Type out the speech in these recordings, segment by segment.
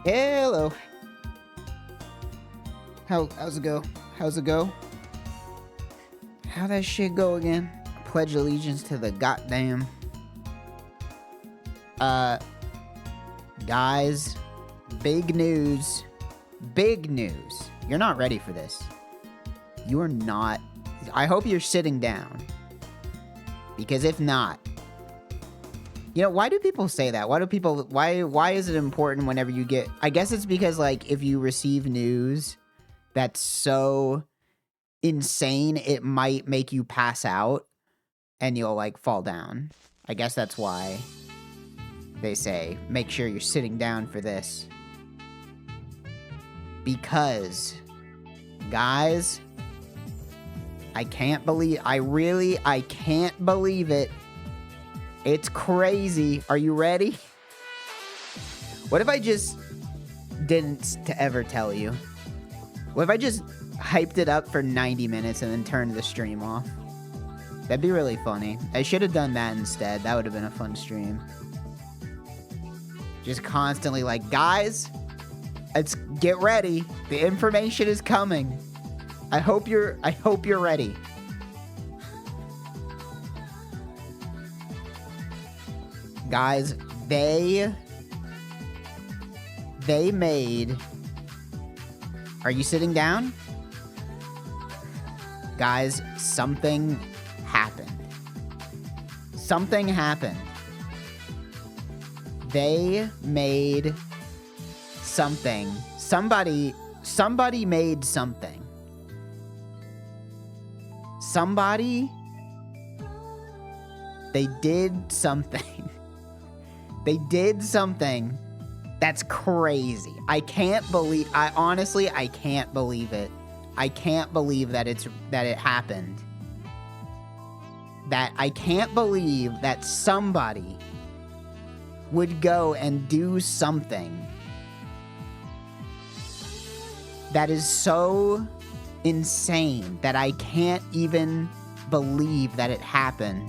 Hello. How's it go? How's it go? How that shit go again? Pledge allegiance to the goddamn... Guys, big news. Big news. You're not ready for this. You are not. I hope you're sitting down. Because if not... You know, why do people say that? Why is it important whenever you get... I guess it's because, like, if you receive news that's so insane, it might make you pass out and you'll, like, fall down. I guess that's why they say, make sure you're sitting down for this. Because, guys, I can't believe... I can't believe it. It's crazy. Are you ready? What if I just didn't ever tell you? What if I just hyped it up for 90 minutes and then turned the stream off? That'd be really funny. I should have done that instead. That would have been a fun stream. Just constantly like, guys, let's get ready. The information is coming. I hope you're ready. Guys, they made... Are you sitting down? Guys, something happened. Something happened. They made something. Somebody made something. They did something. They did something that's crazy. I honestly, I can't believe it. I can't believe that it happened. I can't believe that somebody would go and do something that is so insane that I can't even believe that it happened.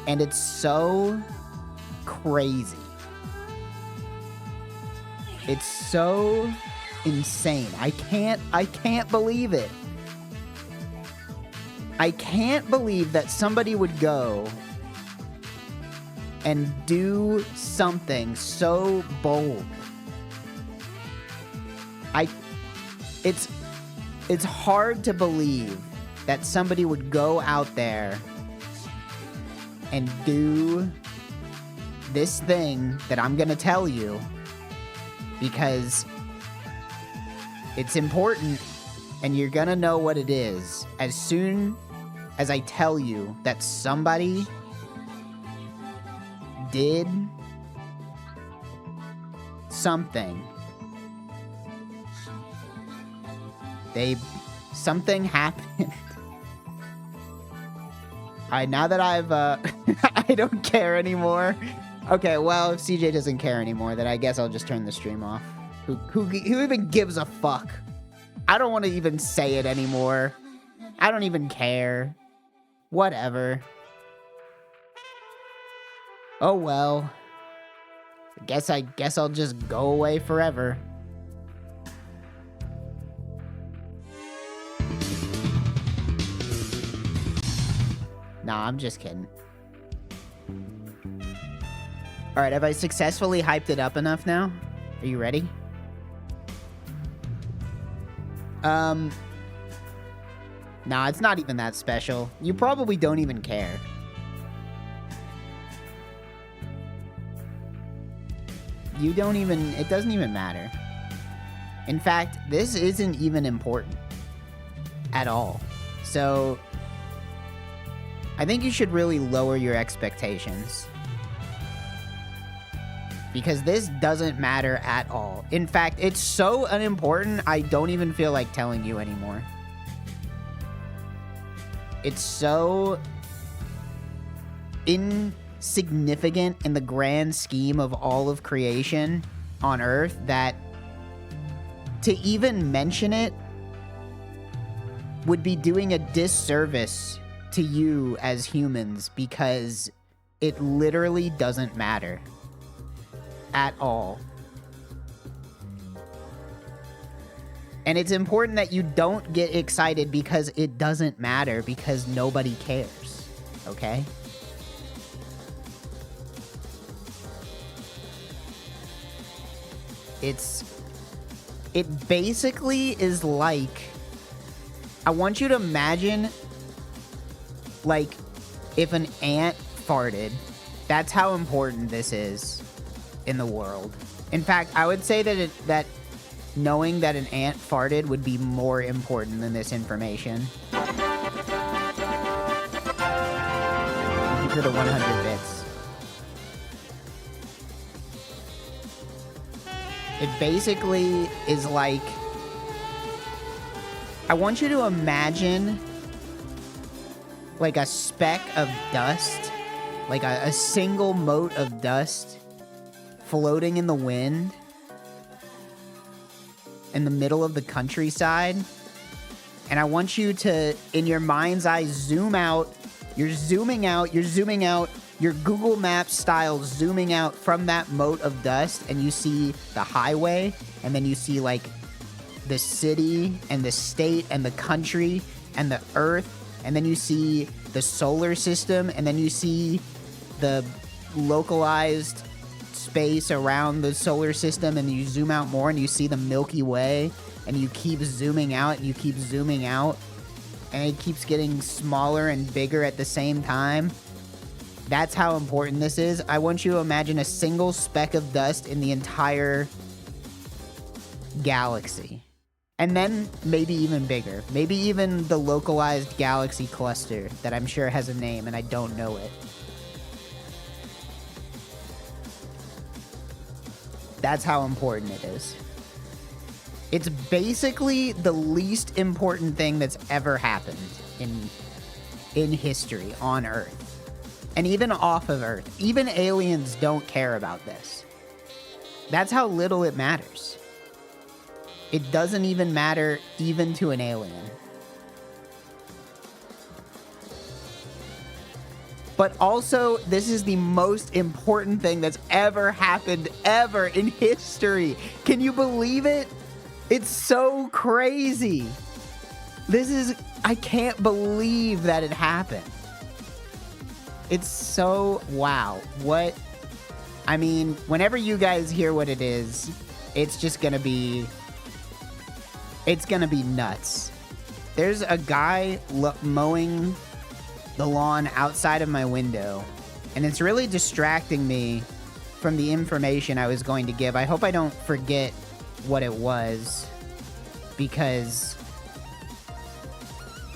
And it's so crazy. It's so insane. I can't believe it. I can't believe that somebody would go and do something so bold. It's hard to believe that somebody would go out there and do this thing that I'm gonna tell you because it's important and you're gonna know what it is as soon as I tell you that somebody did something. Something happened. Alright, now that I've, I don't care anymore. Okay, well, if CJ doesn't care anymore, then I guess I'll just turn the stream off. Who even gives a fuck? I don't want to even say it anymore. I don't even care. Whatever. Oh well. I guess I'll just go away forever. Nah, I'm just kidding. Alright, have I successfully hyped it up enough now? Are you ready? Nah, it's not even that special. You probably don't even care. It doesn't even matter. In fact, this isn't even important. At all. So, I think you should really lower your expectations. Because this doesn't matter at all. In fact, it's so unimportant, I don't even feel like telling you anymore. It's so insignificant in the grand scheme of all of creation on Earth that to even mention it would be doing a disservice to you as humans because it literally doesn't matter at all. And it's important that you don't get excited because it doesn't matter, because nobody cares, okay? It basically is like, I want you to imagine, like, if an ant farted. That's how important this is in the world. In fact, I would say that knowing that an ant farted would be more important than this information. Thank you for the 100 bits. It basically is like, I want you to imagine like a speck of dust, like a single mote of dust floating in the wind in the middle of the countryside. And I want you to, in your mind's eye, zoom out. You're zooming out, your Google Maps style zooming out from that mote of dust, and you see the highway, and then you see like the city and the state and the country and the earth, and then you see the solar system, and then you see the localized space around the solar system, and you zoom out more and you see the Milky Way, and you keep zooming out and you keep zooming out, and it keeps getting smaller and bigger at the same time. That's how important this is. I want you to imagine a single speck of dust in the entire galaxy. And then maybe even bigger. Maybe even the localized galaxy cluster that I'm sure has a name and I don't know it. That's how important it is. It's basically the least important thing that's ever happened in history on Earth. And even off of Earth. Even aliens don't care about this. That's how little it matters. It doesn't even matter even to an alien. But also, this is the most important thing that's ever happened ever in history. Can you believe it? It's so crazy. I can't believe that it happened. It's so, wow. What? I mean, whenever you guys hear what it is, it's just gonna be, it's gonna be nuts. There's a guy mowing the lawn outside of my window, and it's really distracting me from the information I was going to give. I hope I don't forget what it was, because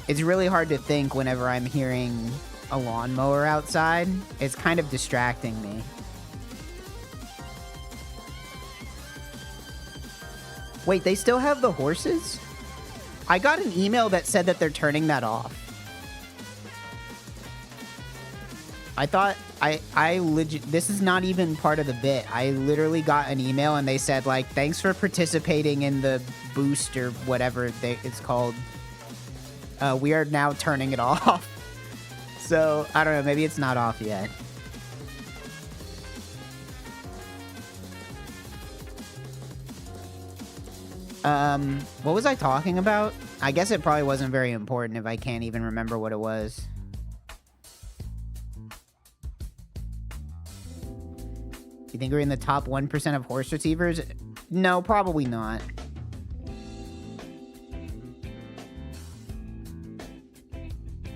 it's really hard to think whenever I'm hearing a lawnmower outside. It's kind of distracting me. Wait, they still have the horses? I got an email that said that they're turning that off. I thought, this is not even part of the bit. I literally got an email and they said, like, thanks for participating in the boost or whatever it's called. We are now turning it off. So, I don't know, maybe it's not off yet. What was I talking about? I guess it probably wasn't very important if I can't even remember what it was. You think we're in the top 1% of horse receivers? No, probably not.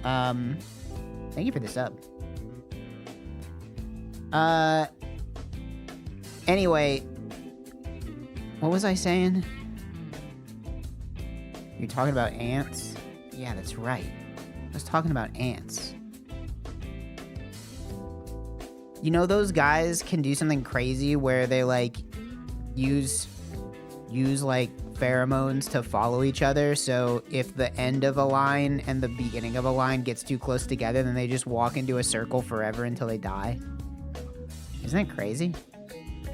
Thank you for the sub. Anyway, what was I saying? You're talking about ants? Yeah, that's right. I was talking about ants. You know, those guys can do something crazy where they, like, use like, pheromones to follow each other, so if the end of a line and the beginning of a line gets too close together, then they just walk into a circle forever until they die. Isn't that crazy?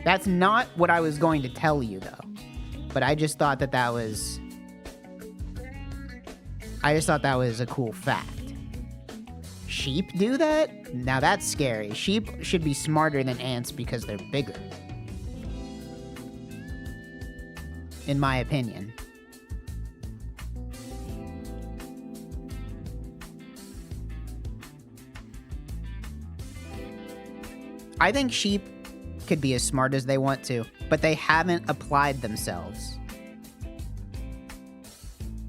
That's not what I was going to tell you, though. But I just thought that was... a cool fact. Sheep do that? Now that's scary. Sheep should be smarter than ants because they're bigger. In my opinion. I think sheep could be as smart as they want to, but they haven't applied themselves.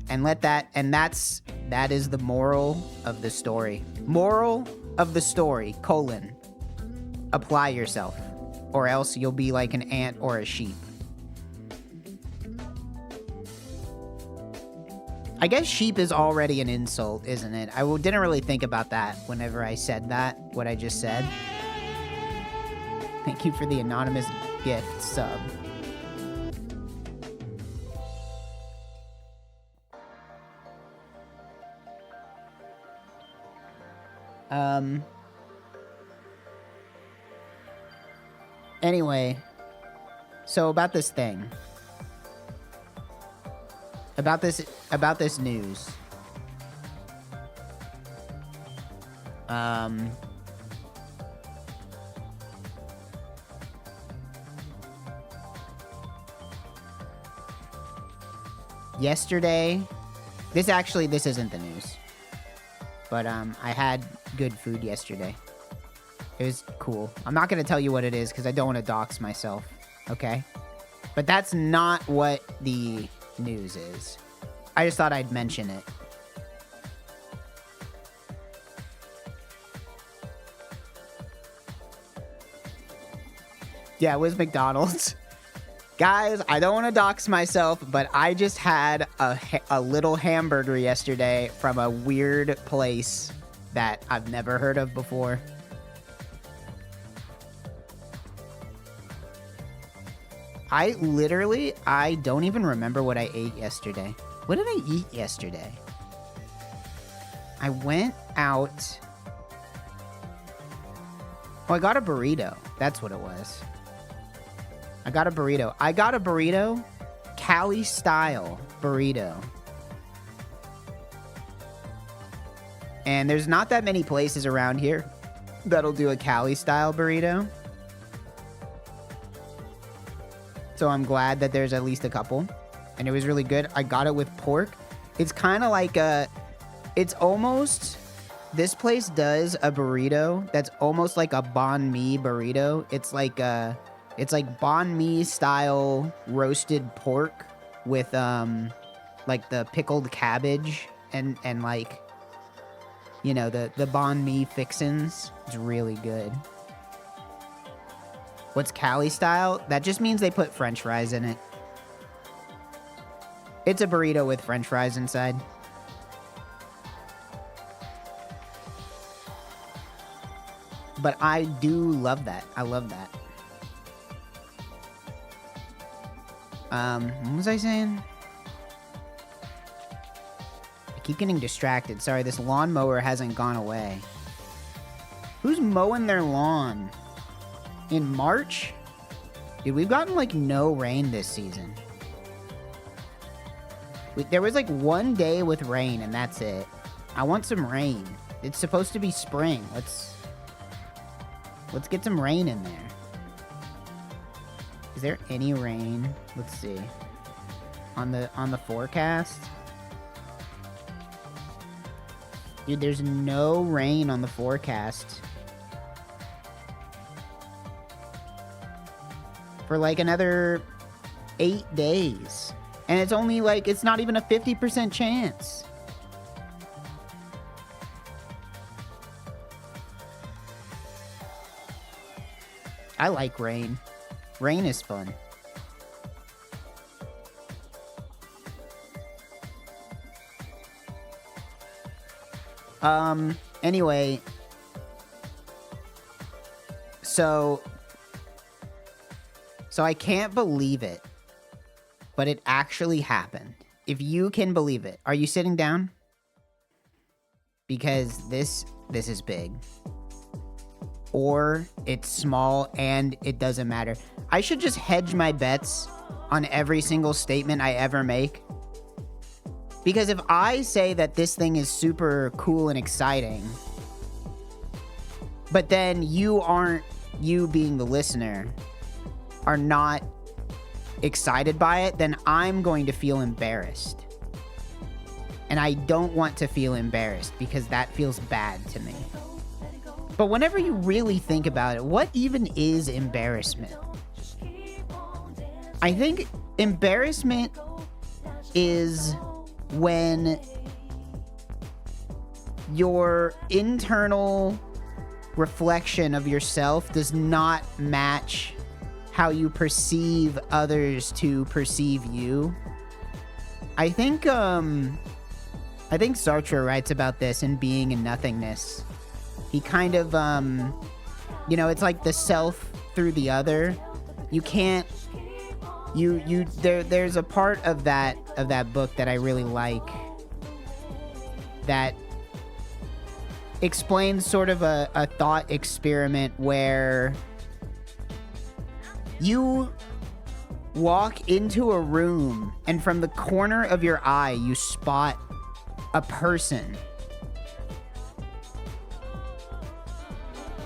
And that is the moral of the story. Moral of the story, : apply yourself, or else you'll be like an ant or a sheep. I guess sheep is already an insult, isn't it? I didn't really think about that whenever I said that, what I just said. Thank you for the anonymous gift sub. Anyway, so about this thing. About this news. Yesterday, this isn't the news. But I had good food yesterday. It was cool. I'm not going to tell you what it is because I don't want to dox myself, okay? But that's not what the news is. I just thought I'd mention it. Yeah, it was McDonald's. Guys, I don't want to dox myself, but I just had a little hamburger yesterday from a weird place that I've never heard of before. I don't even remember what I ate yesterday. What did I eat yesterday? I went out. Oh, I got a burrito. That's what it was. I got a burrito. Cali style burrito. And there's not that many places around here that'll do a Cali style burrito. So I'm glad that there's at least a couple. And it was really good. I got it with pork. It's kind of like this place does a burrito that's almost like a banh mi burrito. It's like banh mi style roasted pork with like the pickled cabbage and like, you know, the banh mi fixins. It's really good. What's Cali style? That just means they put French fries in it. It's a burrito with French fries inside. But I do love that. I love that. What was I saying? I keep getting distracted. Sorry, this lawnmower hasn't gone away. Who's mowing their lawn? In March? Dude, we've gotten like no rain this season. There was like one day with rain and that's it. I want some rain. It's supposed to be spring. Let's get some rain in there. Is there any rain? Let's see. On the forecast? Dude, there's no rain on the forecast. For like another 8 days. And it's only like, it's not even a 50% chance. I like rain. Rain is fun. Anyway. So I can't believe it. But it actually happened. If you can believe it. Are you sitting down? Because this is big. Or it's small and it doesn't matter. I should just hedge my bets on every single statement I ever make. Because if I say that this thing is super cool and exciting, but then you being the listener, are not excited by it, then I'm going to feel embarrassed. And I don't want to feel embarrassed because that feels bad to me. But whenever you really think about it, what even is embarrassment? I think embarrassment is when your internal reflection of yourself does not match how you perceive others to perceive you. I think Sartre writes about this in Being and Nothingness. He kind of, it's like the self through the other. You can't, there's a part of that book that I really like that explains sort of a thought experiment where you walk into a room and from the corner of your eye, you spot a person.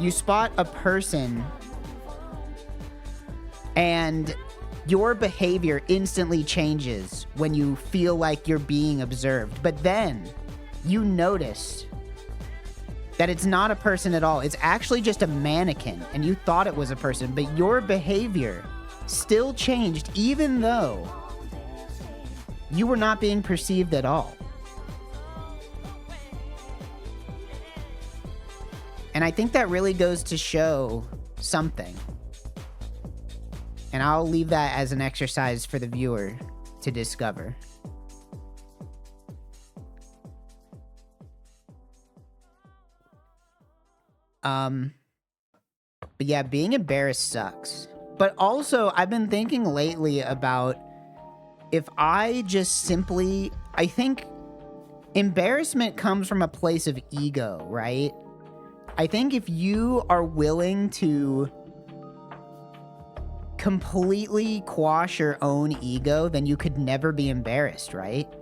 You spot a person and your behavior instantly changes when you feel like you're being observed. But then you notice that it's not a person at all. It's actually just a mannequin, and you thought it was a person, but your behavior still changed even though you were not being perceived at all. And I think that really goes to show something. And I'll leave that as an exercise for the viewer to discover. But yeah, being embarrassed sucks. But also, I've been thinking lately about if I just simply, I think embarrassment comes from a place of ego, right? I think if you are willing to completely quash your own ego, then you could never be embarrassed, right?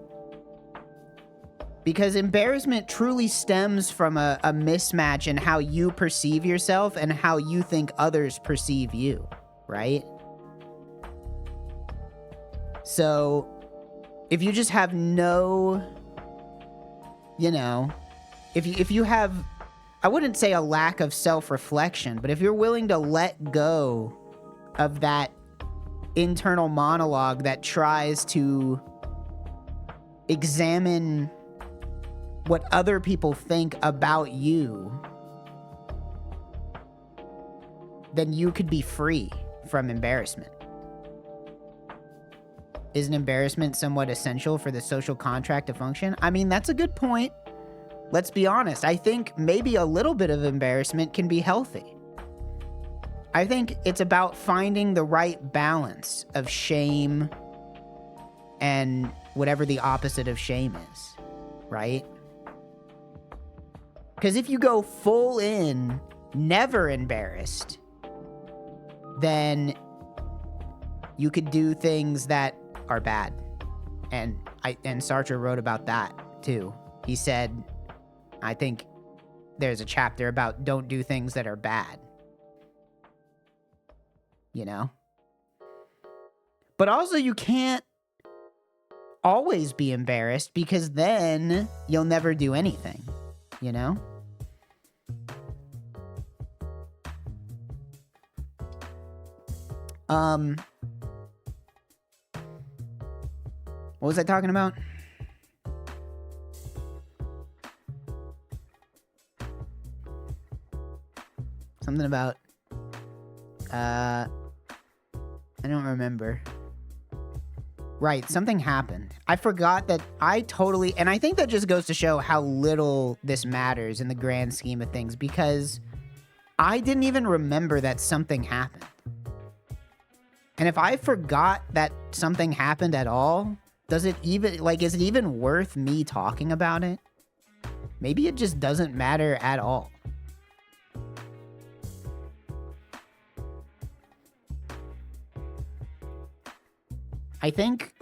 Because embarrassment truly stems from a mismatch in how you perceive yourself and how you think others perceive you, right? So, if you just have no, if you have, I wouldn't say a lack of self-reflection, but if you're willing to let go of that internal monologue that tries to examine what other people think about you, then you could be free from embarrassment. Isn't embarrassment somewhat essential for the social contract to function? I mean, that's a good point. Let's be honest. I think maybe a little bit of embarrassment can be healthy. I think it's about finding the right balance of shame and whatever the opposite of shame is, right? Because if you go full in, never embarrassed, then you could do things that are bad. And Sartre wrote about that too. He said, I think there's a chapter about don't do things that are bad. But also you can't always be embarrassed because then you'll never do anything, What was I talking about? Something about, I don't remember. Right, something happened. I forgot that and I think that just goes to show how little this matters in the grand scheme of things, because I didn't even remember that something happened. And if I forgot that something happened at all, is it even worth me talking about it? Maybe it just doesn't matter at all. I think,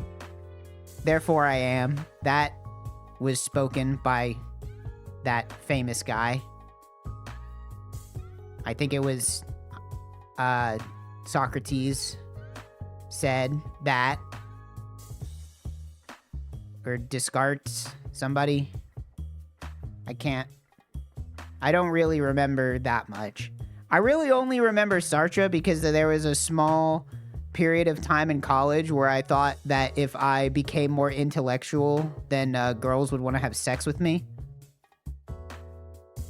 therefore I am, that was spoken by that famous guy. I think it was Socrates said that, or Descartes, somebody. I can't I don't really remember that much. I really only remember Sartre because there was a small period of time in college where I thought that if I became more intellectual, then girls would want to have sex with me.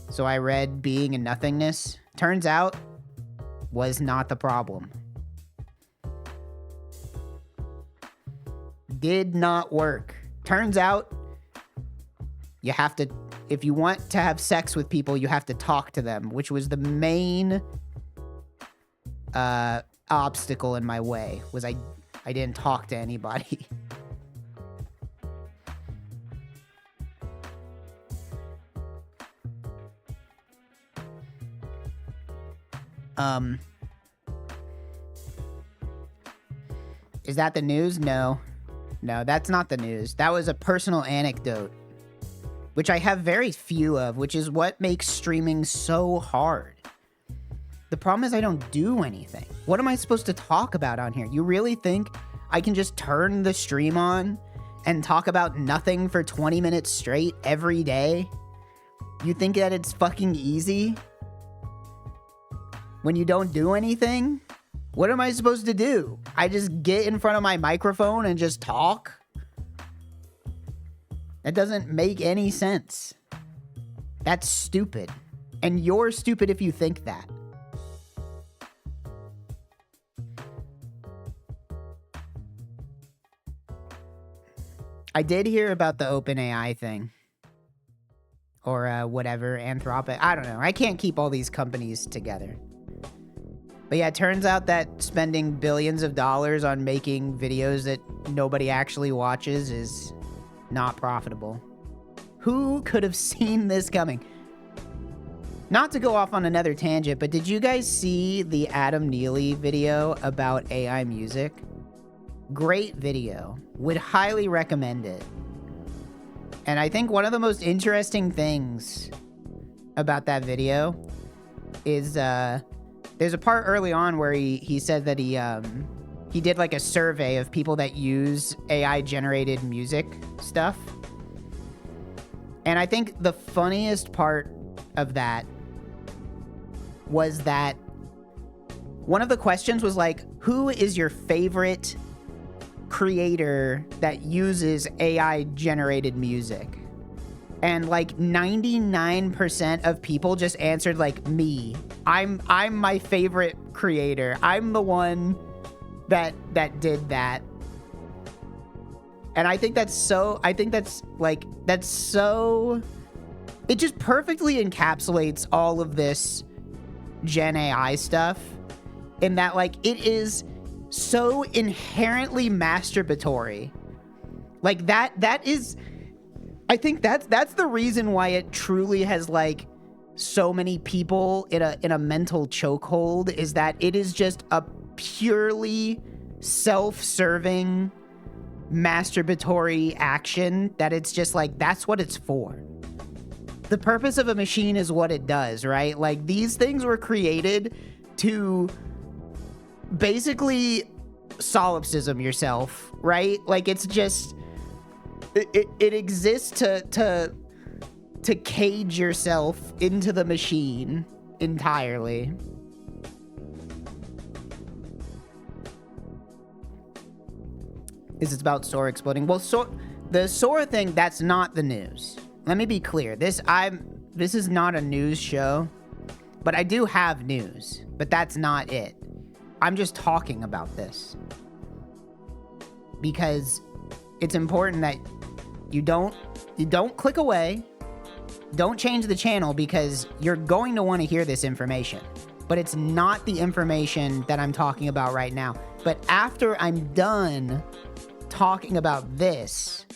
So I read Being and Nothingness. Turns out, was not the problem. Did not work. Turns out, you have to, if you want to have sex with people, you have to talk to them, which was the main obstacle in my way, was I didn't talk to anybody. Is that the news? No, that's not the news. That was a personal anecdote, which I have very few of, which is what makes streaming so hard. The problem is I don't do anything. What am I supposed to talk about on here? You really think I can just turn the stream on and talk about nothing for 20 minutes straight every day? You think that it's fucking easy? When you don't do anything? What am I supposed to do? I just get in front of my microphone and just talk? That doesn't make any sense. That's stupid. And you're stupid if you think that. I did hear about the OpenAI thing. Or whatever, Anthropic. I don't know. I can't keep all these companies together. But yeah, it turns out that spending billions of dollars on making videos that nobody actually watches is not profitable. Who could have seen this coming? Not to go off on another tangent, but did you guys see the Adam Neely video about AI music? Great video. Would highly recommend it. And I think one of the most interesting things about that video is there's a part early on where he said that he did like a survey of people that use AI generated music stuff. And I think the funniest part of that was that one of the questions was like, who is your favorite creator that uses AI generated music? And like 99% of people just answered like me. I'm my favorite creator. I'm the one that did that. And I think that's so, it just perfectly encapsulates all of this Gen AI stuff in that like it is so inherently masturbatory. Like that is, I think that's the reason why it truly has like so many people in a mental chokehold, is that it is just a purely self-serving masturbatory action that it's just like, that's what it's for. The purpose of a machine is what it does, right? Like these things were created to basically solipsism yourself, right? Like it's just, it exists to cage yourself into the machine entirely. Is it about Sora exploding? Well, the Sora thing, that's not the news. Let me be clear. This is not a news show, but I do have news, but that's not it. I'm just talking about this because it's important that you don't click away. Don't change the channel because you're going to want to hear this information, but it's not the information that I'm talking about right now. But after I'm done talking about this,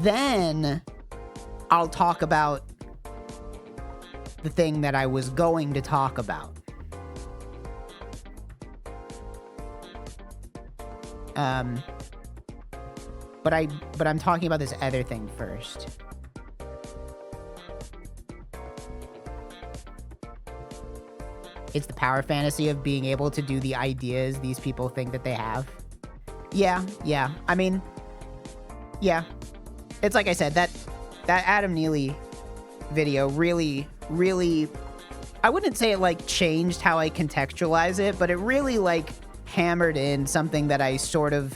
then I'll talk about the thing that I was going to talk about. But I'm talking about this other thing first. It's the power fantasy of being able to do the ideas these people think that they have. Yeah. I mean, yeah. It's like I said, that Adam Neely video really, really, I wouldn't say it like changed how I contextualize it, but it really like hammered in something that I sort of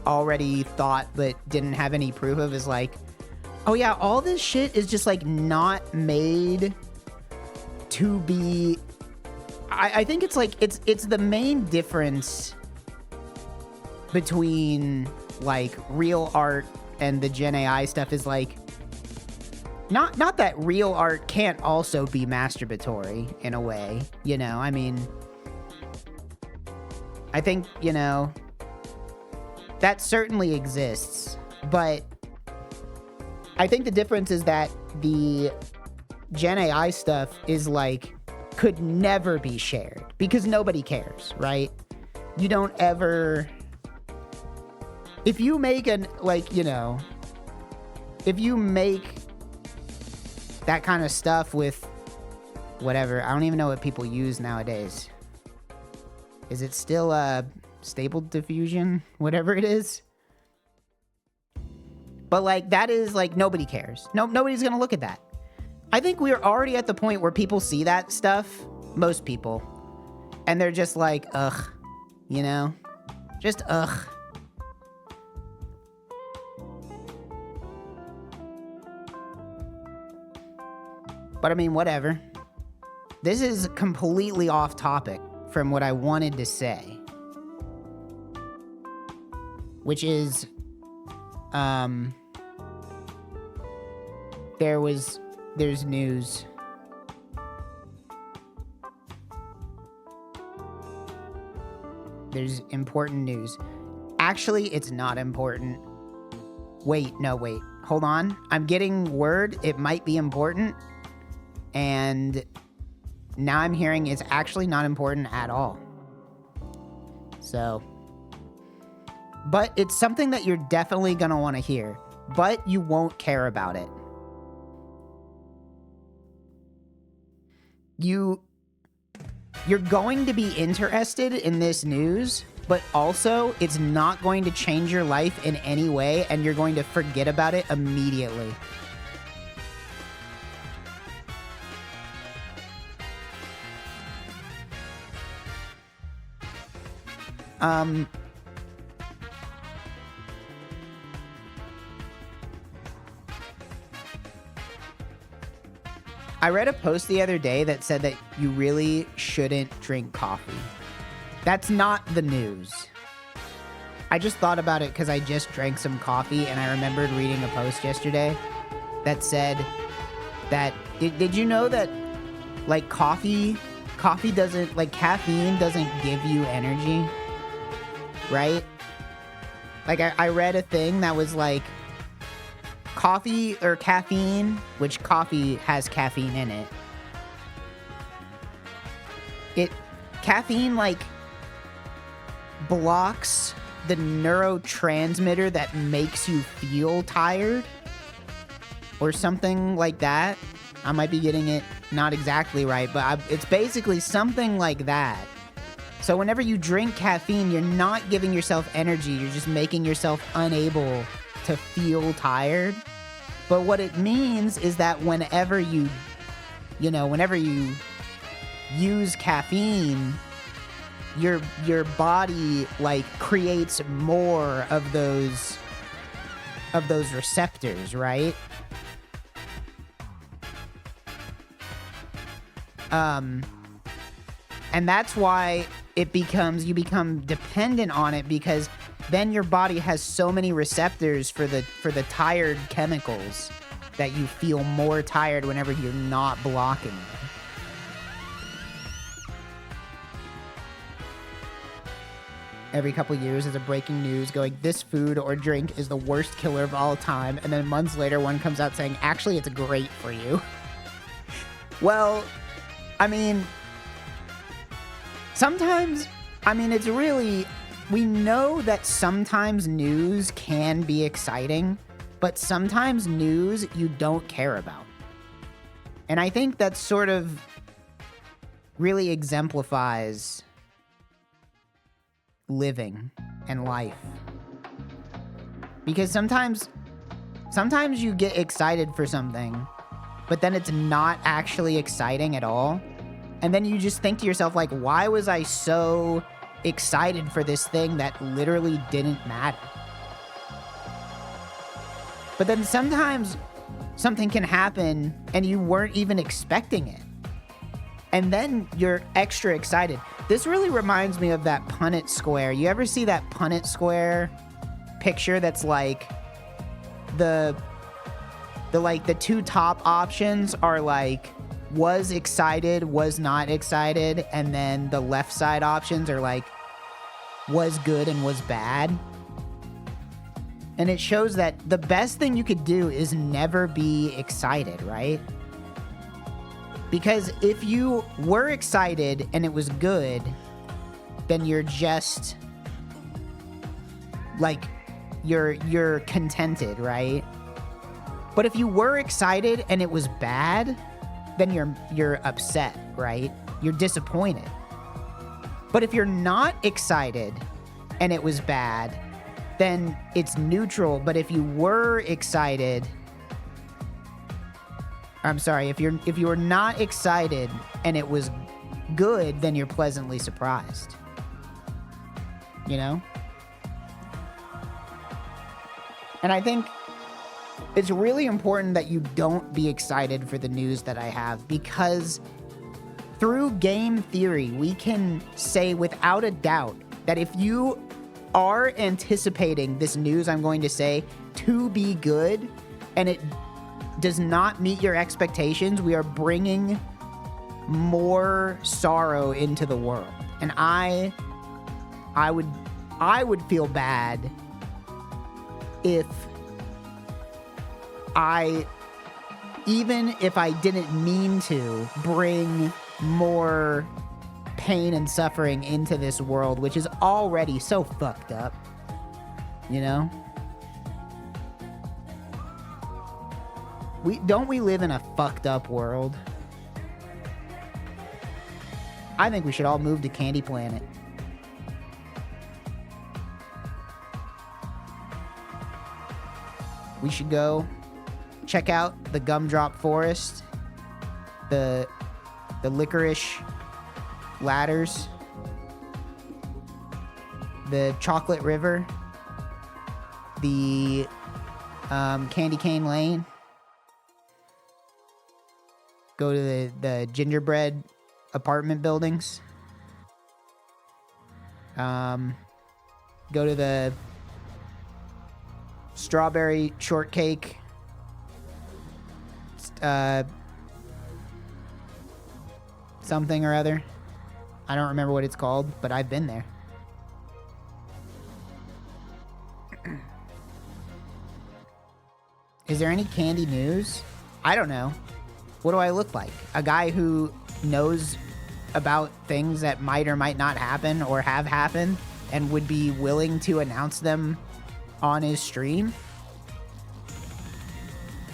already thought but didn't have any proof of, is like, oh yeah, all this shit is just like not made to be. I think it's like it's the main difference between like real art and the Gen AI stuff is like, not that real art can't also be masturbatory in a way, you know? I mean, I think, you know, that certainly exists, but I think the difference is that the Gen AI stuff is like, could never be shared because nobody cares, right? You don't ever, if you make an, like, you know, if you make that kind of stuff with whatever, I don't even know what people use nowadays. Is it still stable diffusion, whatever it is? But like, that is like, nobody cares. Nobody's gonna look at that. I think we're already at the point where people see that stuff, most people, and they're just like, ugh, you know? Just ugh. But I mean, whatever. This is completely off topic from what I wanted to say, which is, there's news. There's important news. Actually, it's not important. Wait, hold on. I'm getting word it might be important, and now I'm hearing it's actually not important at all. So, but it's something that you're definitely gonna want to hear, but you won't care about it. You're going to be interested in this news, but also it's not going to change your life in any way, and you're going to forget about it immediately. I read a post the other day that said that you really shouldn't drink coffee. That's not the news. I just thought about it because I just drank some coffee, and I remembered reading a post yesterday that said that, did you know that like coffee doesn't, like caffeine doesn't give you energy, right? Like I read a thing that was like, coffee or caffeine, which coffee has caffeine in it. Caffeine like blocks the neurotransmitter that makes you feel tired or something like that. I might be getting it not exactly right, but it's basically something like that. So whenever you drink caffeine, you're not giving yourself energy. You're just making yourself unable to feel tired. But what it means is that whenever you use caffeine, your body like creates more of those receptors, right? And that's why you become dependent on it, because then your body has so many receptors for the tired chemicals that you feel more tired whenever you're not blocking them. Every couple years there's a breaking news going, this food or drink is the worst killer of all time, and then months later one comes out saying, actually it's great for you. Well, I mean, sometimes, it's really, we know that sometimes news can be exciting, but sometimes news you don't care about. And I think that sort of really exemplifies living and life. Because sometimes you get excited for something but then it's not actually exciting at all. And then you just think to yourself, like, why was I so excited for this thing that literally didn't matter? But then sometimes something can happen and you weren't even expecting it. And then you're extra excited. This really reminds me of that Punnett square. You ever see that Punnett square picture that's like the two top options are like was excited, was not excited, and then the left side options are like was good and was bad. And it shows that the best thing you could do is never be excited, right? Because if you were excited and it was good, then you're just like you're contented, right? But if you were excited and it was bad, then you're upset, right? You're disappointed. But if you're not excited and it was bad, then it's neutral. But if you were excited, I'm sorry, if you were not excited and it was good, then you're pleasantly surprised. You know? And I think it's really important that you don't be excited for the news that I have, because through game theory, we can say without a doubt that if you are anticipating this news I'm going to say to be good and it does not meet your expectations, we are bringing more sorrow into the world. And I would feel bad if even if I didn't mean to, bring more pain and suffering into this world, which is already so fucked up, you know? Don't we live in a fucked up world? I think we should all move to Candy Planet. We should go check out the gumdrop forest, the licorice ladders, the chocolate river, the candy cane lane. Go to the gingerbread apartment buildings. Go to the strawberry shortcake something or other. I don't remember what it's called, but I've been there. Is there any candy news? I don't know. What do I look like? A guy who knows about things that might or might not happen or have happened and would be willing to announce them on his stream?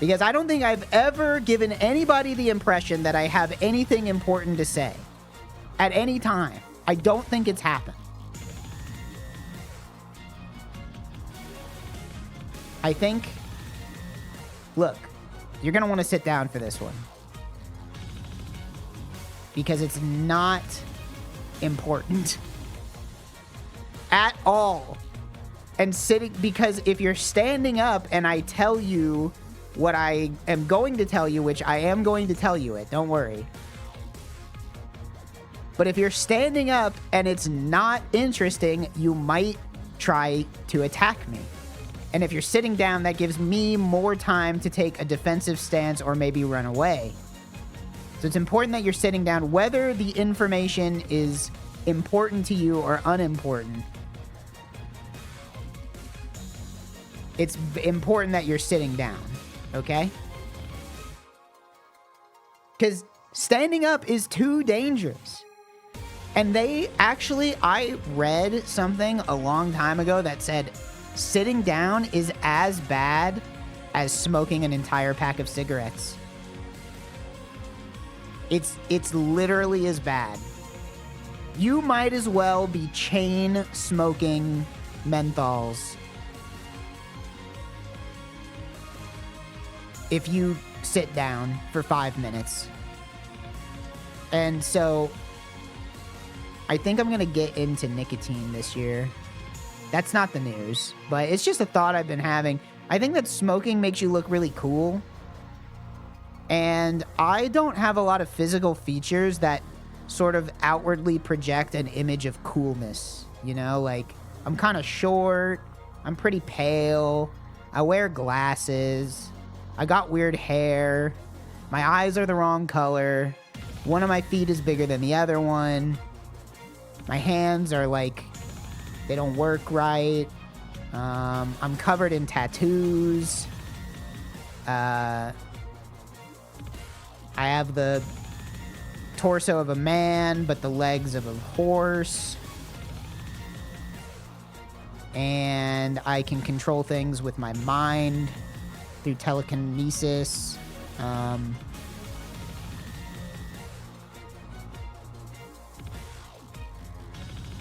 Because I don't think I've ever given anybody the impression that I have anything important to say at any time. I don't think it's happened. I think, look, you're going to want to sit down for this one. Because it's not important at all. And because if you're standing up and I tell you what I am going to tell you, which I am going to tell you it, don't worry. But if you're standing up and it's not interesting, you might try to attack me. And if you're sitting down, that gives me more time to take a defensive stance or maybe run away. So it's important that you're sitting down, whether the information is important to you or unimportant. It's important that you're sitting down, okay? Because standing up is too dangerous. And I read something a long time ago that said sitting down is as bad as smoking an entire pack of cigarettes. It's literally as bad. You might as well be chain smoking menthols if you sit down for 5 minutes. And so I think I'm going to get into nicotine this year. That's not the news, but it's just a thought I've been having. I think that smoking makes you look really cool. And I don't have a lot of physical features that sort of outwardly project an image of coolness. You know, like, I'm kind of short. I'm pretty pale. I wear glasses. I got weird hair. My eyes are the wrong color. One of my feet is bigger than the other one. My hands are like, they don't work right. I'm covered in tattoos. I have the torso of a man, but the legs of a horse. And I can control things with my mind through telekinesis.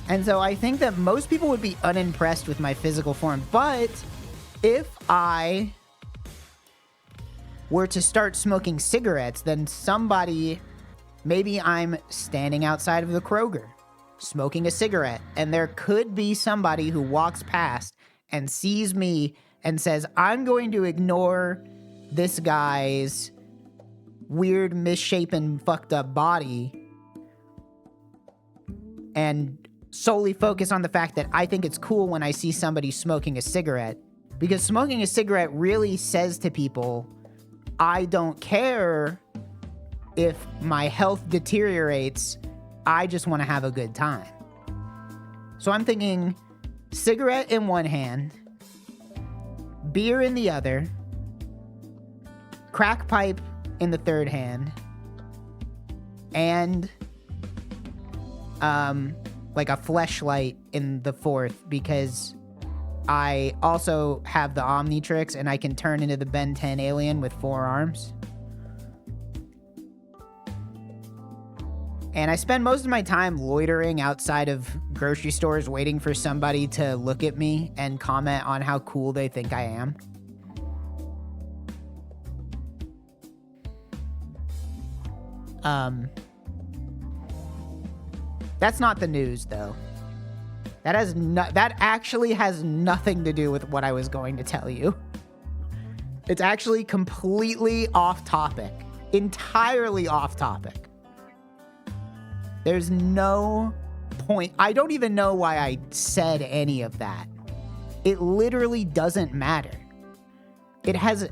And so I think that most people would be unimpressed with my physical form. But if I were to start smoking cigarettes, then maybe I'm standing outside of the Kroger smoking a cigarette, and there could be somebody who walks past and sees me and says, I'm going to ignore this guy's weird, misshapen, fucked up body and solely focus on the fact that I think it's cool when I see somebody smoking a cigarette. Because smoking a cigarette really says to people, I don't care if my health deteriorates, I just want to have a good time. So I'm thinking cigarette in one hand, beer in the other, crack pipe in the third hand, and like a fleshlight in the fourth, because I also have the Omnitrix and I can turn into the Ben 10 alien with 4 arms. And I spend most of my time loitering outside of grocery stores waiting for somebody to look at me and comment on how cool they think I am. That's not the news, though. That actually has nothing to do with what I was going to tell you. It's actually completely off topic. Entirely off topic. There's no point. I don't even know why I said any of that. It literally doesn't matter. It has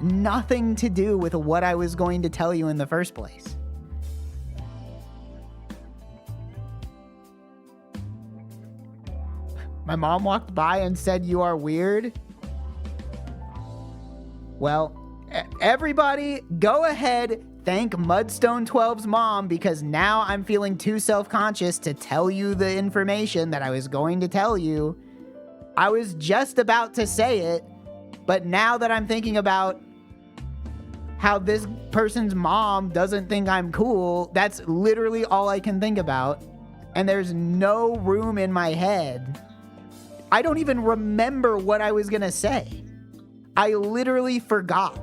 nothing to do with what I was going to tell you in the first place. My mom walked by and said, "You are weird." Well, everybody go ahead, thank Mudstone 12's mom, because now I'm feeling too self-conscious to tell you the information that I was going to tell you. I was just about to say it, but now that I'm thinking about how this person's mom doesn't think I'm cool, that's literally all I can think about. And there's no room in my head. I don't even remember what I was gonna say. I literally forgot.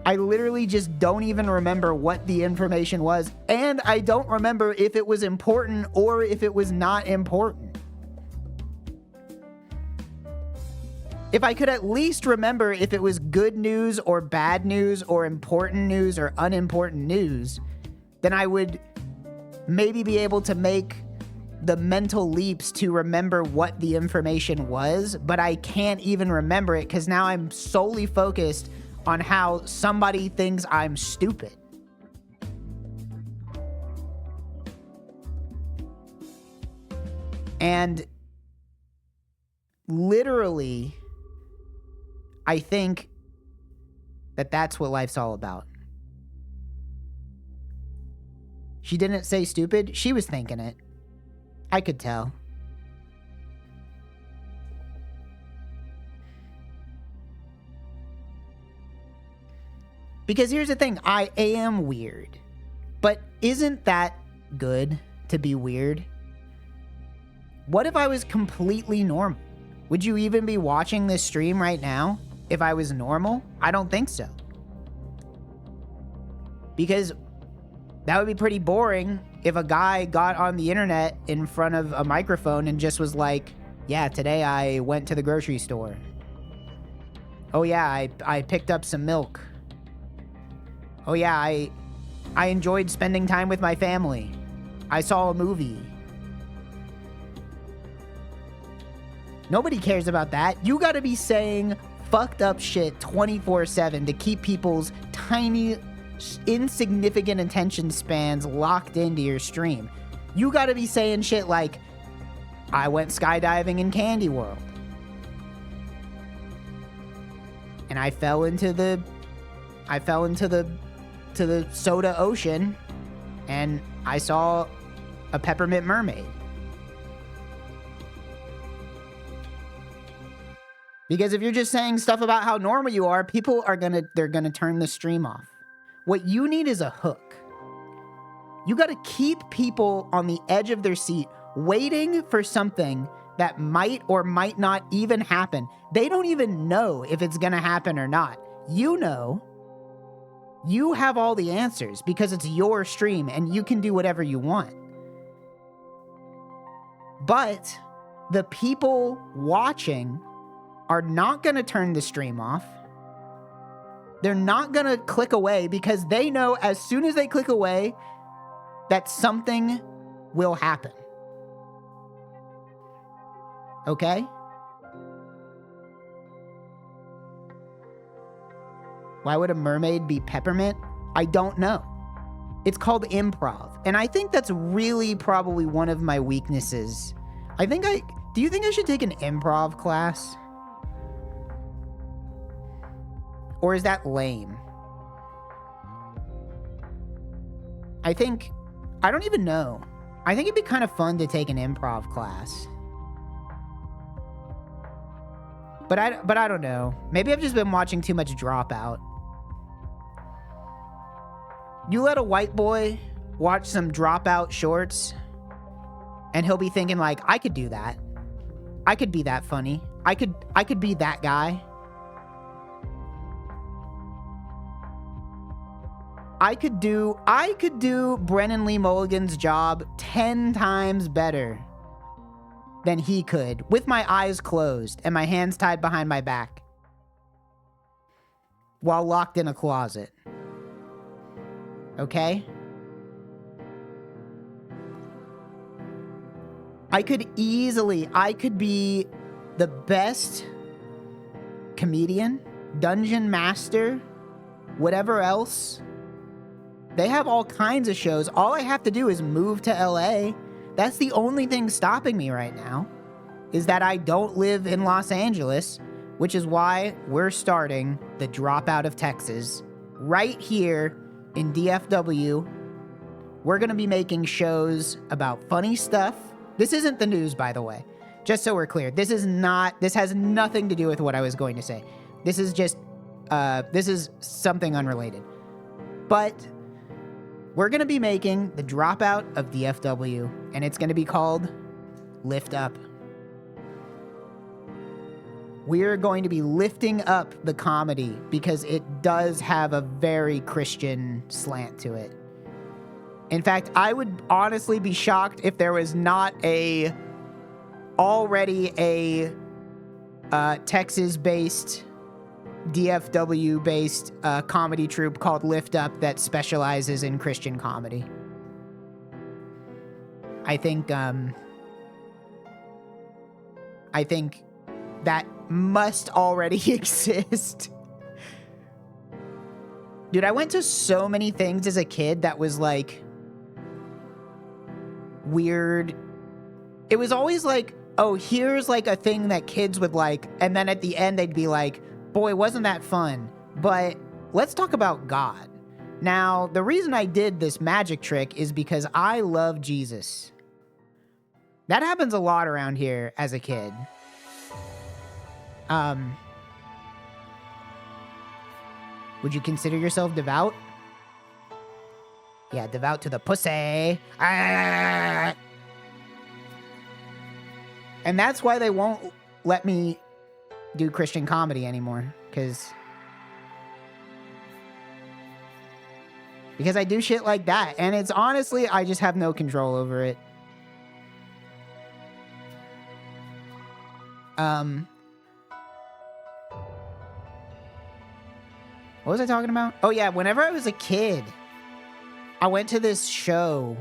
I literally just don't even remember what the information was, and I don't remember if it was important or if it was not important. If I could at least remember if it was good news or bad news or important news or unimportant news, then I would maybe be able to make the mental leaps to remember what the information was, but I can't even remember it because now I'm solely focused on how somebody thinks I'm stupid. And literally, I think that that's what life's all about. She didn't say stupid. She was thinking it. I could tell. Because here's the thing, I am weird. But isn't that good to be weird? What if I was completely normal? Would you even be watching this stream right now? if I was normal? I don't think so. Because that would be pretty boring if a guy got on the internet in front of a microphone and just was like, yeah, today I went to the grocery store. Oh yeah, I picked up some milk. Oh yeah, I enjoyed spending time with my family. I saw a movie. Nobody cares about that. You gotta be saying fucked up shit 24/7 to keep people's tiny, insignificant attention spans locked into your stream. You gotta be saying shit like, I went skydiving in Candy World. And I fell into the soda ocean and I saw a peppermint mermaid. Because if you're just saying stuff about how normal you are, people are they're gonna turn the stream off. What you need is a hook. You gotta keep people on the edge of their seat, waiting for something that might or might not even happen. They don't even know if it's gonna happen or not. You know. You have all the answers because it's your stream and you can do whatever you want. But the people watching are not going to turn the stream off. They're not going to click away because they know as soon as they click away that something will happen. Okay? Why would a mermaid be peppermint? I don't know. It's called improv. And I think that's really probably one of my weaknesses. Do you think I should take an improv class? Or is that lame? I don't even know. I think it'd be kind of fun to take an improv class. But I don't know. Maybe I've just been watching too much Dropout. You let a white boy watch some Dropout shorts, and he'll be thinking like, I could do that. I could be that funny. I could be that guy. I could do Brennan Lee Mulligan's job 10 times better than he could, with my eyes closed and my hands tied behind my back while locked in a closet. Okay? I could be the best comedian, dungeon master, whatever else. They have all kinds of shows. All I have to do is move to LA. That's the only thing stopping me right now, is that I don't live in Los Angeles, which is why we're starting the Dropout of Texas right here in DFW. We're going to be making shows about funny stuff. This isn't the news, by the way. Just so we're clear. This has nothing to do with what I was going to say. This is just, this is something unrelated. But we're going to be making the Dropout of DFW, and it's going to be called Lift Up. We're going to be lifting up the comedy because it does have a very Christian slant to it. In fact, I would honestly be shocked if there was not already a Texas-based, DFW-based comedy troupe called Lift Up that specializes in Christian comedy. I think that must already exist. Dude, I went to so many things as a kid that was like weird. It was always like, oh, here's like a thing that kids would like, and then at the end they'd be like, boy, wasn't that fun? But let's talk about God. Now, the reason I did this magic trick is because I love Jesus. That happens a lot around here as a kid. Would you consider yourself devout? Yeah, devout to the pussy. Ah! And that's why they won't let me do Christian comedy anymore. Because I do shit like that. And it's honestly, I just have no control over it. What was I talking about? Oh yeah, whenever I was a kid, I went to this show,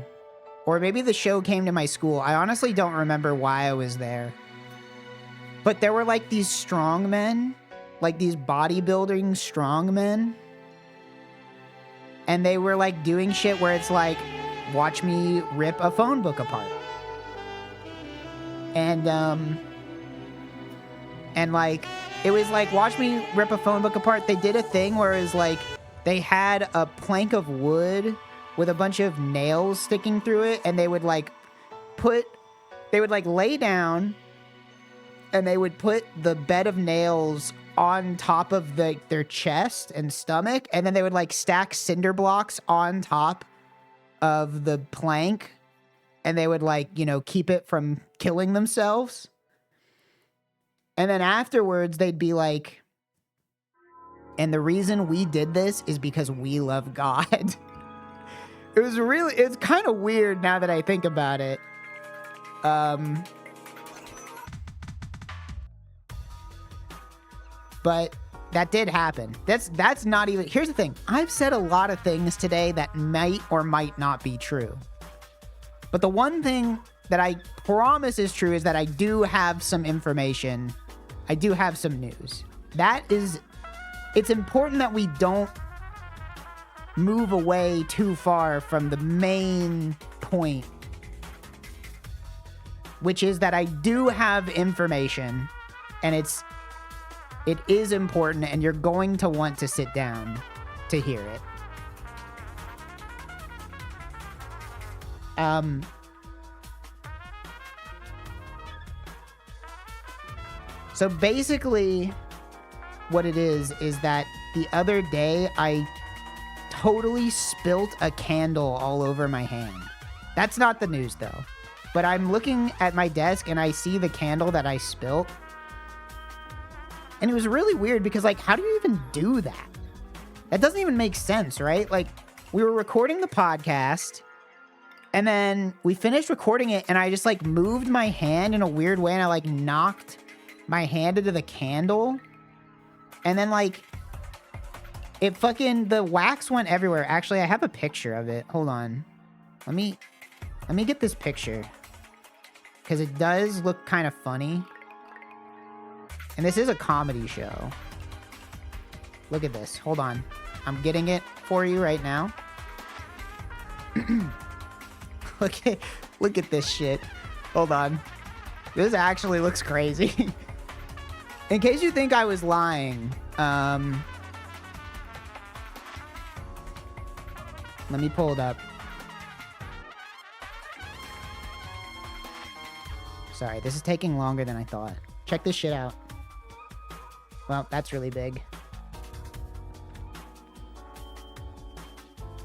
or maybe the show came to my school. I honestly don't remember why I was there. But there were like these strong men, like these bodybuilding strong men. And they were like doing shit where it's like, watch me rip a phone book apart. And like, it was like, watch me rip a phone book apart. They did a thing where it was like, they had a plank of wood with a bunch of nails sticking through it. And they would like lay down and they would put the bed of nails on top of their chest and stomach. And then they would like stack cinder blocks on top of the plank. And they would like, you know, keep it from killing themselves. And then afterwards, they'd be like, and the reason we did this is because we love God. It's kind of weird now that I think about it. But that did happen. That's not even, here's the thing. I've said a lot of things today that might or might not be true. But the one thing that I promise is true is that I do have some information. I do have some news. It's important that we don't move away too far from the main point, which is that I do have information, and it is important, and you're going to want to sit down to hear it. So basically, what it is that the other day I totally spilt a candle all over my hand. That's not the news though. But I'm looking at my desk and I see the candle that I spilt. And it was really weird because, like, how do you even do that? That doesn't even make sense, right? Like, we were recording the podcast and then we finished recording it and I just like moved my hand in a weird way and I like knocked my hand into the candle. And then like the wax went everywhere. Actually, I have a picture of it. Hold on. Let me get this picture. Because it does look kind of funny. And this is a comedy show. Look at this. Hold on. I'm getting it for you right now. Look at this shit. Hold on. This actually looks crazy. In case you think I was lying, let me pull it up. Sorry, this is taking longer than I thought. Check this shit out. Well, that's really big.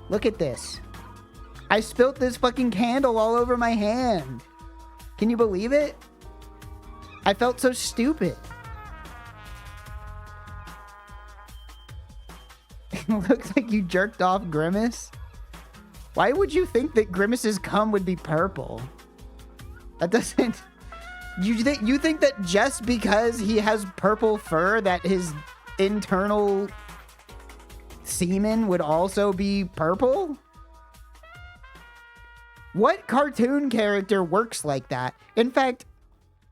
Look at this. I spilt this fucking candle all over my hand. Can you believe it? I felt so stupid. It looks like you jerked off Grimace. Why would you think that Grimace's cum would be purple? That doesn't... You think that just because he has purple fur that his internal semen would also be purple? What cartoon character works like that? In fact,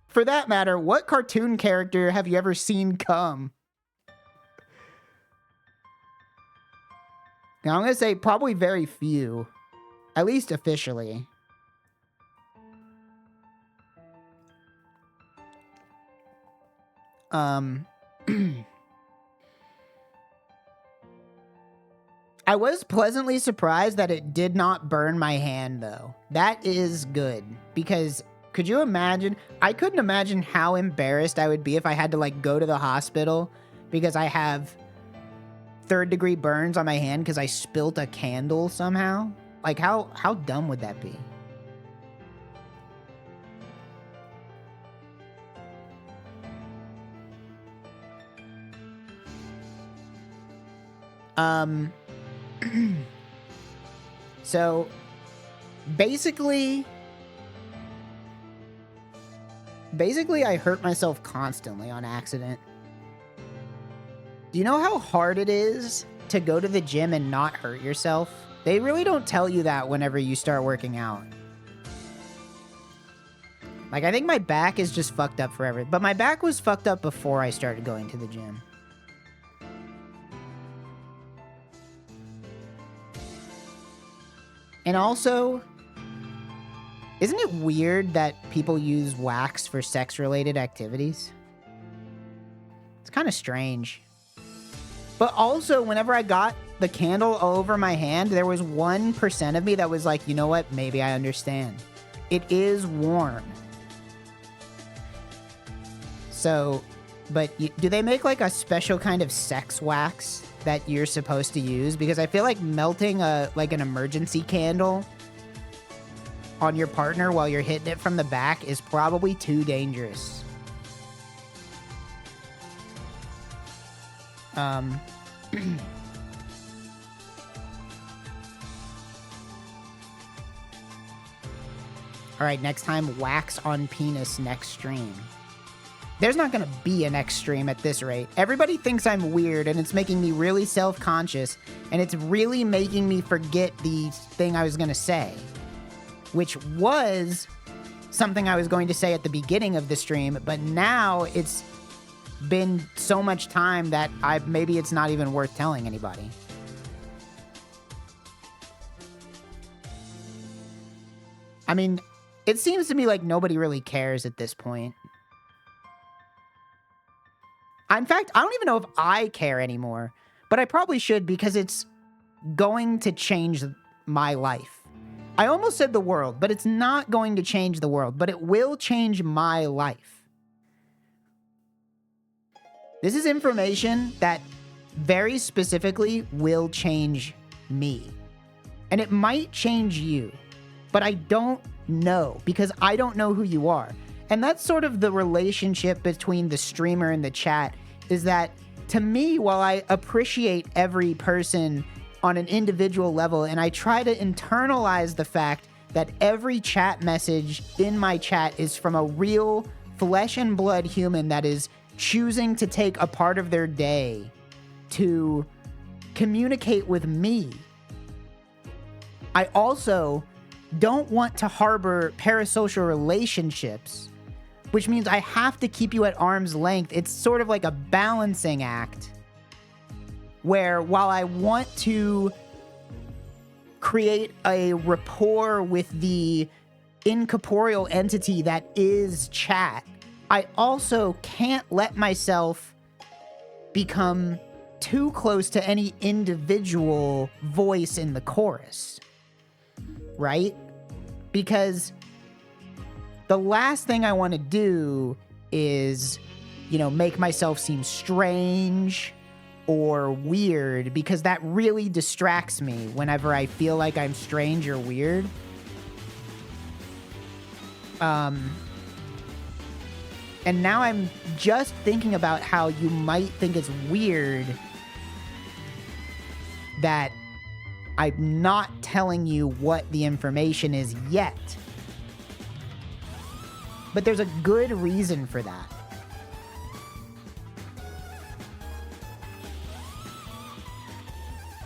for that matter, what cartoon character have you ever seen cum? Now, I'm going to say probably very few. At least officially. I was pleasantly surprised that it did not burn my hand, though. That is good. Because, could you imagine? I couldn't imagine how embarrassed I would be if I had to, like, go to the hospital because I have third-degree burns on my hand because I spilt a candle somehow. Like, how dumb would that be? So basically I hurt myself constantly on accident. Do you know how hard it is to go to the gym and not hurt yourself? They really don't tell you that whenever you start working out. Like, I think my back is just fucked up forever. But my back was fucked up before I started going to the gym. And also, isn't it weird that people use wax for sex-related activities? It's kind of strange. But also, whenever I got the candle all over my hand, there was 1% of me that was like, you know what? Maybe I understand. It is warm. So, but do they make like a special kind of sex wax that you're supposed to use? Because I feel like melting like an emergency candle on your partner while you're hitting it from the back is probably too dangerous. All right, next time, wax on penis next stream. There's not gonna be a next stream at this rate. Everybody thinks I'm weird, and it's making me really self-conscious, and it's really making me forget the thing I was gonna say, which was something I was going to say at the beginning of the stream, but now it's been so much time that maybe it's not even worth telling anybody. I mean, it seems to me like nobody really cares at this point. In fact, I don't even know if I care anymore, but I probably should because it's going to change my life. I almost said the world, but it's not going to change the world, but it will change my life. This is information that very specifically will change me. And it might change you, but I don't know because I don't know who you are. And that's sort of the relationship between the streamer and the chat, is that to me, while I appreciate every person on an individual level, and I try to internalize the fact that every chat message in my chat is from a real flesh and blood human that is choosing to take a part of their day to communicate with me. I also don't want to harbor parasocial relationships, which means I have to keep you at arm's length. It's sort of like a balancing act where while I want to create a rapport with the incorporeal entity that is chat, I also can't let myself become too close to any individual voice in the chorus, right? Because the last thing I want to do is, you know, make myself seem strange or weird, because that really distracts me whenever I feel like I'm strange or weird. And now I'm just thinking about how you might think it's weird that I'm not telling you what the information is yet. But there's a good reason for that.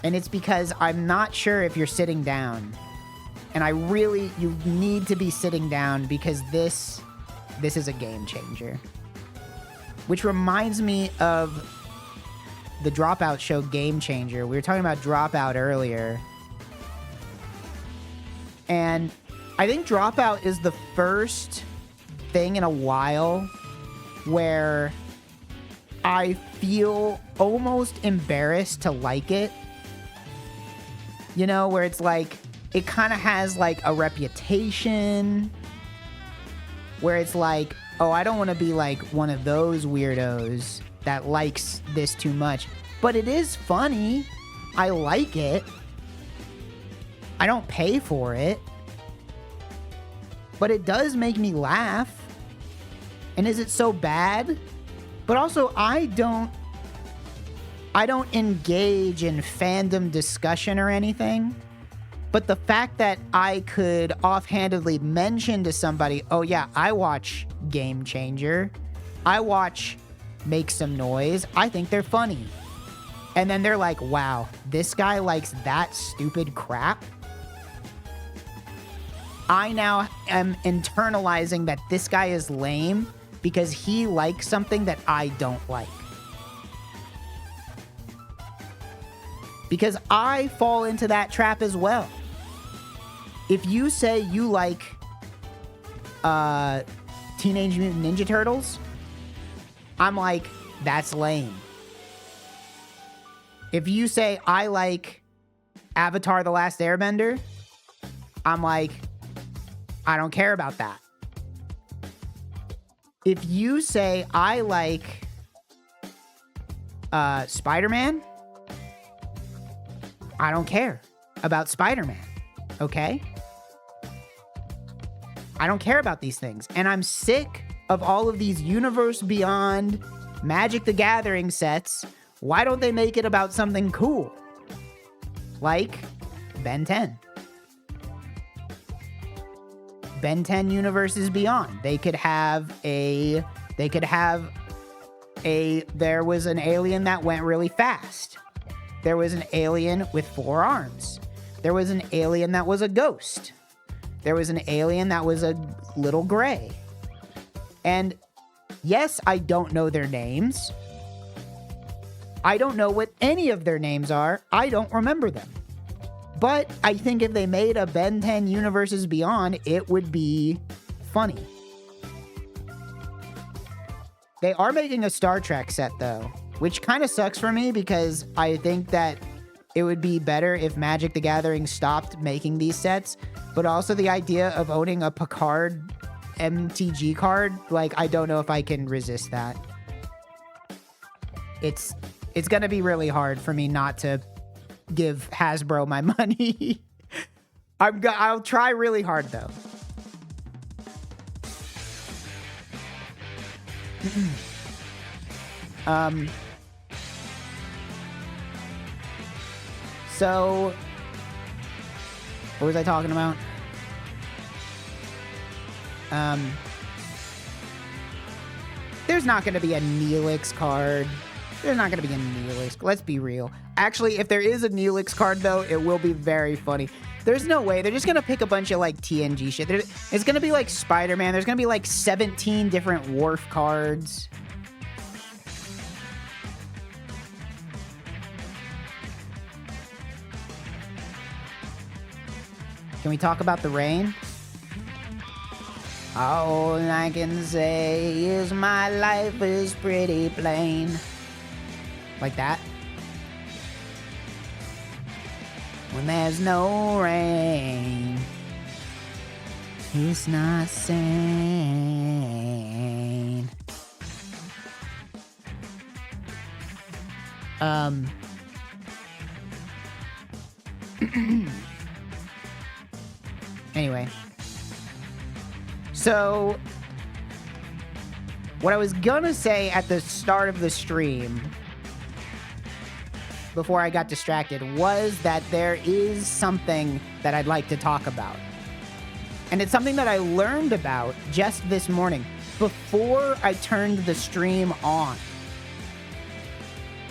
And it's because I'm not sure if you're sitting down. And you need to be sitting down because this is a game changer. Which reminds me of the Dropout show Game Changer. We were talking about Dropout earlier. And I think Dropout is the first thing in a while where I feel almost embarrassed to like it. You know, where it's like, it kind of has like a reputation where it's like, oh, I don't want to be like one of those weirdos that likes this too much. But it is funny. I like it. I don't pay for it. But it does make me laugh. And is it so bad? But also, I don't I don't engage in fandom discussion or anything, but the fact that I could offhandedly mention to somebody, oh yeah, I watch Game Changer, I watch Make Some Noise, I think they're funny. And then they're like, wow, this guy likes that stupid crap. I now am internalizing that this guy is lame because he likes something that I don't like. Because I fall into that trap as well. If you say you like Teenage Mutant Ninja Turtles, I'm like, that's lame. If you say I like Avatar: The Last Airbender, I'm like, I don't care about that. If you say I like Spider-Man, I don't care about Spider-Man, okay? I don't care about these things. And I'm sick of all of these Universe Beyond, Magic the Gathering sets. Why don't they make it about something cool? Like Ben 10. Ben 10 Universes Beyond. There was an alien that went really fast. There was an alien with 4 arms. There was an alien that was a ghost. There was an alien that was a little gray. And yes, I don't know their names. I don't know what any of their names are. I don't remember them. But I think if they made a Ben 10 Universes Beyond, it would be funny. They are making a Star Trek set, though, which kind of sucks for me because I think that it would be better if Magic the Gathering stopped making these sets. But also the idea of owning a Picard MTG card, like, I don't know if I can resist that. It's going to be really hard for me not to give Hasbro my money. I'll try really hard, though. So, what was I talking about? There's not going to be a Neelix card. There's not going to be a Neelix. Let's be real. Actually, if there is a Neelix card, though, it will be very funny. There's no way. They're just going to pick a bunch of, like, TNG shit. It's going to be like Spider-Man. There's going to be, like, 17 different Worf cards. Can we talk about the rain? All I can say is my life is pretty plain. Like that. When there's no rain, it's not sane. Anyway. So, what I was gonna say at the start of the stream, before I got distracted, was that there is something that I'd like to talk about. And it's something that I learned about just this morning, before I turned the stream on.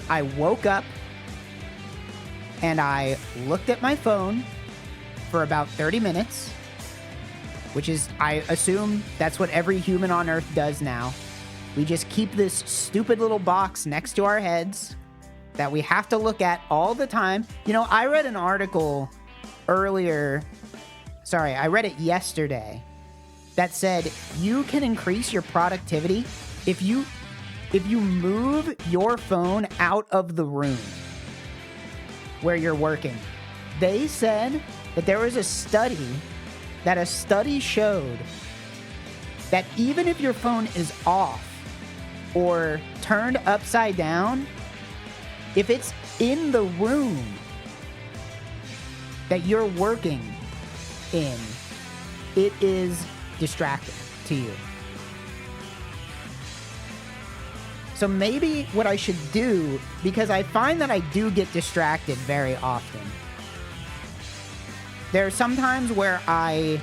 I woke up, and I looked at my phone for about 30 minutes, which is, I assume that's what every human on Earth does now. We just keep this stupid little box next to our heads that we have to look at all the time. You know, I read an article earlier, I read it yesterday, that said you can increase your productivity if you move your phone out of the room where you're working. They said that there was a study showed that even if your phone is off or turned upside down, if it's in the room that you're working in, it is distracting to you. So maybe what I should do, because I find that I do get distracted very often. There are some times where I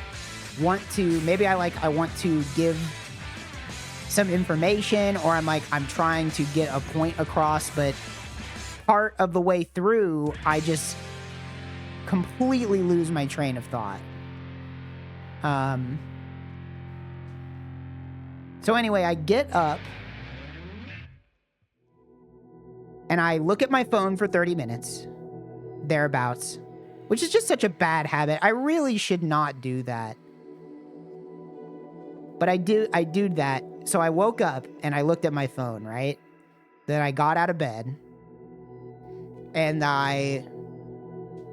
want to, maybe I want to give some information, or I'm trying to get a point across, but part of the way through, I just completely lose my train of thought. So anyway, I get up and I look at my phone for 30 minutes, thereabouts, which is just such a bad habit. I really should not do that. But I do that. So I woke up and I looked at my phone, right? Then I got out of bed and I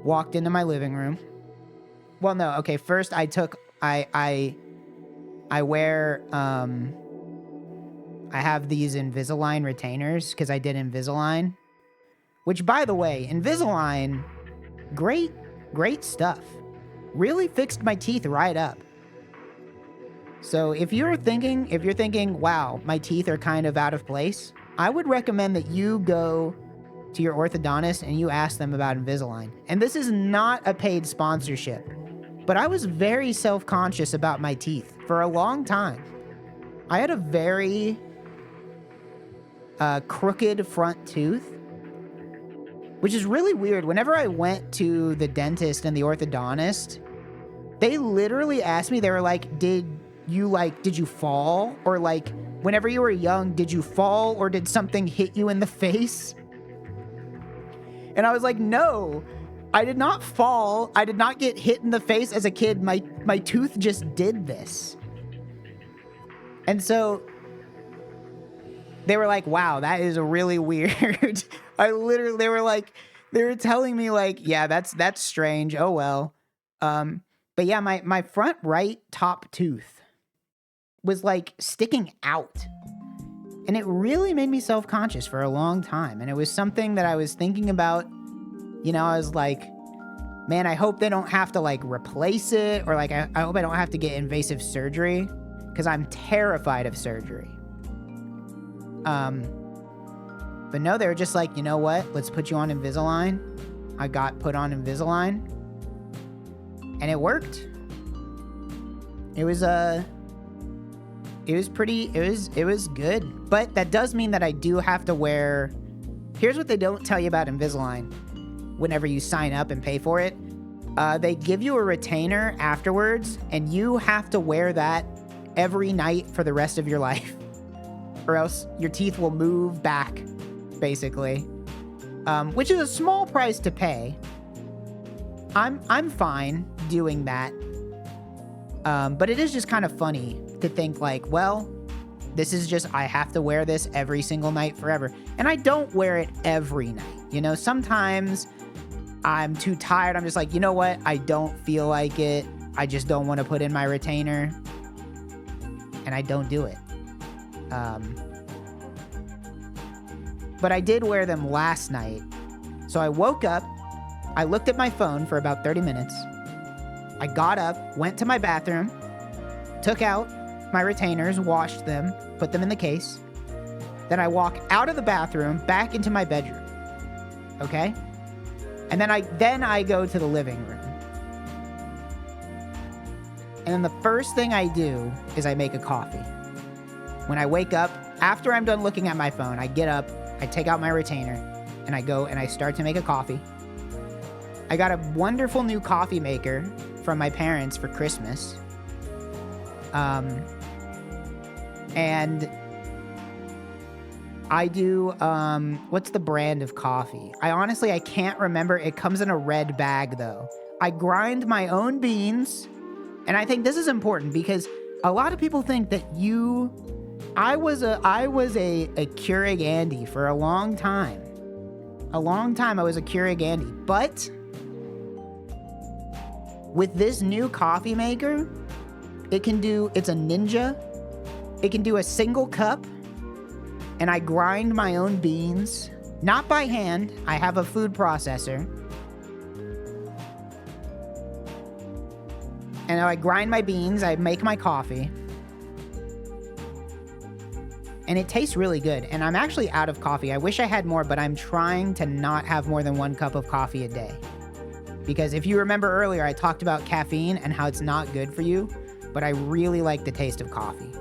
walked into my living room. Well, no, okay, first I wear, I have these Invisalign retainers because I did Invisalign, which, by the way, Invisalign, great stuff. Really fixed my teeth right up. So if you're thinking, wow, my teeth are kind of out of place, I would recommend that you go to your orthodontist and you ask them about Invisalign. And this is not a paid sponsorship, but I was very self-conscious about my teeth for a long time. I had a very crooked front tooth, which is really weird. Whenever I went to the dentist and the orthodontist, they literally asked me, they were like, did you fall? Or like, whenever you were young, did you fall or did something hit you in the face? And I was like, no, I did not fall. I did not get hit in the face as a kid. My tooth just did this. And so they were like, wow, that is really weird. they were telling me like, yeah, that's strange. Oh, well. But yeah, my front right top tooth was like sticking out. And it really made me self-conscious for a long time. And it was something that I was thinking about. You know, I was like, man, I hope they don't have to like replace it, or like, I hope I don't have to get invasive surgery, because I'm terrified of surgery. But no, they were just like, you know what? Let's put you on Invisalign. I got put on Invisalign and it worked. It was good, but that does mean that I do have to wear, here's what they don't tell you about Invisalign whenever you sign up and pay for it. They give you a retainer afterwards and you have to wear that every night for the rest of your life, or else your teeth will move back, basically, which is a small price to pay. I'm fine doing that, but it is just kind of funny to think like, well, this is just, I have to wear this every single night forever. And I don't wear it every night. You know, sometimes I'm too tired. I'm just like, you know what? I don't feel like it. I just don't want to put in my retainer. And I don't do it. But I did wear them last night. So I woke up, I looked at my phone for about 30 minutes. I got up, went to my bathroom, took out my retainers, washed them, put them in the case. Then I walk out of the bathroom, back into my bedroom. Okay? And then I go to the living room. And then the first thing I do is I make a coffee. When I wake up, after I'm done looking at my phone, I get up, I take out my retainer, and I go and I start to make a coffee. I got a wonderful new coffee maker from my parents for Christmas. And I do, what's the brand of coffee? I can't remember. It comes in a red bag though. I grind my own beans. And I think this is important because a lot of people think that I was a Keurig Andy for a long time. I was a Keurig Andy. But with this new coffee maker, it's a Ninja. It can do a single cup. And I grind my own beans, not by hand. I have a food processor. And I grind my beans, I make my coffee. And it tastes really good. And I'm actually out of coffee. I wish I had more, but I'm trying to not have more than 1 cup of coffee a day. Because if you remember earlier, I talked about caffeine and how it's not good for you, but I really like the taste of coffee.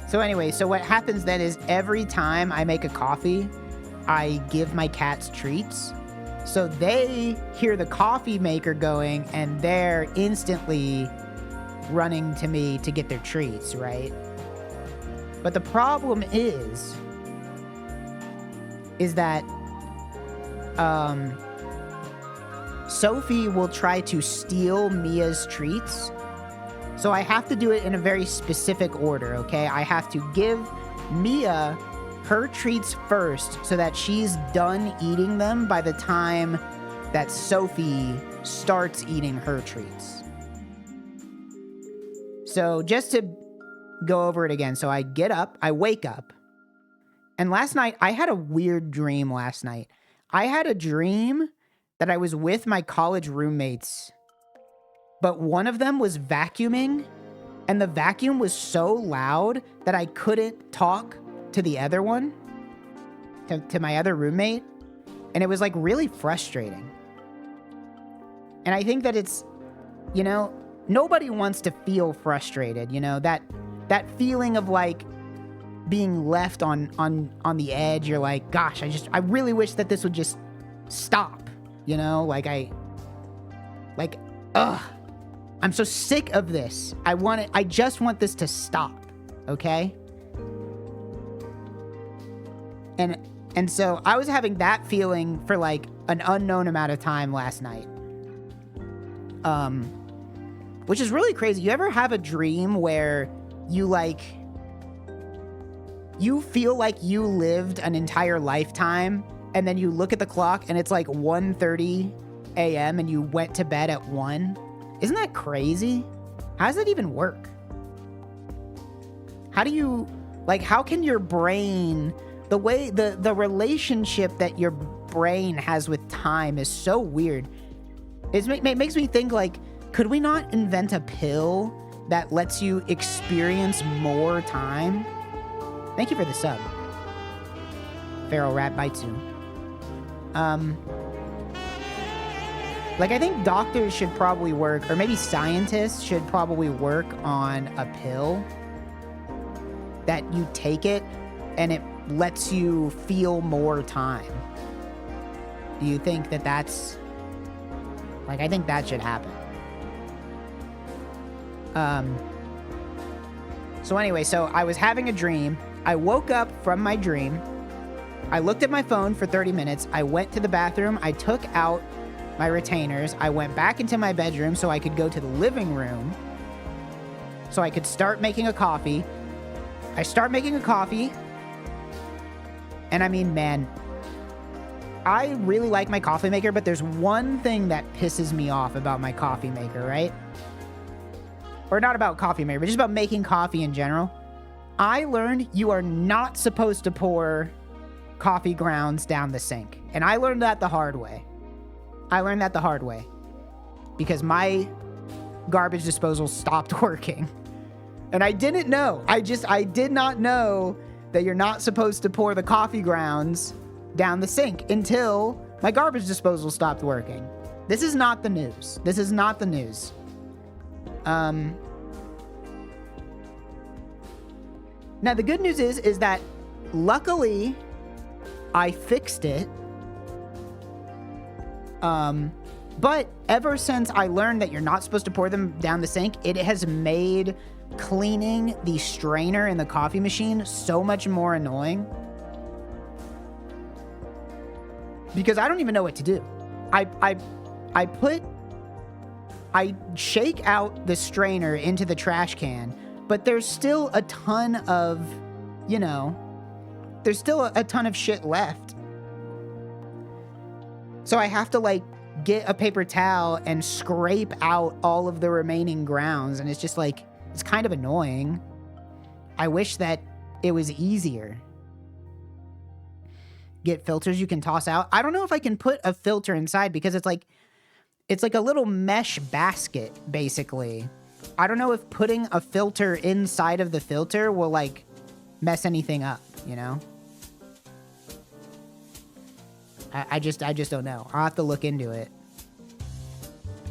So anyway, so what happens then is every time I make a coffee, I give my cats treats. So they hear the coffee maker going and they're instantly running to me to get their treats, right? But the problem is that Sophie will try to steal Mia's treats. So I have to do it in a very specific order, okay? I have to give Mia her treats first so that she's done eating them by the time that Sophie starts eating her treats. So just to go over it again. So I get up, I wake up. And last night, I had a weird dream last night. I had a dream that I was with my college roommates, but one of them was vacuuming, and the vacuum was so loud that I couldn't talk to the other one, to my other roommate, and it was like really frustrating. And I think that it's, you know, nobody wants to feel frustrated, you know, that feeling of like being left on the edge. You're like, gosh, I really wish that this would just stop, you know, I'm so sick of this. I just want this to stop, okay? And so I was having that feeling for like an unknown amount of time last night. Which is really crazy. You ever have a dream where you feel like you lived an entire lifetime and then you look at the clock and it's like 1:30 a.m. and you went to bed at 1? Isn't that crazy? How does that even work? How can your brain, the relationship that your brain has with time is so weird. It makes me think like, could we not invent a pill that lets you experience more time? Thank you for the sub. Feral Rat Baitsu. I think doctors should probably work, or maybe scientists should probably work on a pill that you take it and it lets you feel more time. Do you think that that's... I think that should happen. So anyway, so I was having a dream. I woke up from my dream. I looked at my phone for 30 minutes. I went to the bathroom. I took out my retainers. I went back into my bedroom so I could go to the living room so I could start making a coffee. I start making a coffee. And I mean, man, I really like my coffee maker, but there's one thing that pisses me off about my coffee maker, right? Or not about coffee maker, but just about making coffee in general. I learned you are not supposed to pour coffee grounds down the sink. And I learned that the hard way. Because my garbage disposal stopped working. And I didn't know. I did not know that you're not supposed to pour the coffee grounds down the sink until my garbage disposal stopped working. This is not the news. Now the good news is that luckily I fixed it. But ever since I learned that you're not supposed to pour them down the sink, it has made cleaning the strainer in the coffee machine so much more annoying. Because I don't even know what to do. I shake out the strainer into the trash can, but there's still a ton of, there's still a ton of shit left. So I have to get a paper towel and scrape out all of the remaining grounds. And it's just it's kind of annoying. I wish that it was easier. Get filters you can toss out. I don't know if I can put a filter inside because it's like a little mesh basket, basically. I don't know if putting a filter inside of the filter will like mess anything up, you know? I just don't know. I'll have to look into it.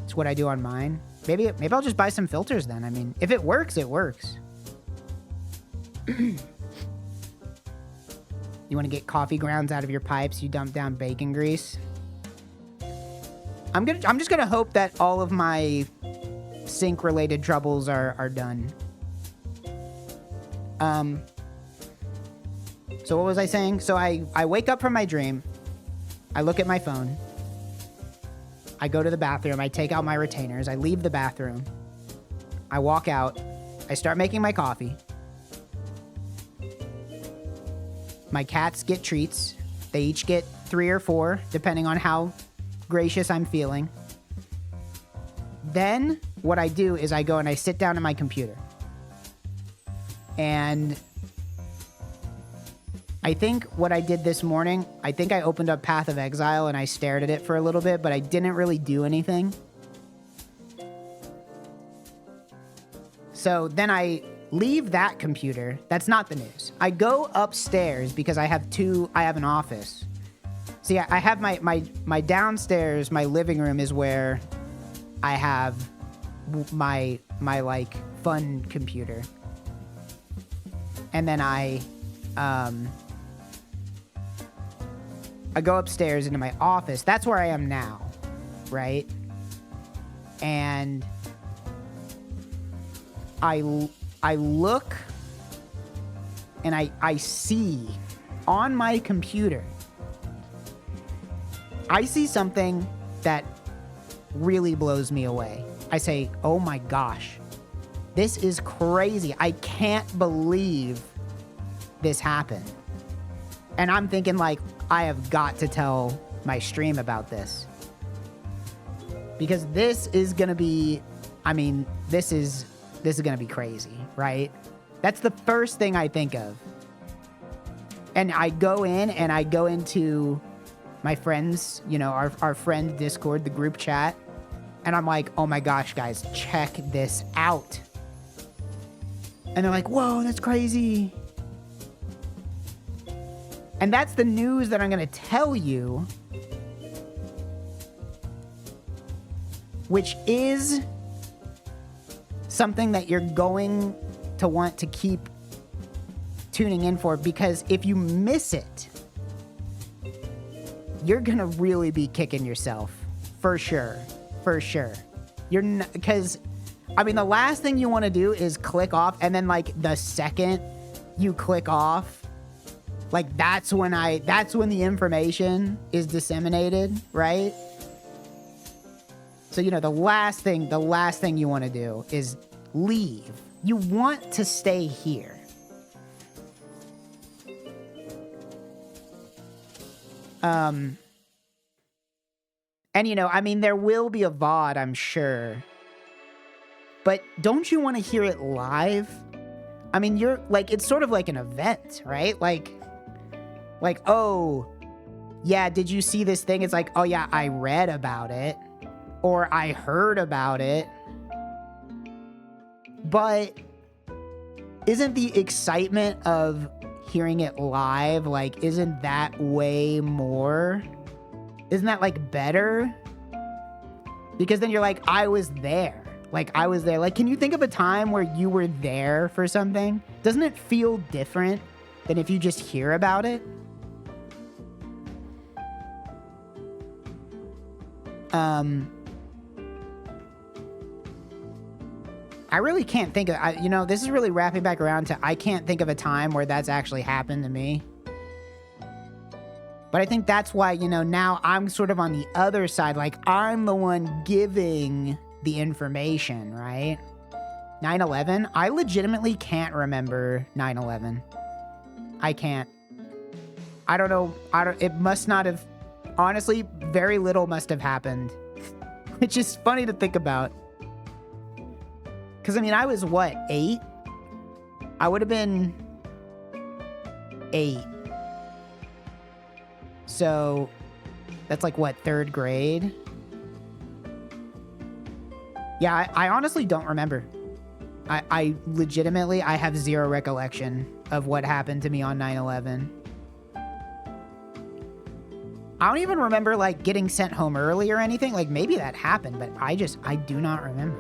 It's what I do on mine. Maybe I'll just buy some filters then. I mean, if it works, it works. You want to get coffee grounds out of your pipes, you dump down bacon grease. I'm just gonna hope that all of my sink related troubles are done. So what was I saying? So I wake up from my dream. I look at my phone. I go to the bathroom. I take out my retainers. I leave the bathroom. I walk out. I start making my coffee. My cats get treats. They each get 3 or 4, depending on how gracious I'm feeling. Then what I do is I go and I sit down at my computer. And I think what I did this morning, I think I opened up Path of Exile and I stared at it for a little bit, but I didn't really do anything. So then I leave that computer. That's not the news. I go upstairs because I have an office. See, I have my downstairs, my living room is where I have my like fun computer. And then I go upstairs into my office. That's where I am now, right? And I look and I see on my computer, I see something that really blows me away. I say, oh my gosh, this is crazy. I can't believe this happened. And I'm thinking like, I have got to tell my stream about this. Because this is gonna be, I mean, this is gonna be crazy, right? That's the first thing I think of. And I go in and I go into my friends, you know, our friend Discord, the group chat. And I'm like, oh my gosh, guys, check this out. And they're like, whoa, that's crazy. And that's the news that I'm going to tell you, which is something that you're going to want to keep tuning in for, because if you miss it, you're going to really be kicking yourself. For sure. For sure. You're not, because, I mean, the last thing you want to do is click off, and then, like, the second you click off, like, that's when the information is disseminated, right? So, you know, the last thing you want to do is leave. You want to stay here. And, you know, I mean, there will be a VOD, I'm sure. But don't you want to hear it live? I mean, you're, like, it's sort of like an event, right? Like, oh, yeah, did you see this thing? It's like, oh, yeah, I read about it. Or I heard about it. But isn't the excitement of hearing it live, like, isn't that way more? Isn't that, like, better? Because then you're like, I was there. Like, I was there. Like, can you think of a time where you were there for something? Doesn't it feel different than if you just hear about it? I really can't think of, you know, this is really wrapping back around to, I can't think of a time where that's actually happened to me. But I think that's why, you know, now I'm sort of on the other side. Like, I'm the one giving the information, right? 9/11, I legitimately can't remember 9/11. I can't. I don't know. It must not have, honestly, very little must have happened. Which is funny to think about. Because, I mean, I was, what, 8? I would have been 8. So, that's like, what, 3rd grade? Yeah, I honestly don't remember. I legitimately, I have zero recollection of what happened to me on 9/11. I don't even remember, like, getting sent home early or anything. Like, maybe that happened, but I do not remember.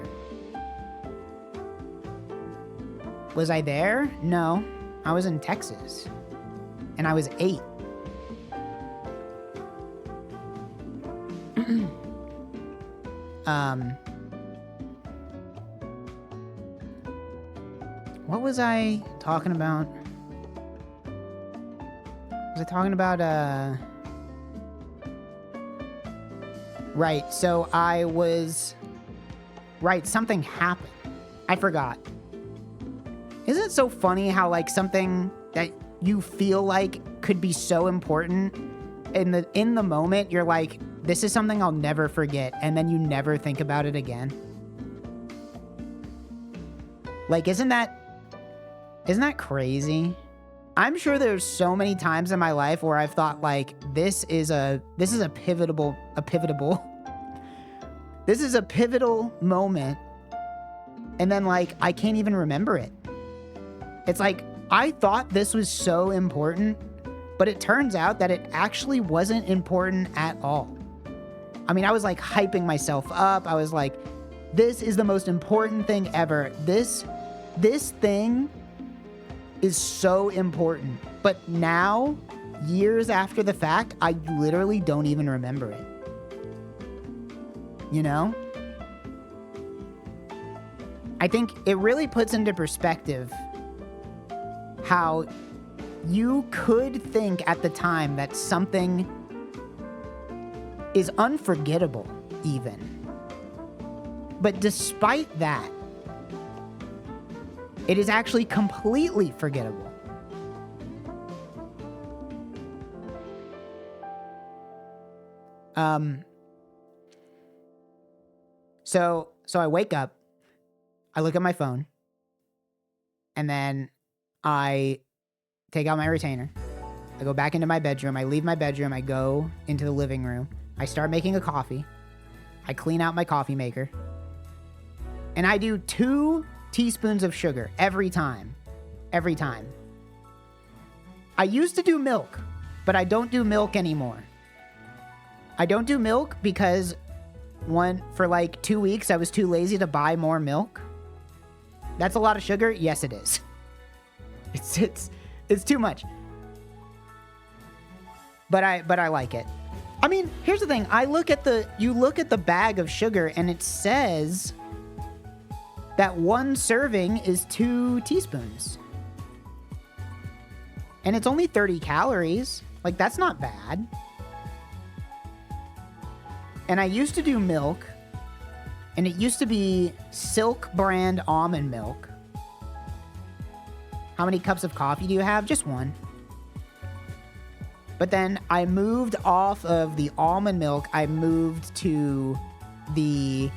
Was I there? No. I was in Texas. And I was 8. What was I talking about? Was I talking about, Right, so I was... Right, something happened. I forgot. Isn't it so funny how, like, something that you feel like could be so important, in the moment, you're like, this is something I'll never forget, and then you never think about it again? Like, isn't that crazy? I'm sure there's so many times in my life where I've thought, like, this is a pivotal moment, and then, like, I can't even remember it. It's like, I thought this was so important, but it turns out that it actually wasn't important at all. I mean, I was, like, hyping myself up. I was like, this is the most important thing ever. This thing is so important. But now, years after the fact, I literally don't even remember it. You know? I think it really puts into perspective how you could think at the time that something is unforgettable, even. But despite that, it is actually completely forgettable. So I wake up, I look at my phone, and then I take out my retainer. I go back into my bedroom. I leave my bedroom. I go into the living room. I start making a coffee. I clean out my coffee maker. And I do 2 teaspoons of sugar every time. Every time. I used to do milk, but I don't do milk anymore. I don't do milk because for like 2 weeks, I was too lazy to buy more milk. That's a lot of sugar. Yes, it is. It's too much. But I like it. I mean, here's the thing. You look at the bag of sugar and it says that 1 serving is 2 teaspoons. And it's only 30 calories. Like, that's not bad. And I used to do milk, and it used to be Silk brand almond milk. How many cups of coffee do you have? Just 1. But then I moved off of the almond milk. I moved to the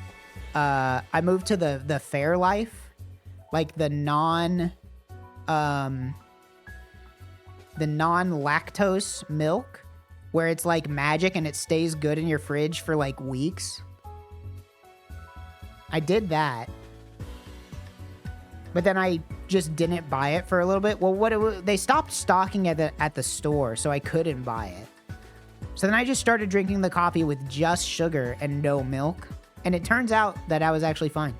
Fairlife, like the non-lactose milk, where it's like magic and it stays good in your fridge for like weeks. I did that. But then I just didn't buy it for a little bit. Well, they stopped stocking at the store, so I couldn't buy it. So then I just started drinking the coffee with just sugar and no milk. And it turns out that I was actually fine.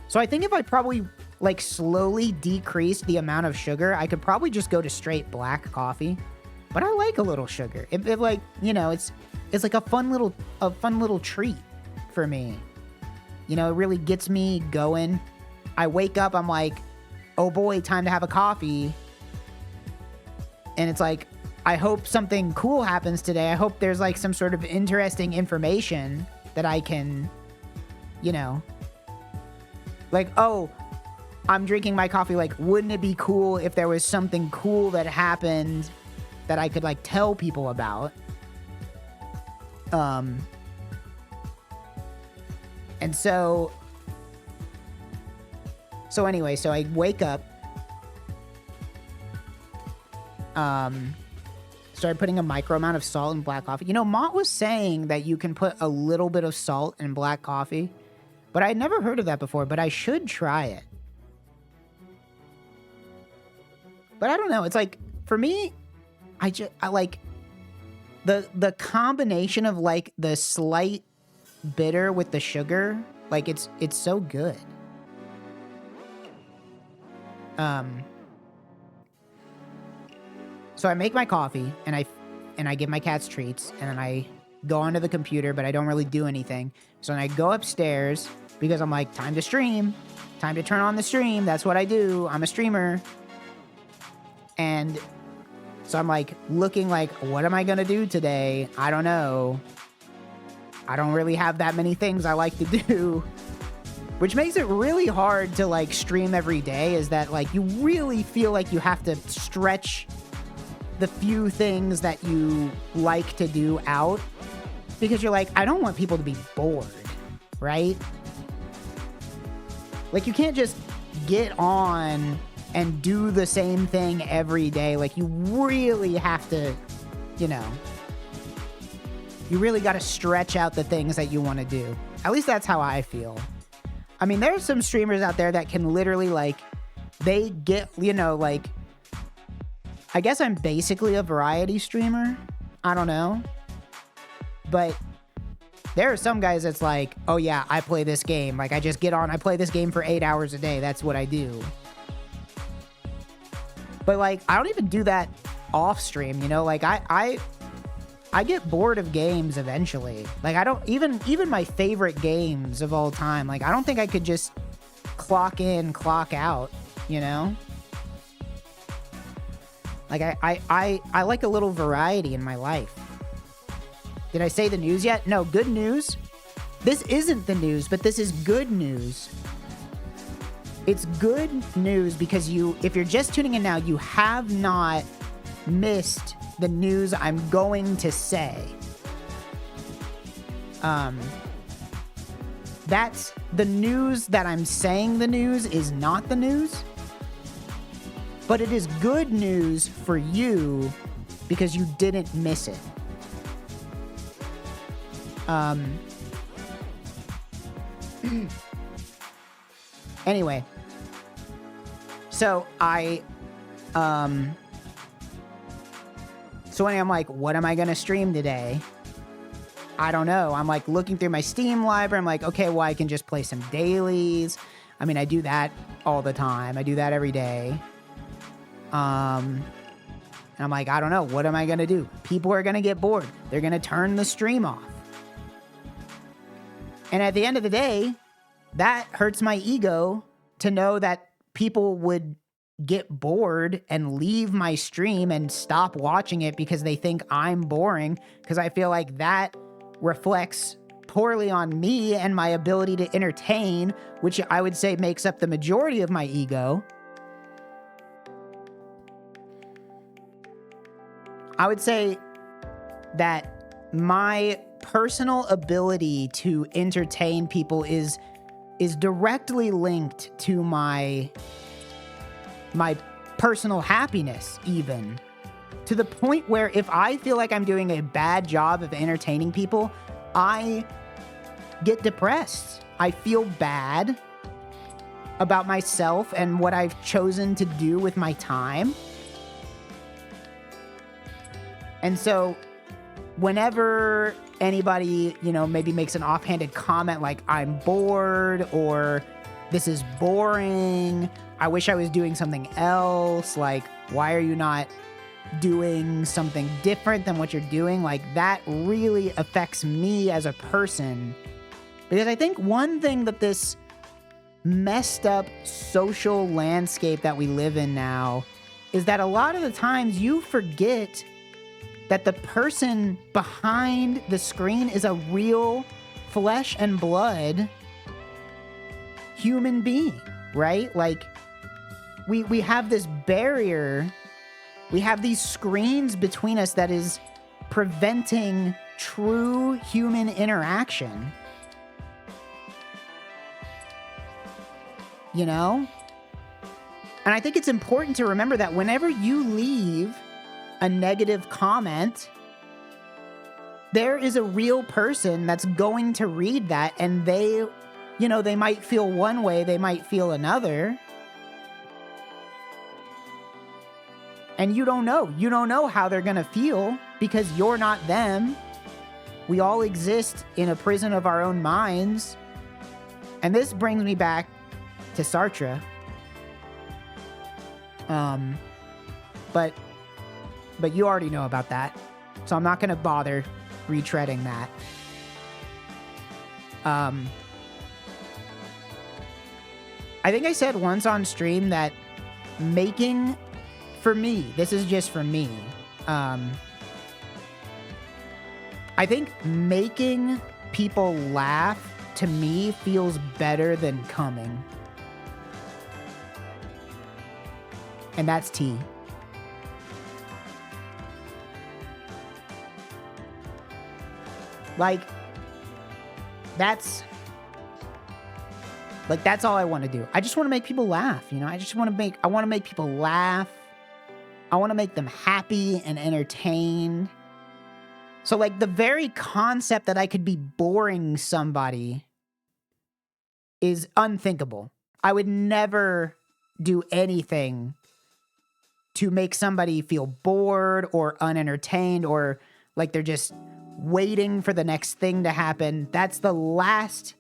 So I think if I probably like slowly decreased the amount of sugar, I could probably just go to straight black coffee. But I like a little sugar. It like, you know, it's like a fun little treat for me. You know, it really gets me going. I wake up, I'm like, oh boy, time to have a coffee. And it's like, I hope something cool happens today. I hope there's like some sort of interesting information that I can, you know, like, oh, I'm drinking my coffee. Like, wouldn't it be cool if there was something cool that happened that I could like tell people about? And so anyway, so I wake up, started putting a micro amount of salt in black coffee. You know, Mont was saying that you can put a little bit of salt in black coffee, but I'd never heard of that before, but I should try it. But I don't know. It's like, for me, I like the combination of like the slight bitter with the sugar. Like it's so good. So I make my coffee and I give my cats treats, and then I go onto the computer, but I don't really do anything. So then I go upstairs because I'm like, time to stream, time to turn on the stream. That's what I do. I'm a streamer. And so I'm like looking like, what am I going to do today? I don't know. I don't really have that many things I like to do, which makes it really hard to like stream every day, is that like you really feel like you have to stretch the few things that you like to do out, because you're like, I don't want people to be bored, right? Like you can't just get on and do the same thing every day. Like you really have to, you know, you really got to stretch out the things that you want to do. At least that's how I feel. I mean, there's some streamers out there that can literally like, they get, you know, like, I guess I'm basically a variety streamer. I don't know. But there are some guys that's like, oh yeah, I play this game. Like I just get on, I play this game for 8 hours a day. That's what I do. But like, I don't even do that off stream, you know? Like I get bored of games eventually. Like I don't, even my favorite games of all time, like I don't think I could just clock in, clock out, you know? Like I like a little variety in my life. Did I say the news yet? No, good news. This isn't the news, but this is good news. It's good news because if you're just tuning in now, you have not missed the news I'm going to say. That's the news that I'm saying. The news is not the news. But it is good news for you because you didn't miss it. Anyway, so so when I'm like, what am I going to stream today? I don't know. I'm like looking through my Steam library. I'm like, okay, well, I can just play some dailies. I mean, I do that all the time. I do that every day. And I'm like, I don't know. What am I going to do? People are going to get bored. They're going to turn the stream off. And at the end of the day, that hurts my ego to know that people would get bored and leave my stream and stop watching it because they think I'm boring, because I feel like that reflects poorly on me and my ability to entertain, which I would say makes up the majority of my ego. I would say that my personal ability to entertain people is directly linked to my personal happiness, even to the point where if I feel like I'm doing a bad job of entertaining people, I get depressed. I feel bad about myself and what I've chosen to do with my time. And so whenever anybody, you know, maybe makes an offhanded comment like I'm bored or this is boring, I wish I was doing something else, like why are you not doing something different than what you're doing? Like that really affects me as a person, because I think one thing that this messed up social landscape that we live in now is that a lot of the times you forget that the person behind the screen is a real flesh and blood human being, right? Like we have this barrier, we have these screens between us that is preventing true human interaction. You know? And I think it's important to remember that whenever you leave a negative comment, there is a real person that's going to read that, and they, you know, they might feel one way, they might feel another. And you don't know. You don't know how they're going to feel because you're not them. We all exist in a prison of our own minds. And this brings me back to Sartre. But you already know about that. So I'm not going to bother retreading that. I think I said once on stream that for me, this is just for me, I think making people laugh to me feels better than coming. And that's tea. That's all I want to do. I just want to make people laugh, you know? I want to make people laugh. I want to make them happy and entertained. So the very concept that I could be boring somebody is unthinkable. I would never do anything to make somebody feel bored or unentertained or like they're just waiting for the next thing to happen. That's the last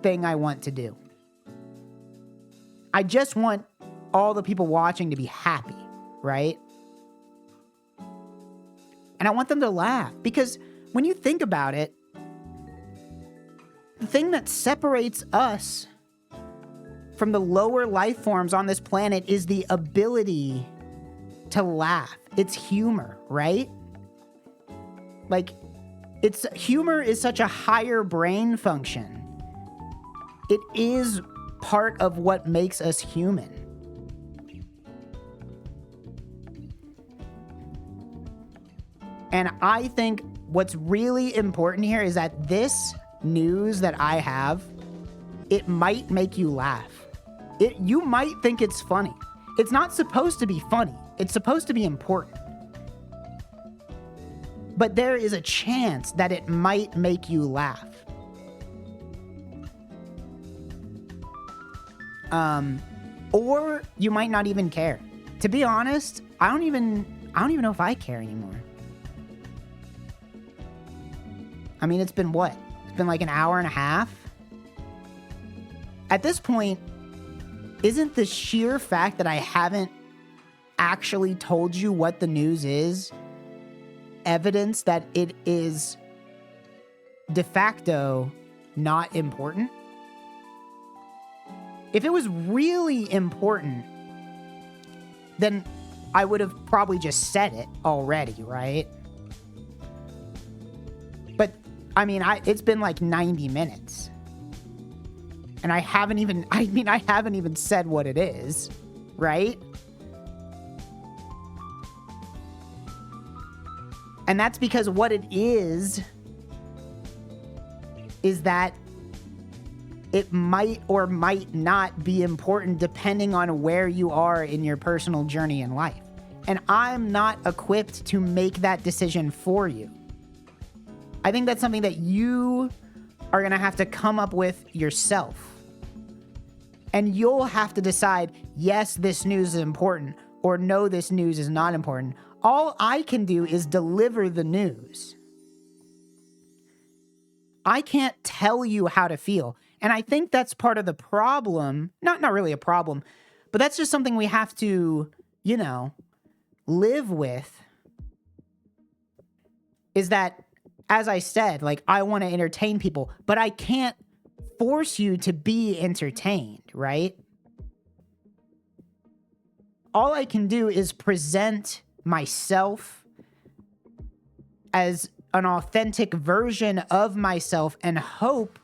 thing I want to do. I just want all the people watching to be happy, right? And I want them to laugh because when you think about it, the thing that separates us from the lower life forms on this planet is the ability to laugh. It's humor, right? Humor is such a higher brain function. It is part of what makes us human. And I think what's really important here is that this news that I have, it might make you laugh. You might think it's funny. It's not supposed to be funny. It's supposed to be important. But there is a chance that it might make you laugh. Or you might not even care. To be honest, I don't even know if I care anymore. I mean, it's been what? It's been like an hour and a half. At this point, isn't the sheer fact that I haven't actually told you what the news is evidence that it is de facto not important? If it was really important, then I would have probably just said it already, right? But, I mean, it's been like 90 minutes. And I haven't even said what it is, right? And that's because what it is that it might or might not be important depending on where you are in your personal journey in life. And I'm not equipped to make that decision for you. I think that's something that you are going to have to come up with yourself. And you'll have to decide, yes, this news is important, or no, this news is not important. All I can do is deliver the news. I can't tell you how to feel. And I think that's part of the problem. Not really a problem, but that's just something we have to, live with. Is that, as I said, I want to entertain people, but I can't force you to be entertained, right? All I can do is present myself as an authentic version of myself and hope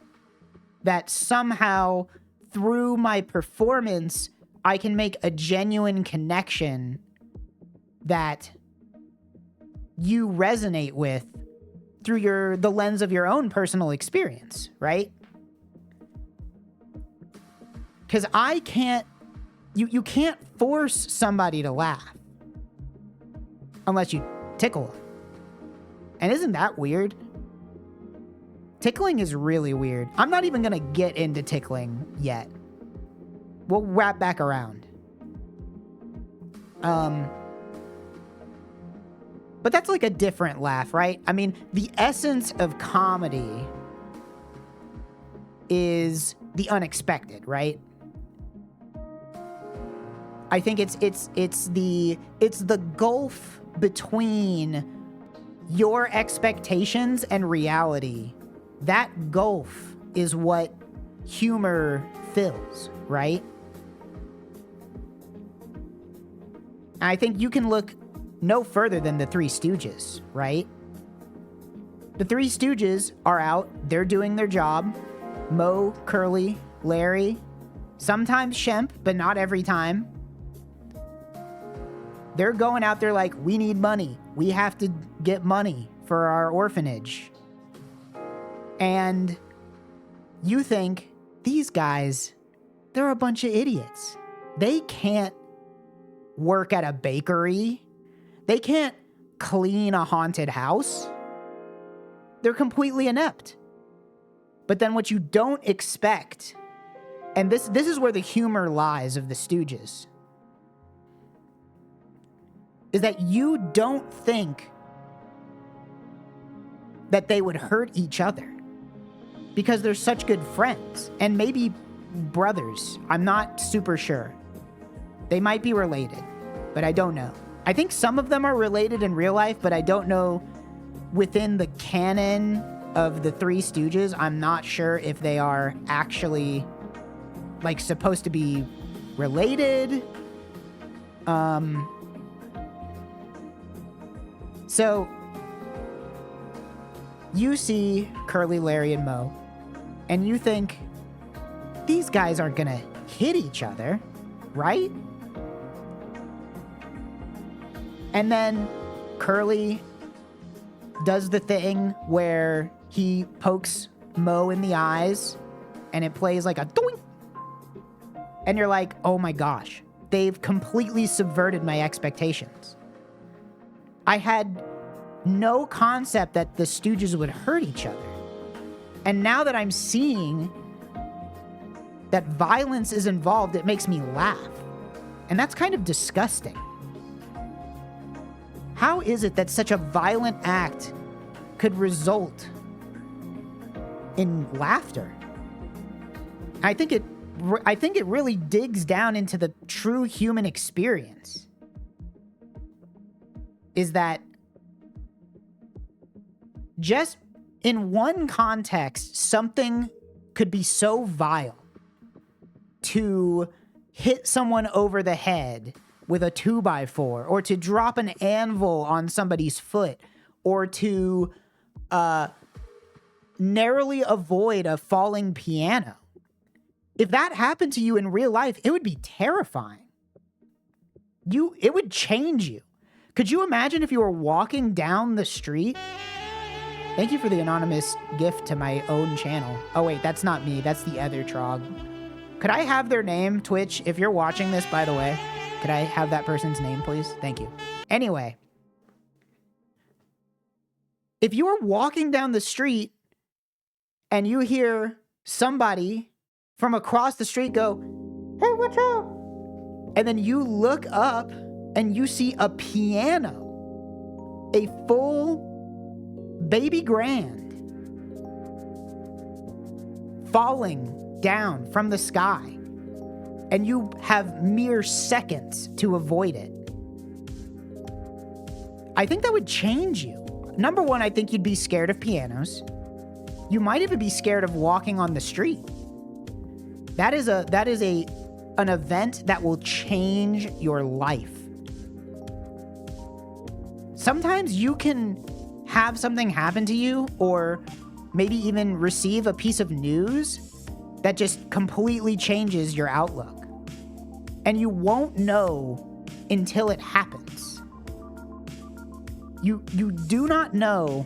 that somehow through my performance, I can make a genuine connection that you resonate with through the lens of your own personal experience, right? Because I can't, you can't force somebody to laugh unless you tickle them. And isn't that weird? Tickling is really weird. I'm not even going to get into tickling yet. We'll wrap back around. But that's like a different laugh, right? I mean, the essence of comedy is the unexpected, right? I think it's the gulf between your expectations and reality. That gulf is what humor fills, right? I think you can look no further than the Three Stooges, right? The Three Stooges are out, they're doing their job. Moe, Curly, Larry, sometimes Shemp, but not every time. They're going out there like, we need money. We have to get money for our orphanage. And you think, these guys, they're a bunch of idiots. They can't work at a bakery. They can't clean a haunted house. They're completely inept. But then what you don't expect, and this is where the humor lies of the Stooges, is that you don't think that they would hurt each other because they're such good friends and maybe brothers. I'm not super sure. They might be related, but I don't know. I think some of them are related in real life, but I don't know within the canon of the Three Stooges. I'm not sure if they are actually like supposed to be related. So you see Curly, Larry, and Moe, and you think, these guys aren't gonna hit each other, right? And then Curly does the thing where he pokes Moe in the eyes, and it plays like a doink. And you're like, oh my gosh, they've completely subverted my expectations. I had no concept that the Stooges would hurt each other. And now that I'm seeing that violence is involved, it makes me laugh. And that's kind of disgusting. How is it that such a violent act could result in laughter? I think it really digs down into the true human experience. Is that just in one context, something could be so vile to hit someone over the head with a 2x4, or to drop an anvil on somebody's foot, or to narrowly avoid a falling piano. If that happened to you in real life, it would be terrifying. It would change you. Could you imagine if you were walking down the street? Thank you for the anonymous gift to my own channel. Oh wait, that's not me, that's the other Trog. Could I have their name, Twitch? If you're watching this, by the way, could I have that person's name, please? Thank you. Anyway, if you were walking down the street and you hear somebody from across the street go, hey, watch out. And then you look up and you see a piano, a full baby grand, falling down from the sky, and you have mere seconds to avoid it. I think that would change you. Number one, I think you'd be scared of pianos. You might even be scared of walking on the street. That is an event that will change your life. Sometimes you can have something happen to you, or maybe even receive a piece of news that just completely changes your outlook. And you won't know until it happens. You do not know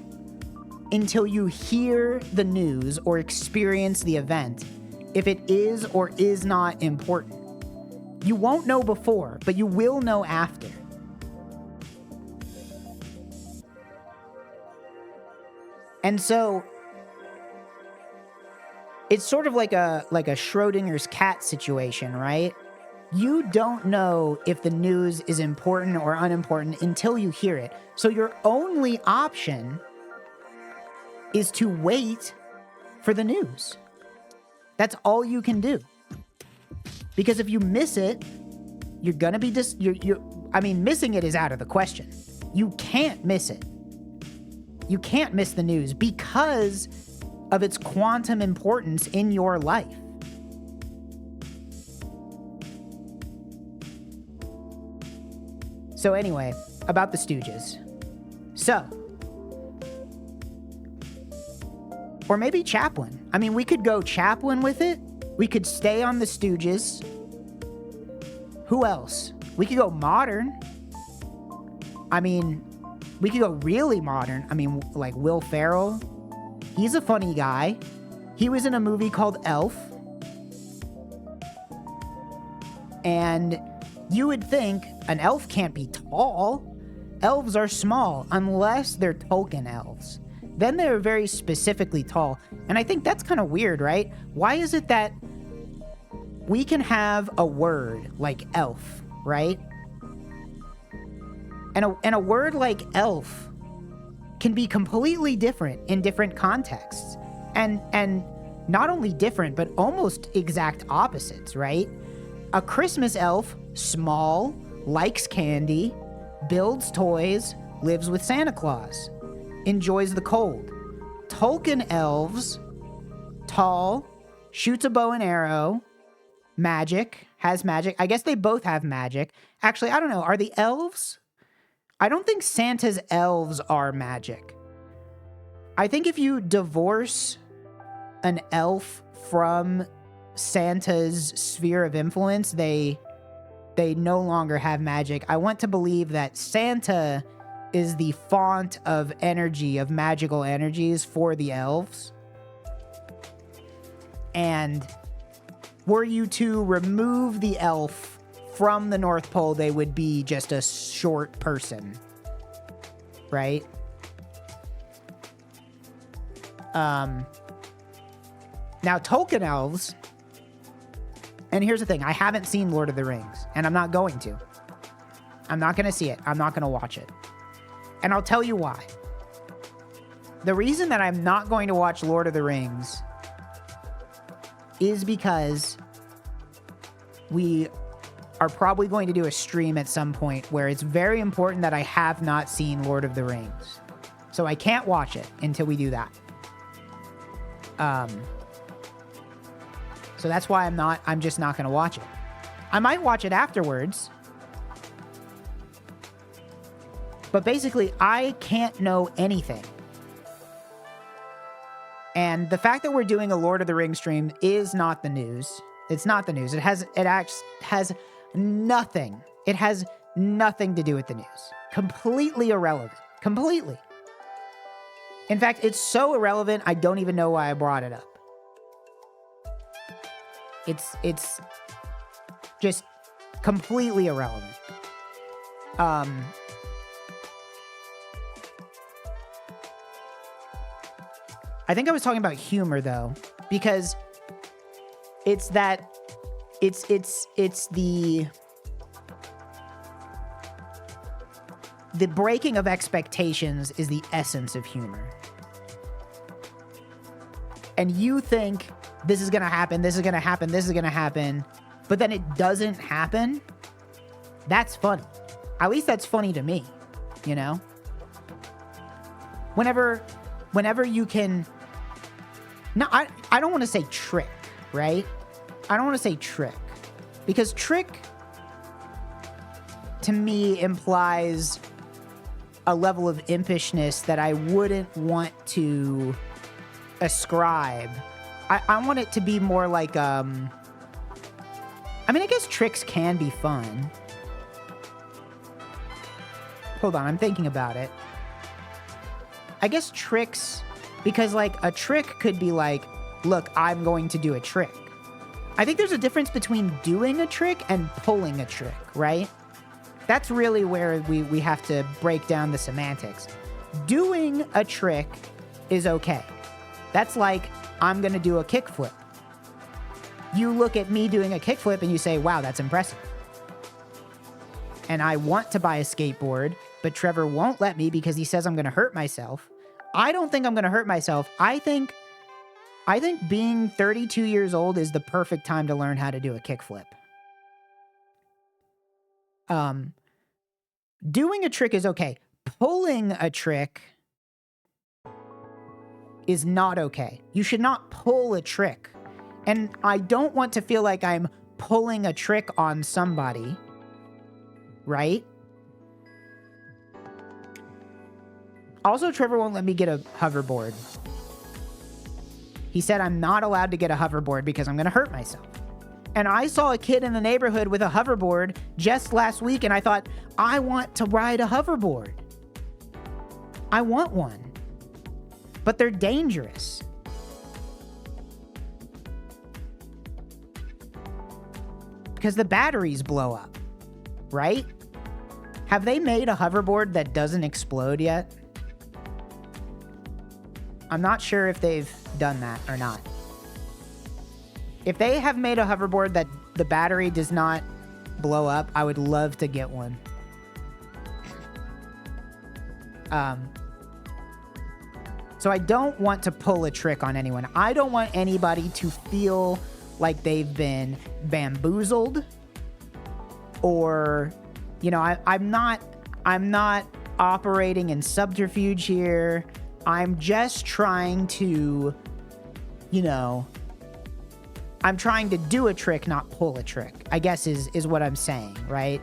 until you hear the news or experience the event if it is or is not important. You won't know before, but you will know after. And so it's sort of like a Schrodinger's cat situation, right? You don't know if the news is important or unimportant until you hear it. So your only option is to wait for the news. That's all you can do. Because if you miss it, you're going to be missing it is out of the question. You can't miss it. You can't miss the news because of its quantum importance in your life. So anyway, about the Stooges. So, or maybe Chaplin. I mean, we could go Chaplin with it. We could stay on the Stooges. Who else? We could go modern. I mean, we could go really modern. I mean, like Will Ferrell. He's a funny guy. He was in a movie called Elf. And you would think an elf can't be tall. Elves are small unless they're Tolkien elves. Then they're very specifically tall. And I think that's kind of weird, right? Why is it that we can have a word like elf, right? And a word like elf can be completely different in different contexts. And not only different, but almost exact opposites, right? A Christmas elf, small, likes candy, builds toys, lives with Santa Claus, enjoys the cold. Tolkien elves, tall, shoots a bow and arrow, has magic. I guess they both have magic. Actually, I don't know. Are the elves? I don't think Santa's elves are magic. I think if you divorce an elf from Santa's sphere of influence, they no longer have magic. I want to believe that Santa is the font of energy, of magical energies for the elves. And were you to remove the elf from the North Pole, they would be just a short person, right? Now, Tolkien elves, and here's the thing, I haven't seen Lord of the Rings, and I'm not going to. I'm not going to see it. I'm not going to watch it. And I'll tell you why. The reason that I'm not going to watch Lord of the Rings is because we are probably going to do a stream at some point where it's very important that I have not seen Lord of the Rings. So I can't watch it until we do that. So that's why I'm just not going to watch it. I might watch it afterwards. But basically, I can't know anything. And the fact that we're doing a Lord of the Rings stream is not the news. It's not the news. It has nothing. It has nothing to do with the news. Completely irrelevant. Completely. In fact, it's so irrelevant, I don't even know why I brought it up. It's just completely irrelevant. I think I was talking about humor though, because it's the breaking of expectations is the essence of humor. And you think this is going to happen, this is going to happen, this is going to happen, but then it doesn't happen. That's funny. At least that's funny to me, you know? Whenever you can... No, I don't want to say trick, right? I don't want to say trick. Because trick, to me, implies a level of impishness that I wouldn't want to ascribe. I want it to be more like, I mean, I guess tricks can be fun. Hold on, I'm thinking about it. I guess tricks, because like a trick could be like, look, I'm going to do a trick. I think there's a difference between doing a trick and pulling a trick, right? That's really where we have to break down the semantics. Doing a trick is okay. That's like, I'm going to do a kickflip. you look at me doing a kickflip and you say, wow, that's impressive. And I want to buy a skateboard, but Trevor won't let me because he says I'm going to hurt myself. I don't think I'm going to hurt myself. I think being 32 years old is the perfect time to learn how to do a kickflip. Doing a trick is okay. Pulling a trick is not okay. You should not pull a trick. And I don't want to feel like I'm pulling a trick on somebody, right? Also, Trevor won't let me get a hoverboard. He said I'm not allowed to get a hoverboard because I'm going to hurt myself. And I saw a kid in the neighborhood with a hoverboard just last week, and I thought, I want to ride a hoverboard. I want one. But they're dangerous. Because the batteries blow up, right? Have they made a hoverboard that doesn't explode yet? I'm not sure if they've done that or not. If they have made a hoverboard that the battery does not blow up, I would love to get one. So I don't want to pull a trick on anyone. I don't want anybody to feel like they've been bamboozled or, you know, I'm not operating in subterfuge here. I'm just trying to, you know, I'm trying to do a trick, not pull a trick, I guess is what I'm saying, right?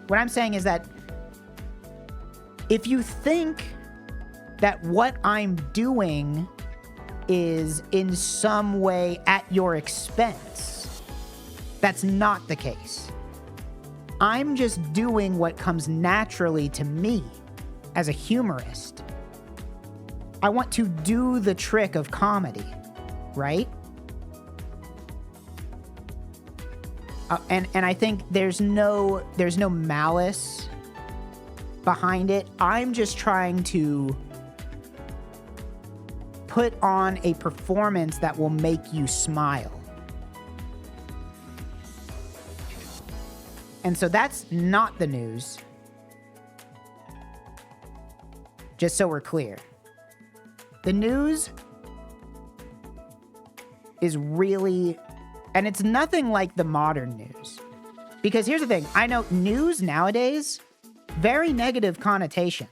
What I'm saying is that if you think that what I'm doing is in some way at your expense, that's not the case. I'm just doing what comes naturally to me as a humorist. I want to do the trick of comedy, right? And I think there's no malice behind it. I'm just trying to put on a performance that will make you smile. And so that's not the news. Just so we're clear. The news is really, and it's nothing like the modern news. Because here's the thing, I know news nowadays, very negative connotation.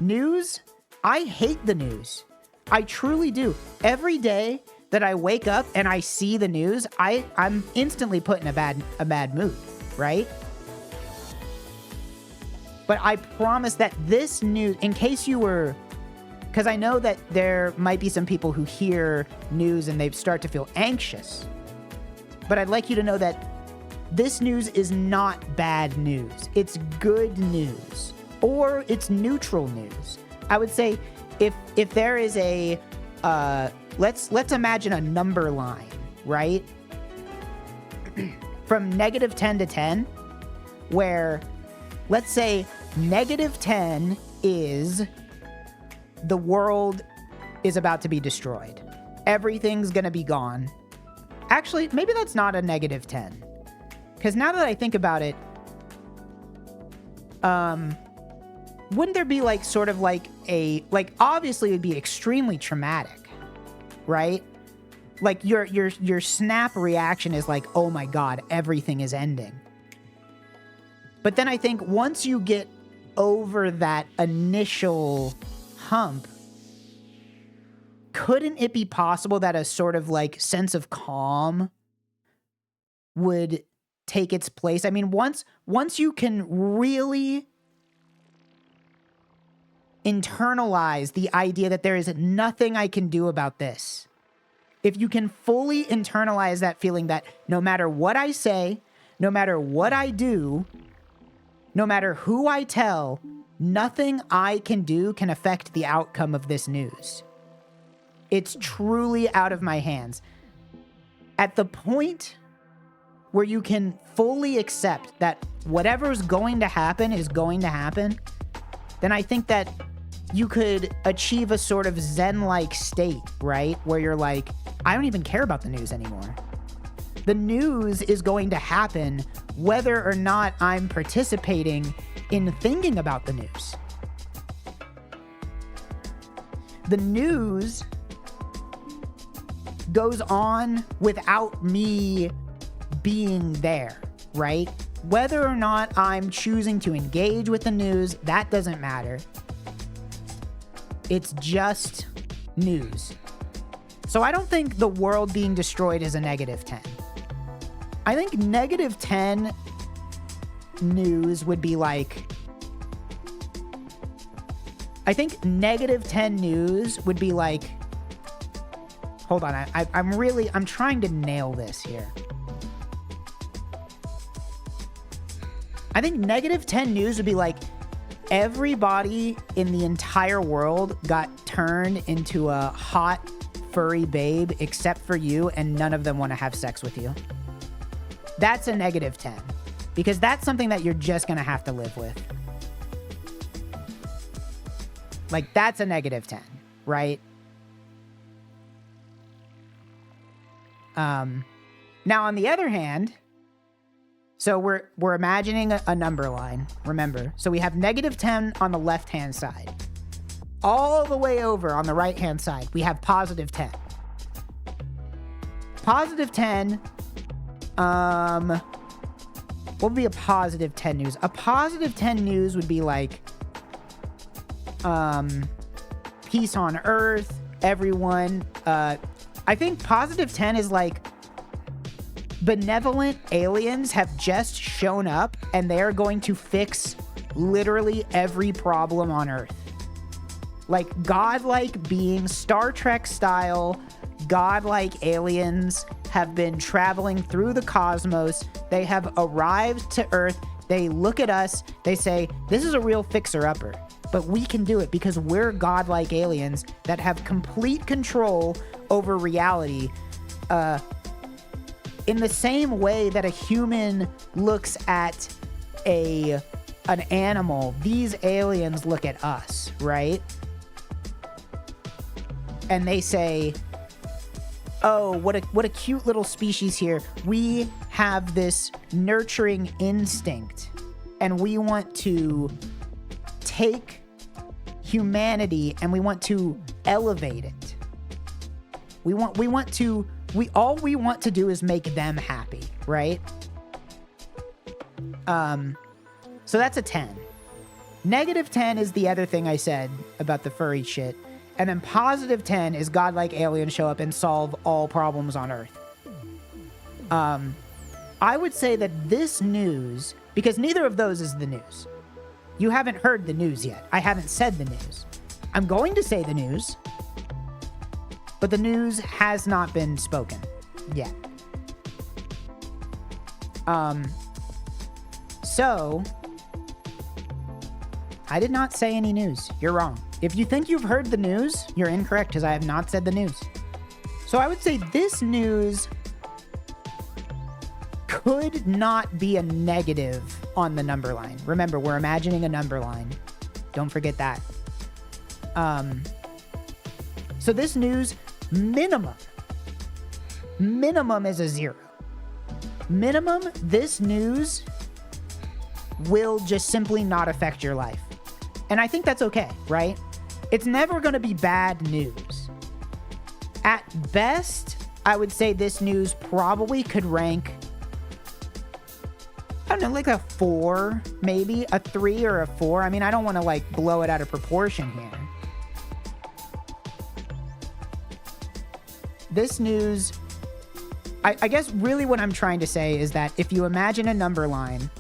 News, I hate the news. I truly do. Every day that I wake up and I see the news, I'm instantly put in a bad mood, right? But I promise that this news, in case you were, because I know that there might be some people who hear news and they start to feel anxious. But I'd like you to know that this news is not bad news. It's good news. Or it's neutral news. I would say if there is a, let's imagine a number line, right? From -10 to 10, where let's say -10 is the world is about to be destroyed. Everything's gonna be gone. Actually, maybe that's not a -10. Because now that I think about it, wouldn't there be like sort of like obviously it would be extremely traumatic, right? Like your snap reaction is like, oh my God, everything is ending. But then I think once you get over that initial hump, couldn't it be possible that a sort of like sense of calm would take its place? I mean, once you can really internalize the idea that there is nothing I can do about this, if you can fully internalize that feeling that no matter what I say, no matter what I do, no matter who I tell, nothing I can do can affect the outcome of this news. It's truly out of my hands. At the point where you can fully accept that whatever's going to happen is going to happen, then I think that you could achieve a sort of Zen-like state, right? Where you're like, I don't even care about the news anymore. The news is going to happen whether or not I'm participating in thinking about the news. The news goes on without me being there, right? Whether or not I'm choosing to engage with the news, that doesn't matter. It's just news. So I don't think the world being destroyed is a -10. I think -10 news would be like... I think -10 news would be like... Hold on, I'm trying to nail this here. I think -10 news would be like everybody in the entire world got turned into a hot, furry babe except for you, and none of them want to have sex with you. That's a -10, because that's something that you're just going to have to live with. Like, that's a -10, right? Now, on the other hand, so we're imagining a number line, remember. So we have -10 on the left-hand side. All the way over on the right-hand side, we have +10. +10, what would be a +10 news? A +10 news would be like, peace on earth, everyone. I think +10 is like, benevolent aliens have just shown up and they're going to fix literally every problem on Earth. Like godlike beings, Star Trek style, godlike aliens have been traveling through the cosmos. They have arrived to Earth. They look at us. They say, this is a real fixer-upper. But we can do it because we're godlike aliens that have complete control over reality. In the same way that a human looks at an animal, these aliens look at us, right? And they say, oh, what a cute little species here. We have this nurturing instinct, and we want to take humanity and we want to elevate it. All we want to do is make them happy, right? So that's a 10. -10 is the other thing I said about the furry shit. And then +10 is godlike aliens show up and solve all problems on Earth. I would say that this news, because neither of those is the news. You haven't heard the news yet. I haven't said the news. I'm going to say the news, but the news has not been spoken yet. So I did not say any news. You're wrong. If you think you've heard the news, you're incorrect because I have not said the news. So I would say this news could not be a negative on the number line. Remember, we're imagining a number line. Don't forget that. So this news, minimum is a 0. Minimum, this news will just simply not affect your life. And I think that's okay, right? It's never going to be bad news. At best, I would say this news probably could rank, I don't know, like a 4, maybe a 3 or a 4. I mean, I don't want to like blow it out of proportion here. This news, I guess really what I'm trying to say is that if you imagine a number line,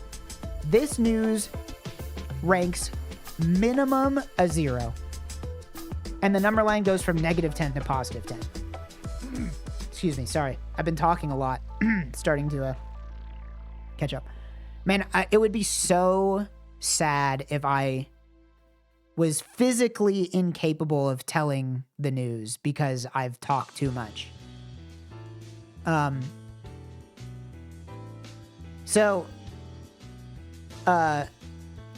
this news ranks minimum a 0. And the number line goes from -10 to +10. Excuse me, sorry. I've been talking a lot. Starting to catch up. Man, it would be so sad if I was physically incapable of telling the news because I've talked too much. So,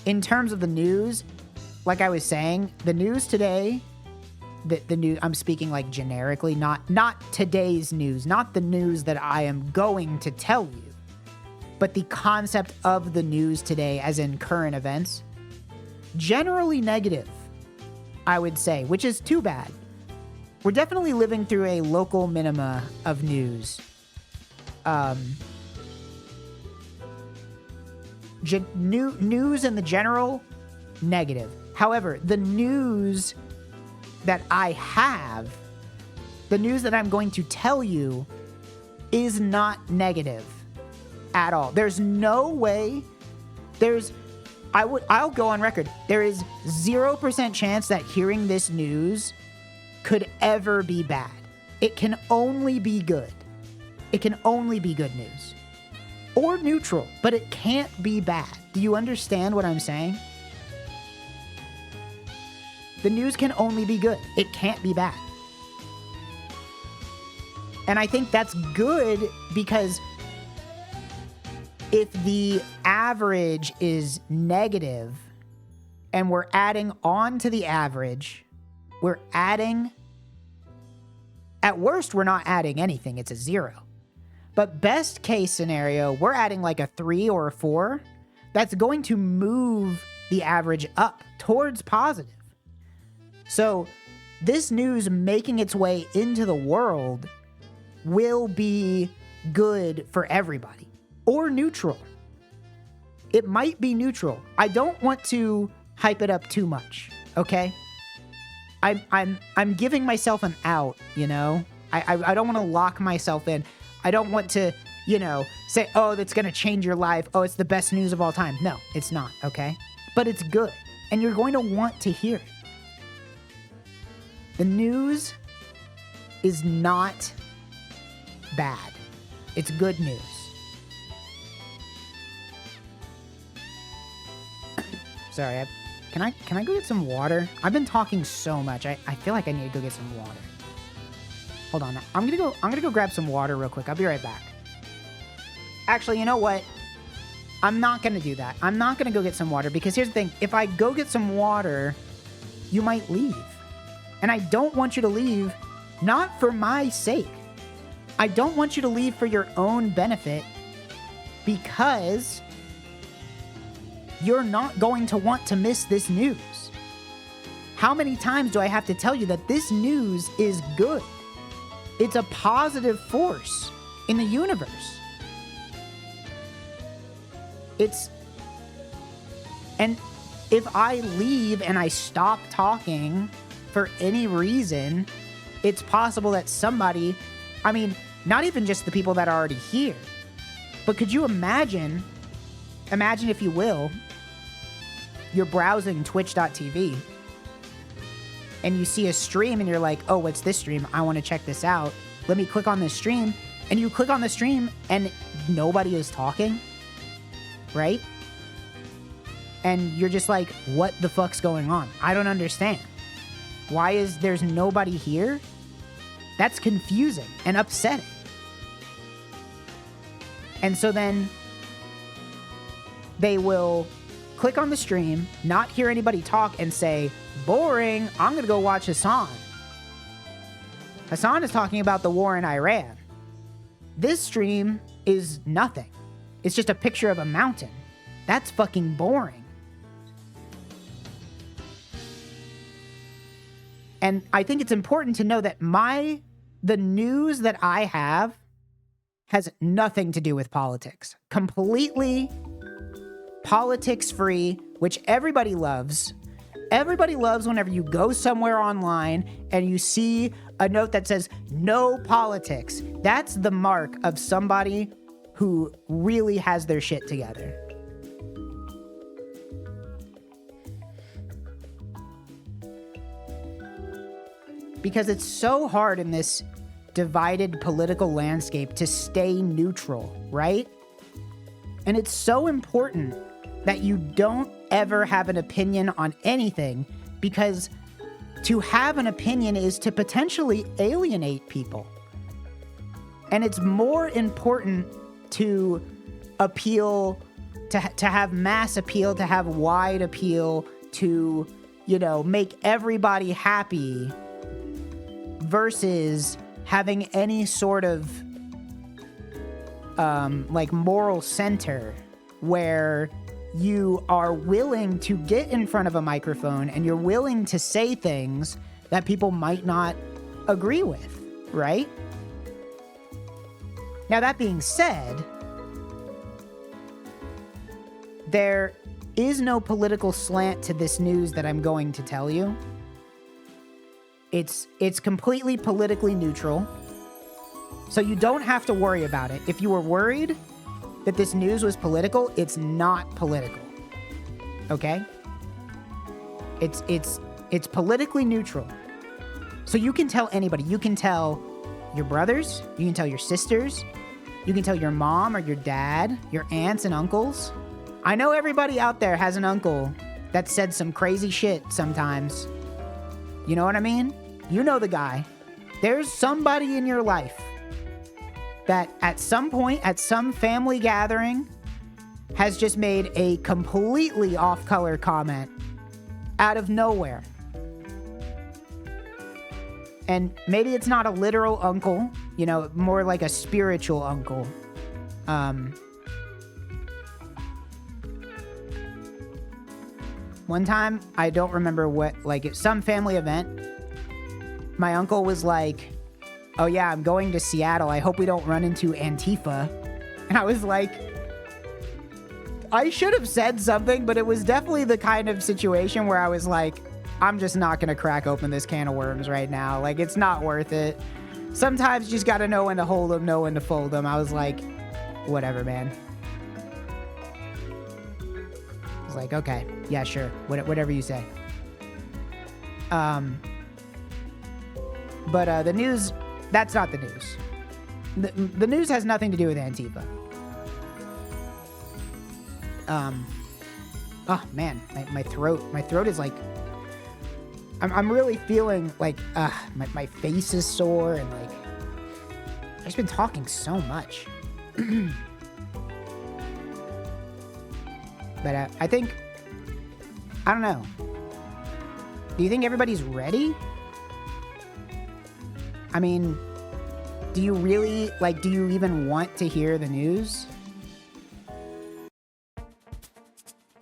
in terms of the news, like I was saying, the news today the news, I'm speaking like generically, not today's news, not the news that I am going to tell you, but the concept of the news today as in current events, generally negative, I would say, which is too bad. We're definitely living through a local minima of news. News in the general, negative. However, the news that I have, the news that I'm going to tell you, is not negative at all. There's no way, I'll go on record. There is 0% chance that hearing this news could ever be bad. It can only be good. It can only be good news. Or neutral, but it can't be bad. Do you understand what I'm saying? The news can only be good. It can't be bad. And I think that's good because if the average is negative and we're adding on to the average, we're adding, at worst, we're not adding anything. It's a 0. But best case scenario, we're adding like a 3 or a 4. That's going to move the average up towards positive. So this news making its way into the world will be good for everybody, or neutral. It might be neutral. I don't want to hype it up too much, okay? I'm giving myself an out, you know? I don't want to lock myself in. I don't want to, say, oh, that's going to change your life. Oh, it's the best news of all time. No, it's not, okay? But it's good, and you're going to want to hear it. The news is not bad. It's good news. Sorry, can I go get some water? I've been talking so much. I feel like I need to go get some water. Hold on. I'm gonna go grab some water real quick. I'll be right back. Actually, you know what? I'm not gonna do that. I'm not gonna go get some water because here's the thing. If I go get some water, you might leave. And I don't want you to leave, not for my sake. I don't want you to leave for your own benefit because you're not going to want to miss this news. How many times do I have to tell you that this news is good? It's a positive force in the universe. And if I leave and I stop talking for any reason, it's possible that somebody, not even just the people that are already here, but could you imagine if you will, you're browsing twitch.tv and you see a stream and you're like, oh, what's this stream? I want to check this out. Let me click on this stream. And you click on the stream and nobody is talking, right? And you're just like, what the fuck's going on? I don't understand. Why is there's nobody here? That's confusing and upsetting. And so then they will click on the stream, not hear anybody talk, and say, boring, I'm going to go watch Hassan. Hassan is talking about the war in Iran. This stream is nothing. It's just a picture of a mountain. That's fucking boring. And I think it's important to know that the news that I have has nothing to do with politics. Completely politics free, which everybody loves. Everybody loves whenever you go somewhere online and you see a note that says no politics. That's the mark of somebody who really has their shit together. Because it's so hard in this divided political landscape to stay neutral, right? And it's so important that you don't ever have an opinion on anything, because to have an opinion is to potentially alienate people. And it's more important to appeal, to have mass appeal, to have wide appeal, to, make everybody happy versus having any sort of like moral center where you are willing to get in front of a microphone and you're willing to say things that people might not agree with, right? Now, that being said, there is no political slant to this news that I'm going to tell you. It's completely politically neutral. So you don't have to worry about it. If you were worried that this news was political, it's not political. Okay? It's politically neutral. So you can tell anybody. You can tell your brothers, you can tell your sisters, you can tell your mom or your dad, your aunts and uncles. I know everybody out there has an uncle that said some crazy shit sometimes. You know what I mean? You know the guy. There's somebody in your life that at some point, at some family gathering, has just made a completely off-color comment out of nowhere. And maybe it's not a literal uncle, you know, more like a spiritual uncle. One time, I don't remember what, like at some family event, my uncle was like, "Oh yeah, I'm going to Seattle. I hope we don't run into Antifa." And I was like, I should have said something, but it was definitely the kind of situation where I was like, I'm just not going to crack open this can of worms right now. Like, it's not worth it. Sometimes you just got to know when to hold them, know when to fold them. I was like, whatever, man. I was like, okay, yeah, sure. Whatever you say. But the news, that's not the news. The news has nothing to do with Antifa. Oh man, my throat is like, I'm really feeling like, my face is sore and like, I've just been talking so much. But I think, I don't know. Do you think everybody's ready? I mean, do you really, like, do you even want to hear the news?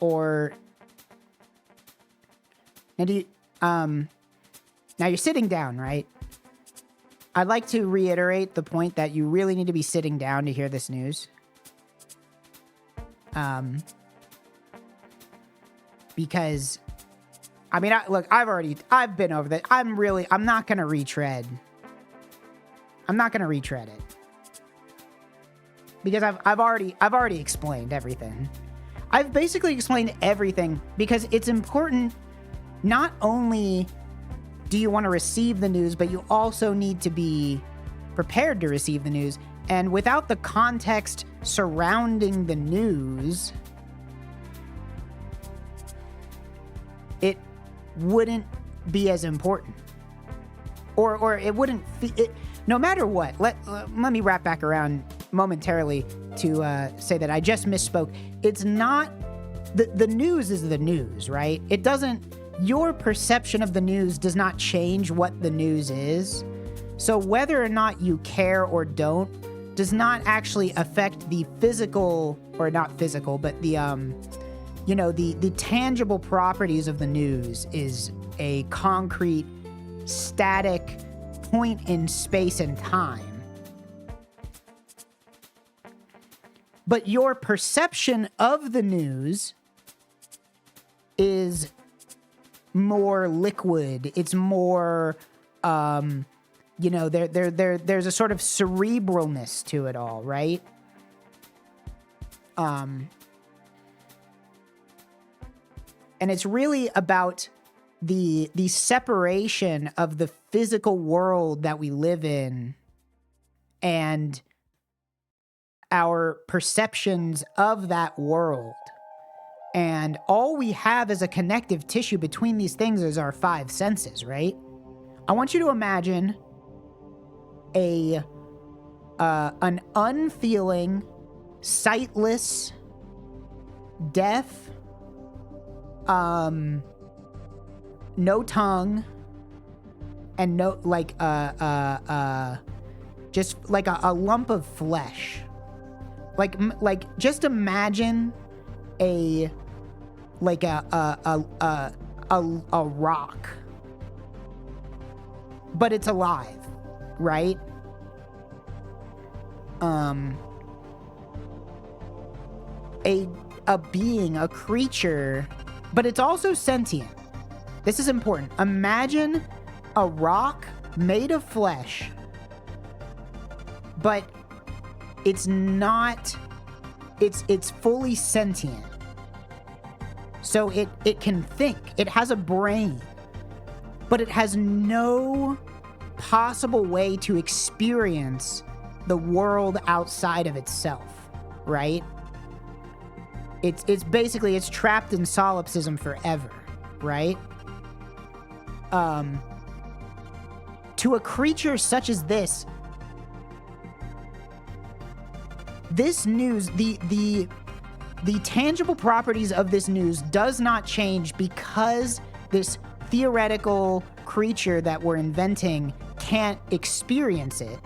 Or, now do you, now you're sitting down, right? I'd like to reiterate the point that you really need to be sitting down to hear this news. Because, I mean, look, I've been over that. I'm not going to retread. I'm not going to retread it. Because I've already explained everything. I've basically explained everything because it's important. Not only do you want to receive the news, but you also need to be prepared to receive the news. And without the context surrounding the news, it wouldn't be as important. Or it wouldn't... no matter what, let me wrap back around momentarily to say that I just misspoke. It's not... The news is the news, right? It doesn't... Your perception of the news does not change what the news is. So whether or not you care or don't does not actually affect the physical, or not physical, but the, the tangible properties of the news is a concrete, static point in space and time. But your perception of the news is more liquid. It's more, there's a sort of cerebralness to it all, right? And it's really about the separation of the physical world that we live in and our perceptions of that world. And all we have as a connective tissue between these things is our five senses, right? I want you to imagine an unfeeling, sightless, deaf, no tongue, and no, like just like a lump of flesh. Like just imagine a rock, but it's alive, right? A being, a creature, but it's also sentient. This is important. Imagine a rock made of flesh, but it's not, it's fully sentient. So it can think, it has a brain, but it has no possible way to experience the world outside of itself, right? It's basically, it's trapped in solipsism forever, right? To a creature such as this news, the tangible properties of this news does not change because this theoretical creature that we're inventing can't experience it.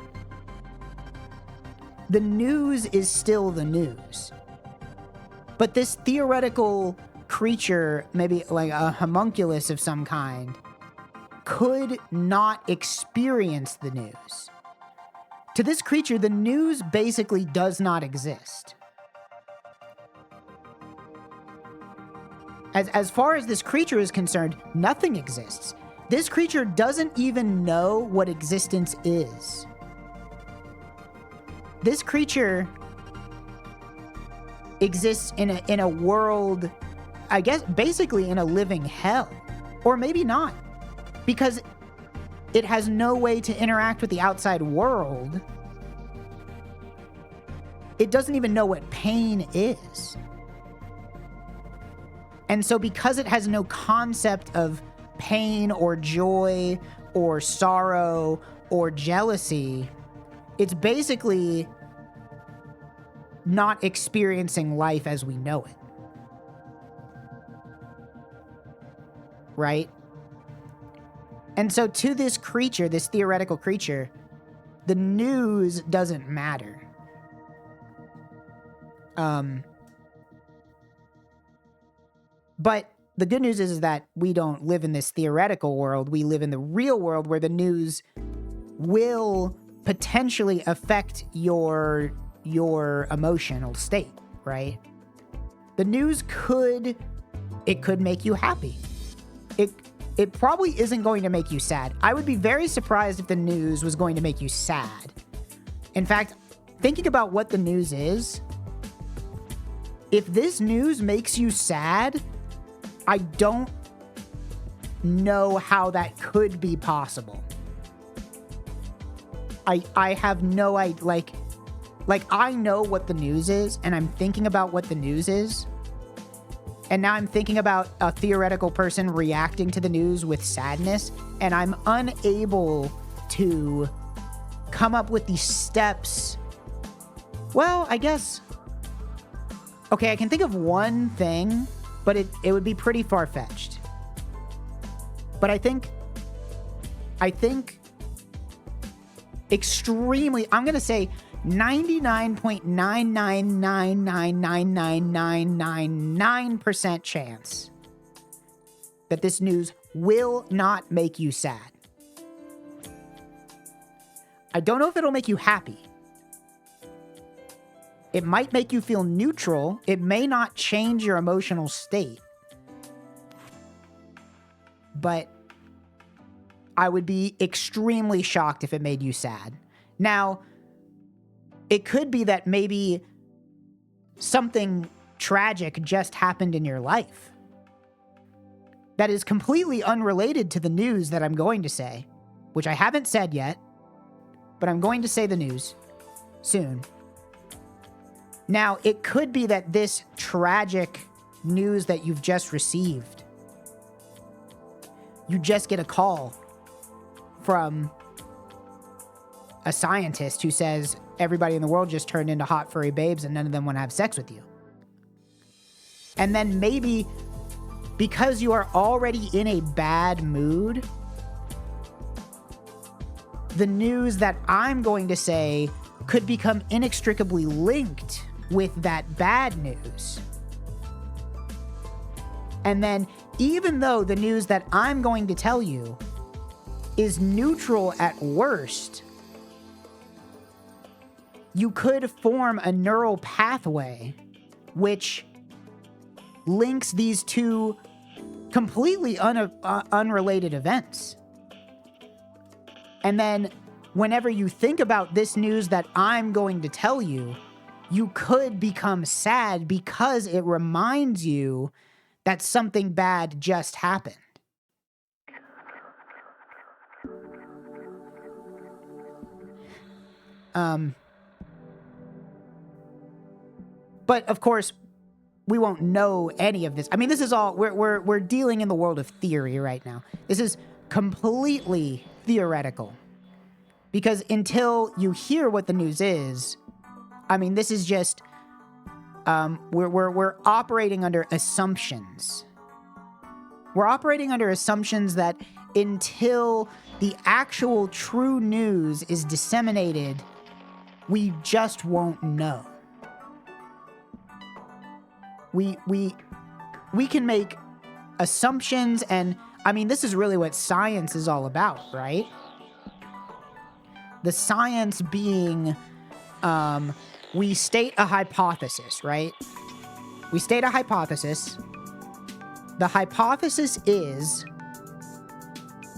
The news is still the news. But this theoretical creature, maybe like a homunculus of some kind, could not experience the news. To this creature, the news basically does not exist. As far as this creature is concerned, nothing exists. This creature doesn't even know what existence is. This creature exists in a world, I guess, basically in a living hell. Or maybe not. Because it has no way to interact with the outside world. It doesn't even know what pain is. And so because it has no concept of pain or joy or sorrow or jealousy, it's basically not experiencing life as we know it. Right? And so to this creature, this theoretical creature, the news doesn't matter. But the good news is that we don't live in this theoretical world. We live in the real world where the news will potentially affect your emotional state, right? The news could make you happy. It probably isn't going to make you sad. I would be very surprised if the news was going to make you sad. In fact, thinking about what the news is, if this news makes you sad, I don't know how that could be possible. I have no idea, like I know what the news is, and I'm thinking about what the news is, and now I'm thinking about a theoretical person reacting to the news with sadness, and I'm unable to come up with these steps. Well, I guess, okay, I can think of one thing, but it would be pretty far-fetched. But I think extremely, I'm going to say 99.999999999% chance that this news will not make you sad. I don't know if it'll make you happy. It might make you feel neutral. It may not change your emotional state. But I would be extremely shocked if it made you sad. Now, it could be that maybe something tragic just happened in your life that is completely unrelated to the news that I'm going to say, which I haven't said yet, but I'm going to say the news soon. Now, it could be that this tragic news that you've just received, you just get a call from a scientist who says everybody in the world just turned into hot furry babes and none of them want to have sex with you. And then maybe because you are already in a bad mood, the news that I'm going to say could become inextricably linked with that bad news. And then, even though the news that I'm going to tell you is neutral at worst, you could form a neural pathway which links these two completely unrelated events. And then, whenever you think about this news that I'm going to tell you, you could become sad because it reminds you that something bad just happened. But of course, we won't know any of this. I mean, this is all we're dealing in the world of theory right now. This is completely theoretical. Because until you hear what the news is, I mean, this is just we're operating under assumptions. We're operating under assumptions that until the actual true news is disseminated, we just won't know. We can make assumptions, and I mean, this is really what science is all about, right? The science being, we state a hypothesis, right? We state a hypothesis. The hypothesis is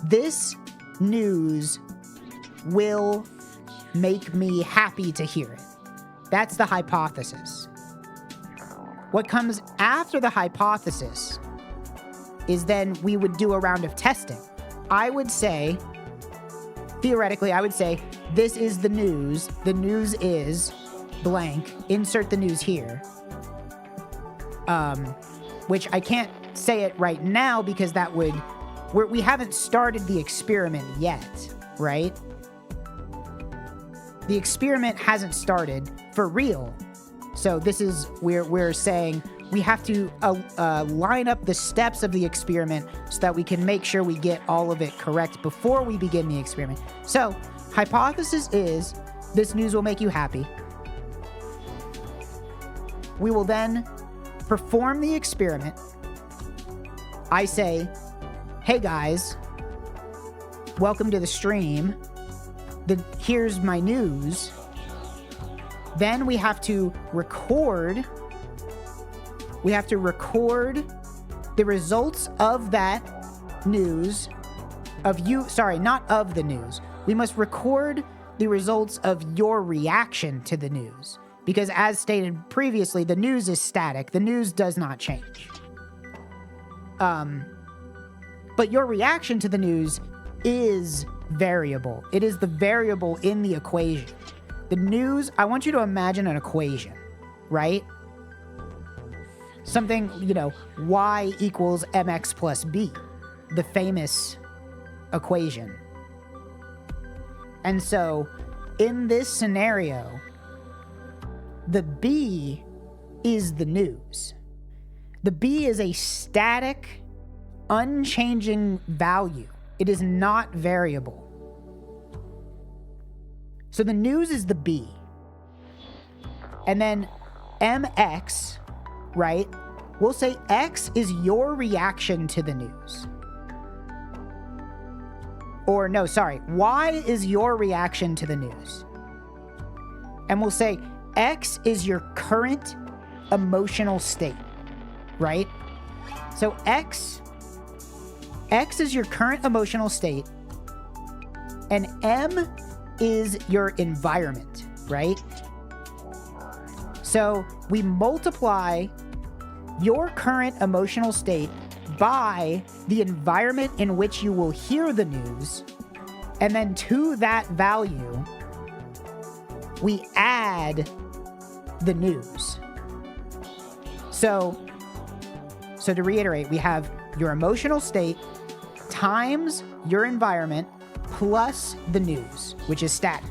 this news will make me happy to hear it. That's the hypothesis. What comes after the hypothesis is then we would do a round of testing. I would say, theoretically, I would say, this is the news. The news is blank. Insert the news here. Which I can't say it right now because that would... we haven't started the experiment yet, right? The experiment hasn't started for real. So this is, we're saying we have to line up the steps of the experiment so that we can make sure we get all of it correct before we begin the experiment. So, hypothesis is this news will make you happy. We will then perform the experiment. I say, hey guys, welcome to the stream. Here's my news. Then we have to record. We have to record the results of that news. Not of the news. We must record the results of your reaction to the news. Because as stated previously, the news is static. The news does not change. But your reaction to the news is variable. It is the variable in the equation. The news, I want you to imagine an equation, right? Something, y equals mx plus b, the famous equation. And so, in this scenario, the b is the news. The b is a static, unchanging value. It is not variable. So the news is the B. And then MX, right? We'll say X is your reaction to the news. Or no, sorry, Y is your reaction to the news. And we'll say X is your current emotional state, right? So X is your current emotional state, and M is your environment, right? So we multiply your current emotional state by the environment in which you will hear the news, and then to that value, we add the news. So to reiterate, we have your emotional state times your environment plus the news, which is static.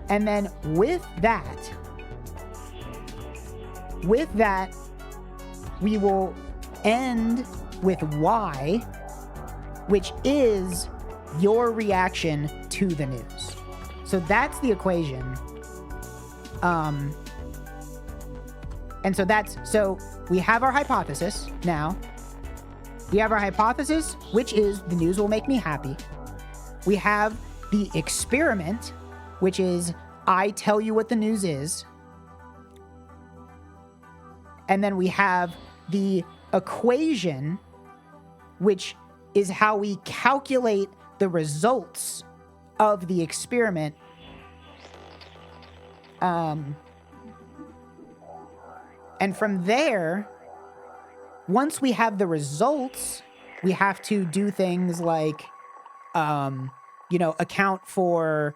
And then with that, we will end with Y, which is your reaction to the news. So that's the equation. And so we have our hypothesis now. We have our hypothesis, which is the news will make me happy. We have the experiment, which is I tell you what the news is. And then we have the equation, which is how we calculate the results of the experiment. And from there, once we have the results, we have to do things like, account for,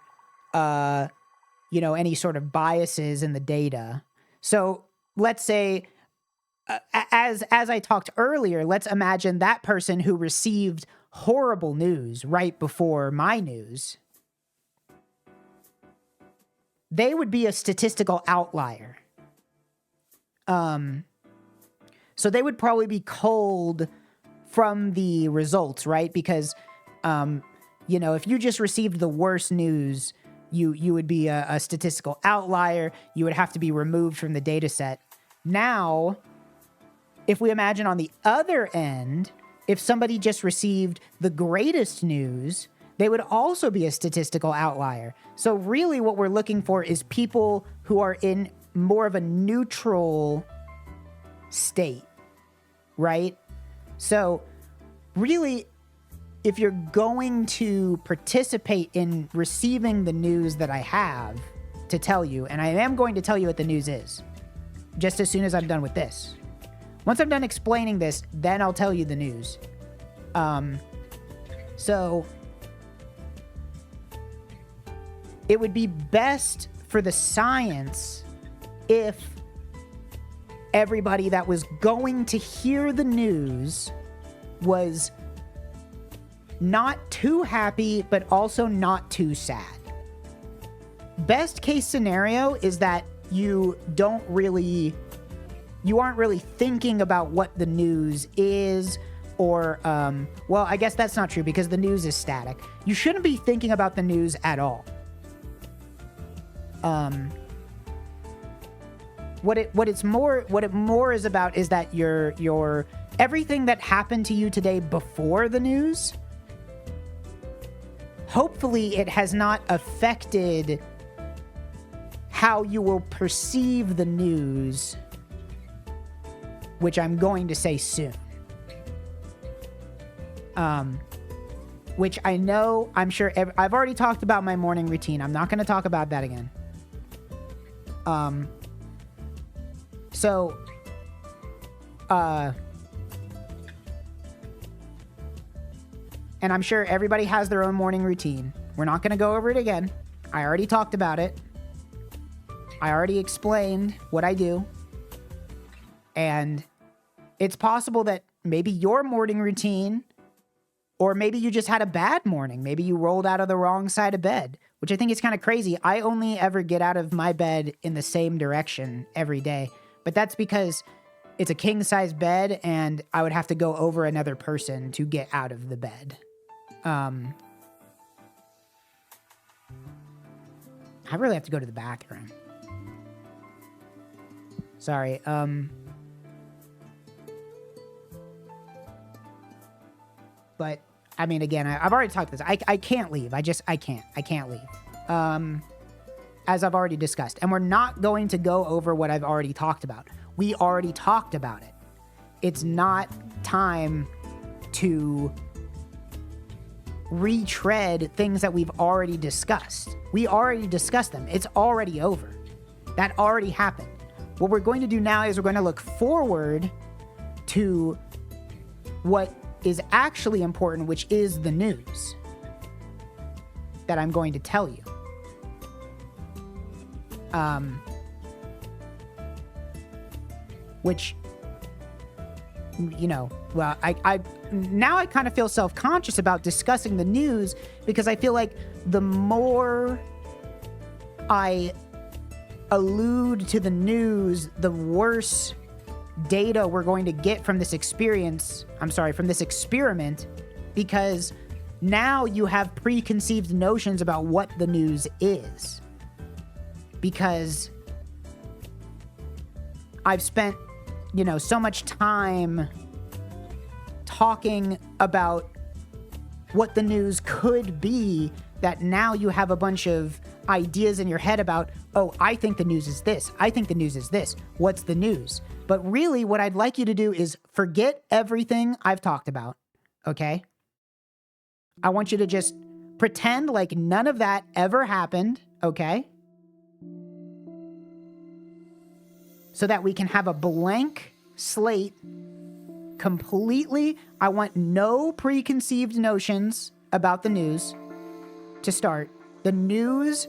any sort of biases in the data. So let's say, as I talked earlier, let's imagine that person who received horrible news right before my news. They would be a statistical outlier. So they would probably be culled from the results, right? Because, if you just received the worst news, you would be a statistical outlier. You would have to be removed from the data set. Now, if we imagine on the other end, if somebody just received the greatest news, they would also be a statistical outlier. So really what we're looking for is people who are in more of a neutral state, right? So really, if you're going to participate in receiving the news that I have to tell you, and I am going to tell you what the news is, just as soon as I'm done with this. Once I'm done explaining this, then I'll tell you the news. So it would be best for the science if everybody that was going to hear the news was not too happy, but also not too sad. Best case scenario is that you aren't really thinking about what the news is, or, well, I guess that's not true because the news is static. You shouldn't be thinking about the news at all. What it more is about is that your everything that happened to you today before the news, hopefully it has not affected how you will perceive the news, which I'm going to say soon. Which I know, I'm sure, I've already talked about my morning routine. I'm not going to talk about that again. And I'm sure everybody has their own morning routine. We're not going to go over it again. I already talked about it. I already explained what I do. And it's possible that maybe your morning routine, or maybe you just had a bad morning. Maybe you rolled out of the wrong side of bed, which I think is kind of crazy. I only ever get out of my bed in the same direction every day. But that's because it's a king-size bed, and I would have to go over another person to get out of the bed. I really have to go to the bathroom. Sorry. But, I mean, again, I've already talked this. I can't leave. I can't leave. As I've already discussed. And we're not going to go over what I've already talked about. We already talked about it. It's not time to retread things that we've already discussed. We already discussed them. It's already over. That already happened. What we're going to do now is we're going to look forward to what is actually important, which is the news that I'm going to tell you. Which, well, I now I kind of feel self-conscious about discussing the news, because I feel like the more I allude to the news, the worse data we're going to get from this experiment, because Now you have preconceived notions about what the news is. Because I've spent, so much time talking about what the news could be that now you have a bunch of ideas in your head about, oh, I think the news is this. I think the news is this. What's the news? But really, what I'd like you to do is forget everything I've talked about, okay? I want you to just pretend like none of that ever happened, okay? So that we can have a blank slate completely. I want no preconceived notions about the news to start. The news,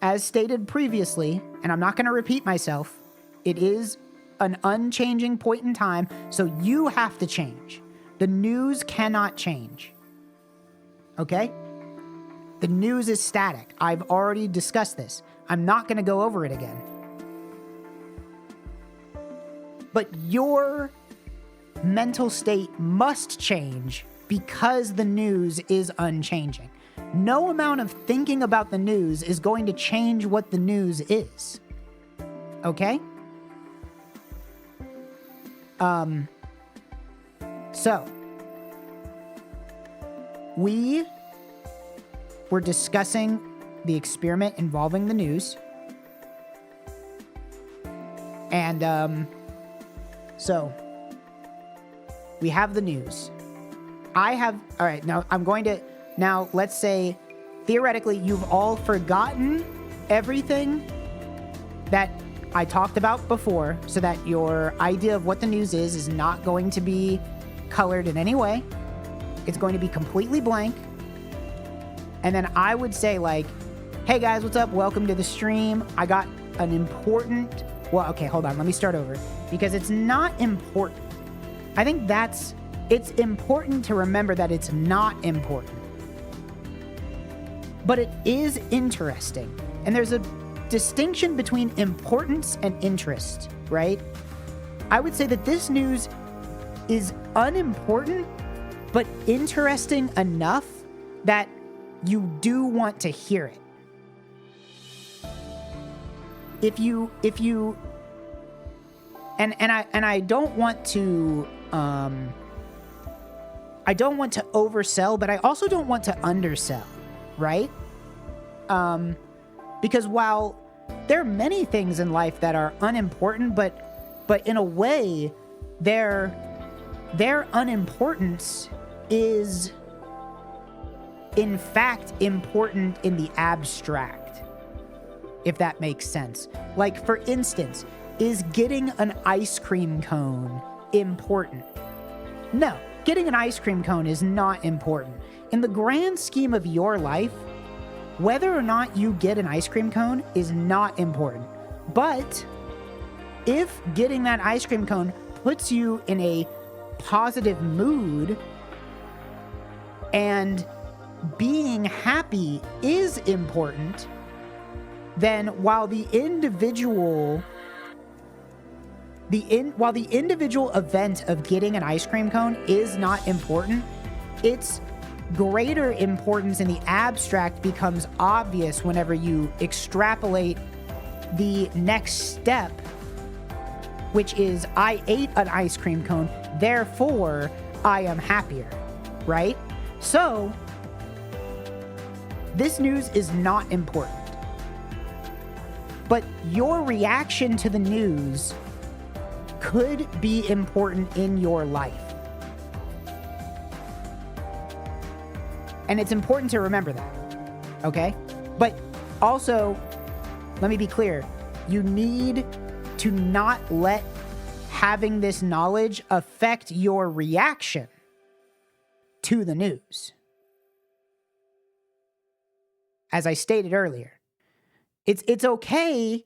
as stated previously, and I'm not going to repeat myself, it is an unchanging point in time, so you have to change. The news cannot change. Okay? The news is static. I've already discussed this. I'm not going to go over it again. But your mental state must change because the news is unchanging. No amount of thinking about the news is going to change what the news is. Okay? So, we were discussing the experiment involving the news. And, so, we have the news. All right, now let's say, theoretically, you've all forgotten everything that I talked about before, so that your idea of what the news is not going to be colored in any way. It's going to be completely blank. And then I would say like, hey guys, what's up? Welcome to the stream. I got an important... Well, okay, hold on. Let me start over. Because it's not important. I think it's important to remember that it's not important. But it is interesting. And there's a distinction between importance and interest, right? I would say that this news is unimportant, but interesting enough that you do want to hear it. And I don't want to oversell, but I also don't want to undersell, right? Because while there are many things in life that are unimportant, but in a way, their unimportance is in fact important in the abstract, if that makes sense. Like, for instance, is getting an ice cream cone important? No, getting an ice cream cone is not important. In the grand scheme of your life, whether or not you get an ice cream cone is not important. But if getting that ice cream cone puts you in a positive mood and being happy is important, then while the individual event of getting an ice cream cone is not important, its greater importance in the abstract becomes obvious whenever you extrapolate the next step, which is I ate an ice cream cone, therefore I am happier, right? So, this news is not important. But your reaction to the news could be important in your life. And it's important to remember that, okay? But also, let me be clear, you need to not let having this knowledge affect your reaction to the news. As I stated earlier, it's okay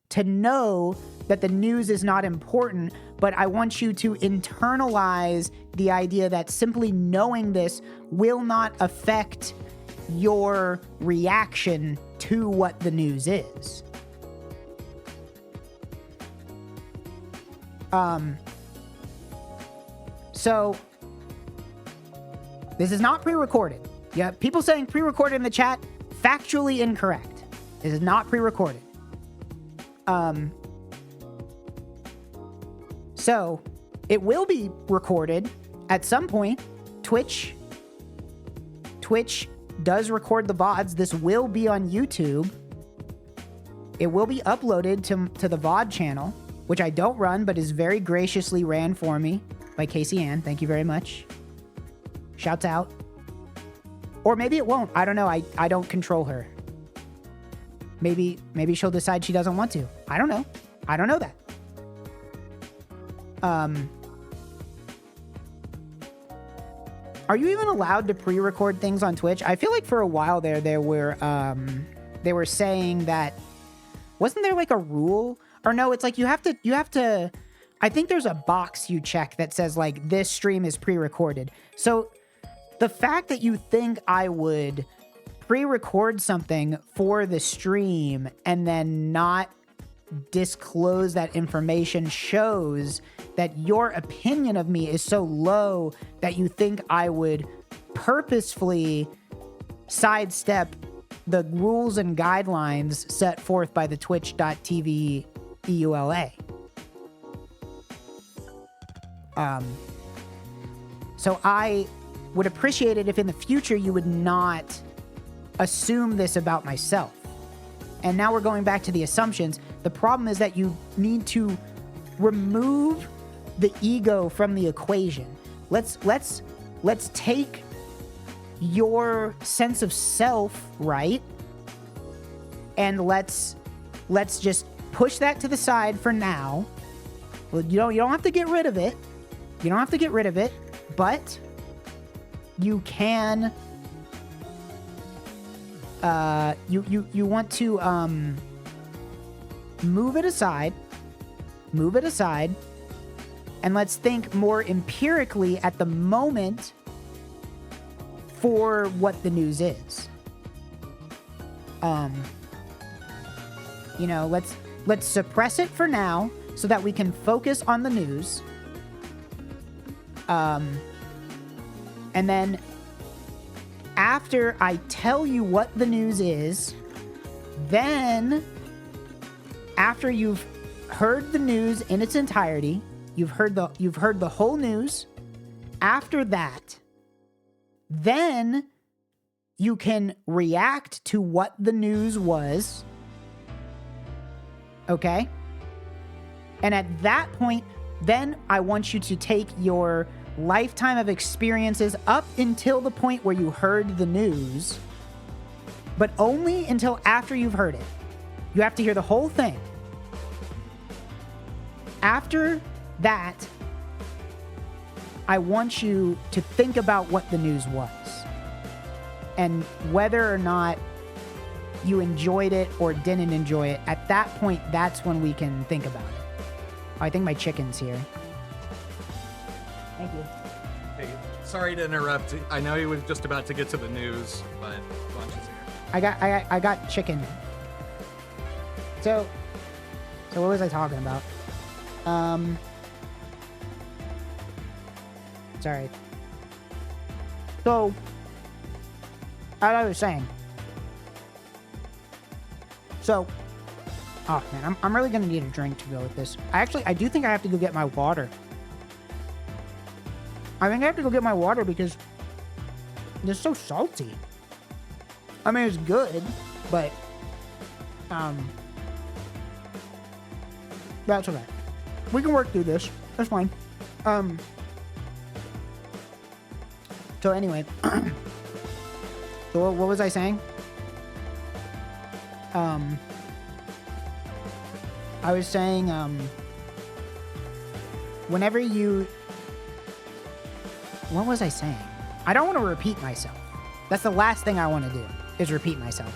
to know that the news is not important, but I want you to internalize the idea that simply knowing this will not affect your reaction to what the news is. So This is not pre-recorded. Yeah, people saying pre-recorded in the chat, factually incorrect. This is not pre-recorded. So it will be recorded at some point. Twitch does record the VODs. This will be on YouTube. It will be uploaded to the VOD channel, which I don't run, but is very graciously ran for me by Casey Ann. Thank you very much. Shouts out. Or maybe it won't. I don't know. I don't control her. Maybe she'll decide she doesn't want to. I don't know. I don't know that. Are you even allowed to pre-record things on Twitch? I feel like for a while there they were saying that, wasn't there like a rule? Or no, it's like you have to I think there's a box you check that says like this stream is pre-recorded. So the fact that you think I would pre-record something for the stream and then not disclose that information shows that your opinion of me is so low that you think I would purposefully sidestep the rules and guidelines set forth by the twitch.tv EULA. So I would appreciate it if in the future you would not assume this about myself. And now we're going back to the assumptions. The problem is that you need to remove the ego from the equation. Let's take your sense of self, right? And let's just push that to the side for now. Well, you don't have to get rid of it. You don't have to get rid of it, but you can you want to move it aside, and let's think more empirically at the moment for what the news is. You know, let's suppress it for now so that we can focus on the news. And then after I tell you what the news is, then after you've heard the news in its entirety, you've heard the whole news, after that, then you can react to what the news was. Okay? And at that point, then I want you to take your lifetime of experiences up until the point where you heard the news, but only until after you've heard it. You have to hear the whole thing. After that, I want you to think about what the news was and whether or not you enjoyed it or didn't enjoy it. At that point, that's when we can think about it. I think my chicken's here. Thank you. Hey, sorry to interrupt. I know he was just about to get to the news, but lunch is here. I got chicken. So what was I talking about? Sorry. So, as I was saying. So, oh man, I'm really gonna need a drink to go with this. I do think I have to go get my water. I think I have to go get my water because it's so salty. I mean, it's good, but that's okay. We can work through this. That's fine. So anyway, so what was I saying? I was saying, whenever you... What was I saying? I don't want to repeat myself. That's the last thing I want to do, is repeat myself.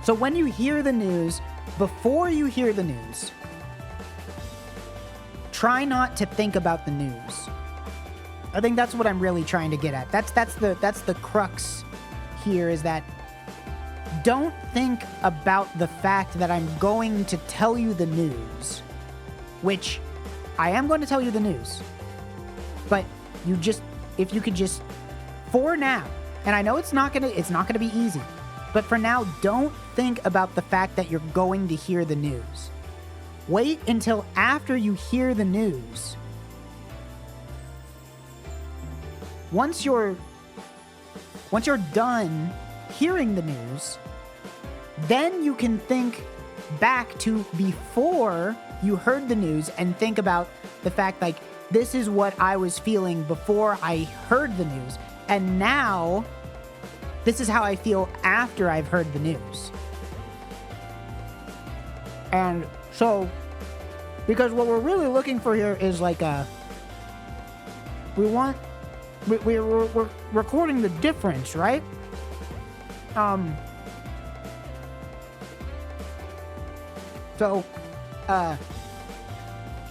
So when you hear the news, before you hear the news, try not to think about the news. I think that's what I'm really trying to get at. That's the crux here, is that don't think about the fact that I'm going to tell you the news, which I am going to tell you the news, but if you could just, for now, and I know it's not gonna be easy, but for now, don't think about the fact that you're going to hear the news. Wait until after you hear the news. Once you're done hearing the news, then you can think back to before you heard the news and think about the fact, like, this is what I was feeling before I heard the news. And now, this is how I feel after I've heard the news. And so, because what we're really looking for here is like we're recording the difference, right?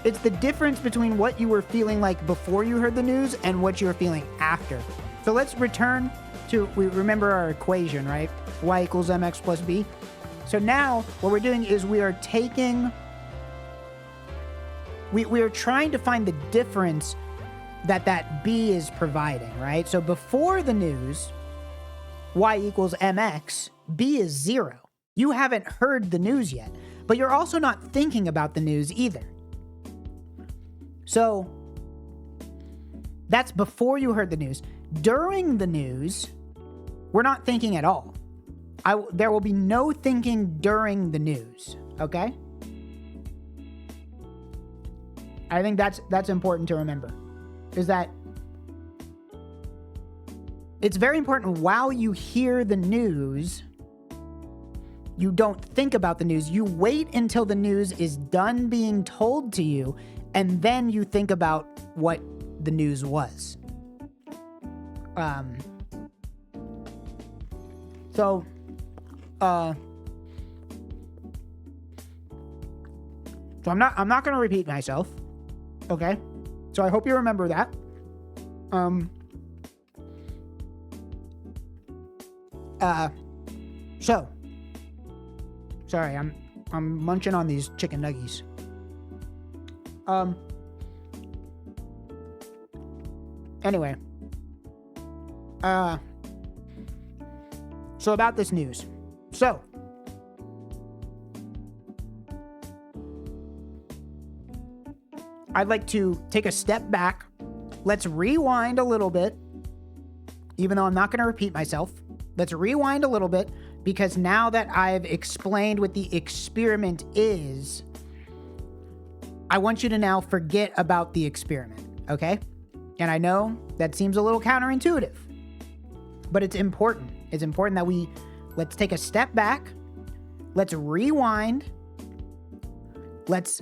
It's the difference between what you were feeling like before you heard the news and what you were feeling after. So let's return to, we remember our equation, right? Y equals mx plus b. So now what we're doing is we are taking, we are trying to find the difference that b is providing, right? So before the news, y equals mx, b is 0. You haven't heard the news yet, but you're also not thinking about the news either. So that's before you heard the news. During the news, we're not thinking at all. There will be no thinking during the news, okay? I think that's important to remember, is that it's very important while you hear the news, you don't think about the news. You wait until the news is done being told to you, and then you think about what the news was. So I'm not going to repeat myself. Okay? So I hope you remember that. So sorry, I'm munching on these chicken nuggies. Anyway. So about this news. So, I'd like to take a step back. Let's rewind a little bit. Even though I'm not going to repeat myself. Let's rewind a little bit, because now that I've explained what the experiment is, I want you to now forget about the experiment, okay? And I know that seems a little counterintuitive, but it's important. It's important that let's take a step back. Let's rewind. Let's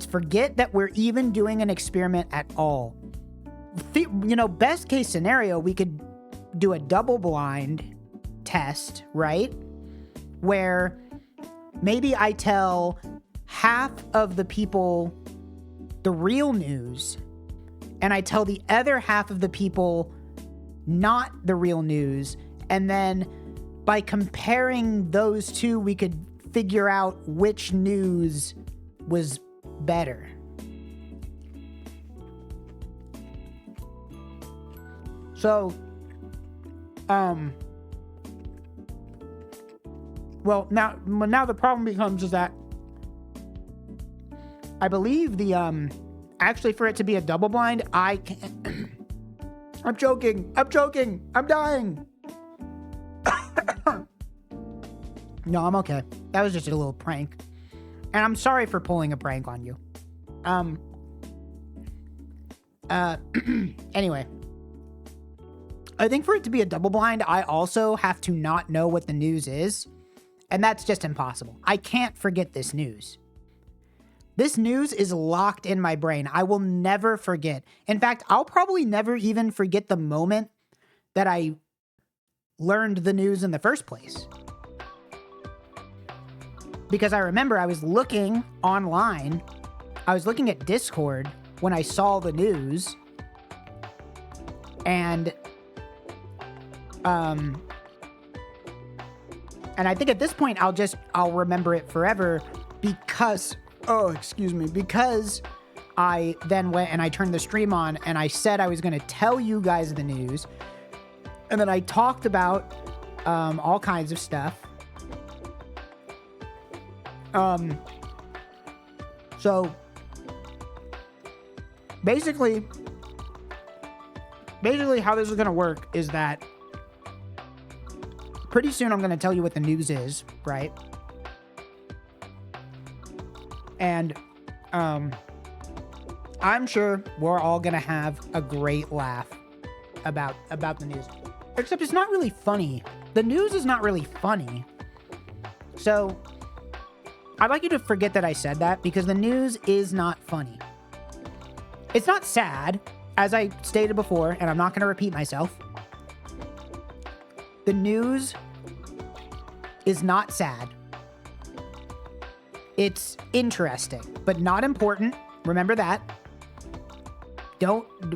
forget that we're even doing an experiment at all. Best case scenario, we could do a double-blind test, right? Where maybe I tell half of the people the real news, and I tell the other half of the people not the real news, and then by comparing those two, we could figure out which news was better. So, well, now the problem becomes is that I believe actually for it to be a double blind, I can't. I'm joking. I'm dying. No, I'm okay. That was just a little prank. And I'm sorry for pulling a prank on you. Anyway. I think for it to be a double blind, I also have to not know what the news is. And that's just impossible. I can't forget this news. This news is locked in my brain. I will never forget. In fact, I'll probably never even forget the moment that I learned the news in the first place. Because I remember I was looking online. I was looking at Discord when I saw the news. And I think at this point, I'll remember it forever because I then went and I turned the stream on and I said I was going to tell you guys the news. And then I talked about all kinds of stuff. So basically how this is going to work is that pretty soon I'm going to tell you what the news is, right? And I'm sure we're all going to have a great laugh about the news. Except it's not really funny. The news is not really funny. So I'd like you to forget that I said that, because the news is not funny. It's not sad, as I stated before, and I'm not going to repeat myself. The news is not sad. It's interesting, but not important. Remember that.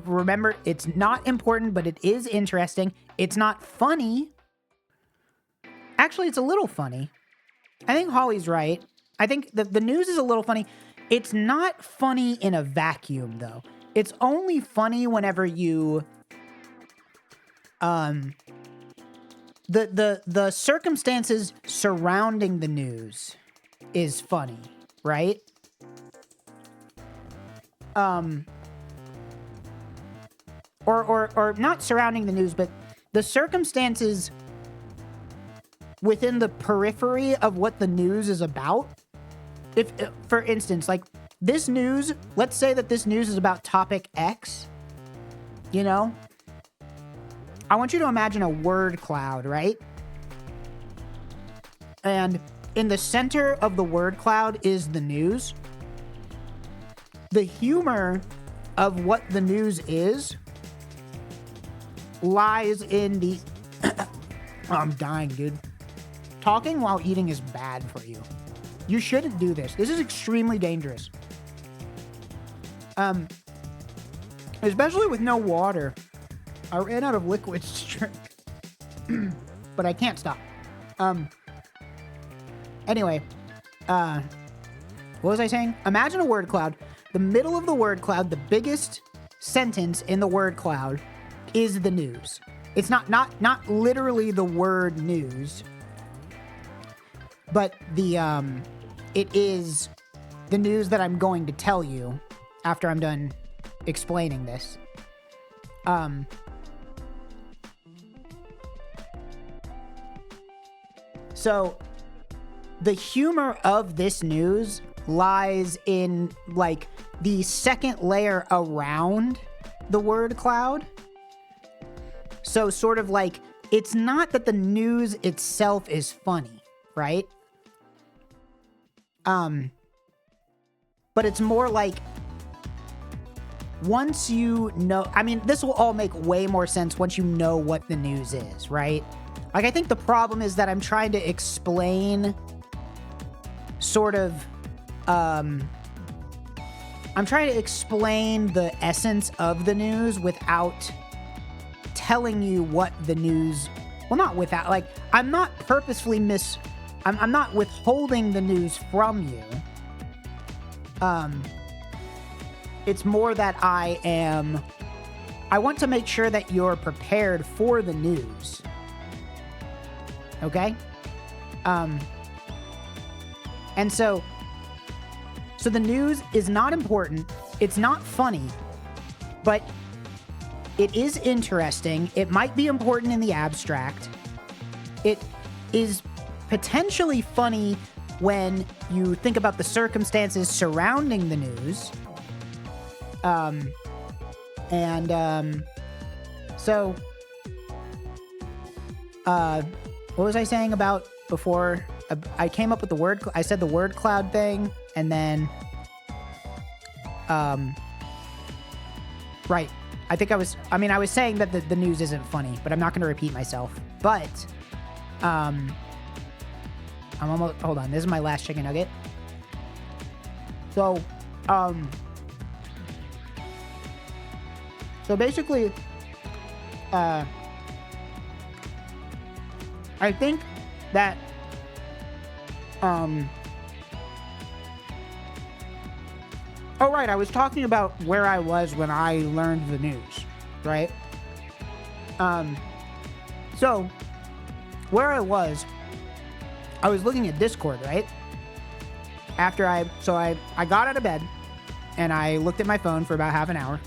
Remember, it's not important, but it is interesting. It's not funny. Actually, it's a little funny. I think Holly's right. I think the news is a little funny. It's not funny in a vacuum, though. It's only funny whenever you... The circumstances surrounding the news is funny, right? Or not surrounding the news, but the circumstances within the periphery of what the news is about. If, for instance, like this news, let's say that this news is about topic X, you know? I want you to imagine a word cloud, right? And in the center of the word cloud is the news. The humor of what the news is lies in the... I'm dying, dude. Talking while eating is bad for you. You shouldn't do this. This is extremely dangerous. Especially with no water. I ran out of liquids to drink. But I can't stop. Anyway. What was I saying? Imagine a word cloud. The middle of the word cloud, the biggest sentence in the word cloud is the news. It's not literally the word news. But it is the news that I'm going to tell you after I'm done explaining this. So the humor of this news lies in like the second layer around the word cloud. So sort of like, it's not that the news itself is funny, right? But it's more like once you know, I mean, this will all make way more sense once you know what the news is, right? Like, I think the problem is that I'm trying to explain sort of, I'm trying to explain the essence of the news without telling you what the news, well, not without, like, I'm not purposefully I'm not withholding the news from you. It's more that I want to make sure that you're prepared for the news. Okay? And so the news is not important. It's not funny, but it is interesting. It might be important in the abstract. It is potentially funny when you think about the circumstances surrounding the news. So, what was I saying about before? I came up with the word, I said the word cloud thing, and then, right. I was saying that the news isn't funny, but I'm not going to repeat myself. But, I'm almost, hold on, this is my last chicken nugget. So basically, I think that, Oh, right. I was talking about where I was when I learned the news, right? So where I was looking at Discord, right? After I got out of bed and I looked at my phone for about half an hour.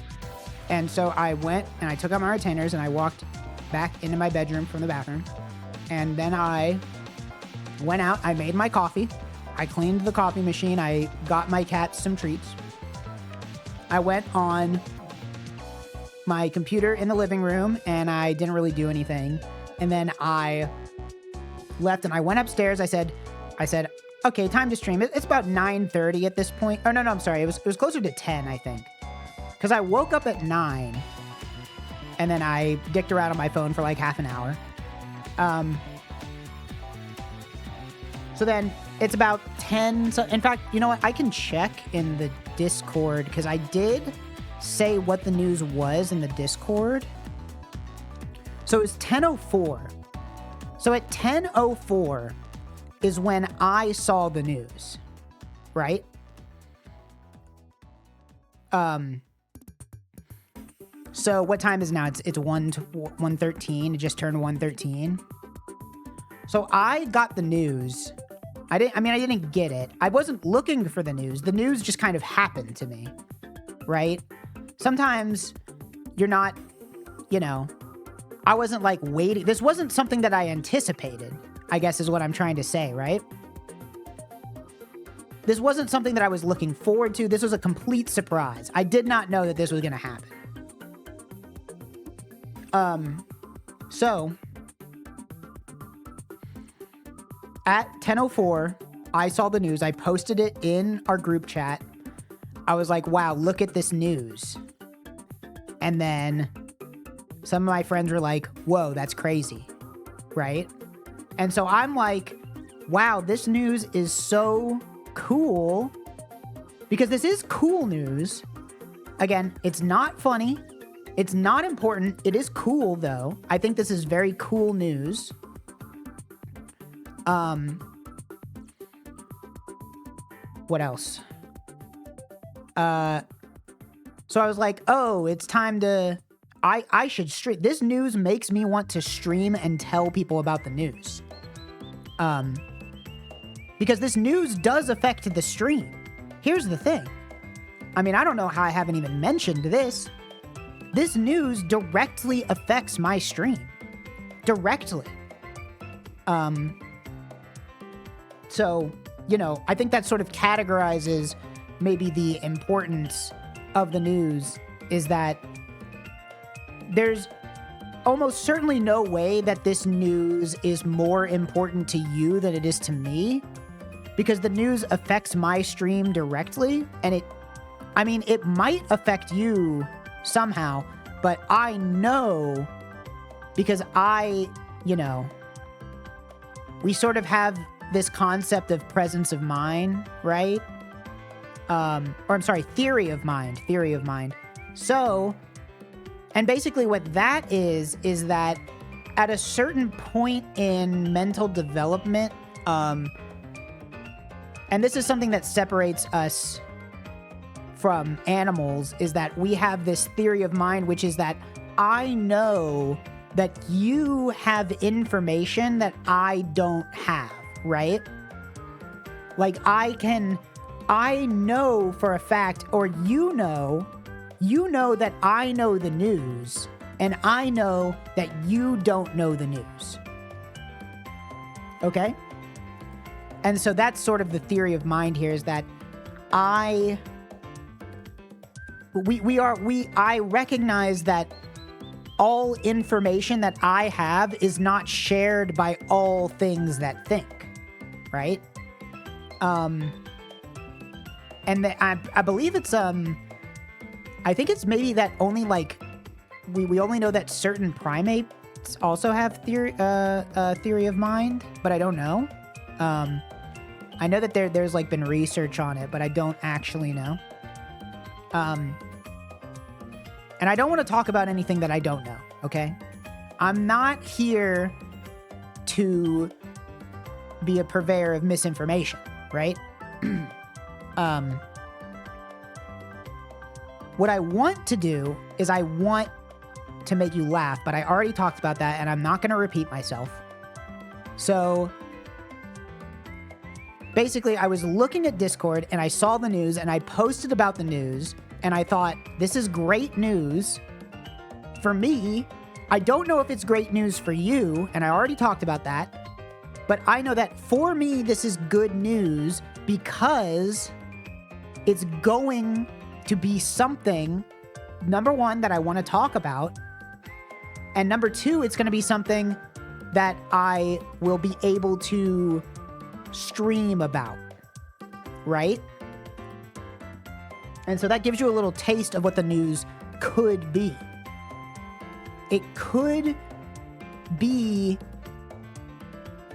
And so I went and I took out my retainers and I walked back into my bedroom from the bathroom. And then I went out, I made my coffee. I cleaned the coffee machine. I got my cats some treats. I went on my computer in the living room and I didn't really do anything. And then I left and I went upstairs. I said, okay, time to stream. It's about 9:30 at this point. Oh, no, I'm sorry. It was closer to 10, I think. Because I woke up at 9 and then I dicked around on my phone for like half an hour. So then it's about 10. So in fact, you know what? I can check in the Discord because I did say what the news was in the Discord. So it was 10:04. So at 10:04 is when I saw the news, right? So what time is it now? It's 1:13. It just turned 1:13. So I got the news. I didn't get it. I wasn't looking for the news. The news just kind of happened to me, right? Sometimes you're not, I wasn't like waiting. This wasn't something that I anticipated, I guess is what I'm trying to say, right? This wasn't something that I was looking forward to. This was a complete surprise. I did not know that this was going to happen. So at 10:04, I saw the news. I posted it in our group chat. I was like, wow, look at this news. And then some of my friends were like, whoa, that's crazy, right? And so I'm like, wow, this news is so cool because this is cool news. Again, it's not funny. It's not important. It is cool, though. I think this is very cool news. What else? So I was like, oh, it's time to... I should stream. This news makes me want to stream and tell people about the news. Because this news does affect the stream. Here's the thing. I mean, I don't know how I haven't even mentioned this. This news directly affects my stream. Directly. So, I think that sort of categorizes maybe the importance of the news is that there's almost certainly no way that this news is more important to you than it is to me because the news affects my stream directly and it might affect you somehow, but I know because we sort of have this concept of presence of mind, right? Theory of mind. So, and basically what that is that at a certain point in mental development, and this is something that separates us from animals, is that we have this theory of mind, which is that I know that you have information that I don't have, right? Like I know for a fact, or you know that I know the news, and I know that you don't know the news. Okay? And so that's sort of the theory of mind here, is that I recognize that all information that I have is not shared by all things that think, right? And I believe it's I think it's maybe that only like we only know that certain primates also have theory of mind, but I don't know. I know that there's like been research on it, but I don't actually know. And I don't want to talk about anything that I don't know, okay? I'm not here to be a purveyor of misinformation, right? what I want to do is I want to make you laugh, but I already talked about that and I'm not going to repeat myself. So basically, I was looking at Discord and I saw the news and I posted about the news and I thought, this is great news for me. I don't know if it's great news for you, and I already talked about that, but I know that for me, this is good news because it's going to be something, number one, that I want to talk about, and number two, it's going to be something that I will be able to stream about, right? And so that gives you a little taste of what the news could be. It could be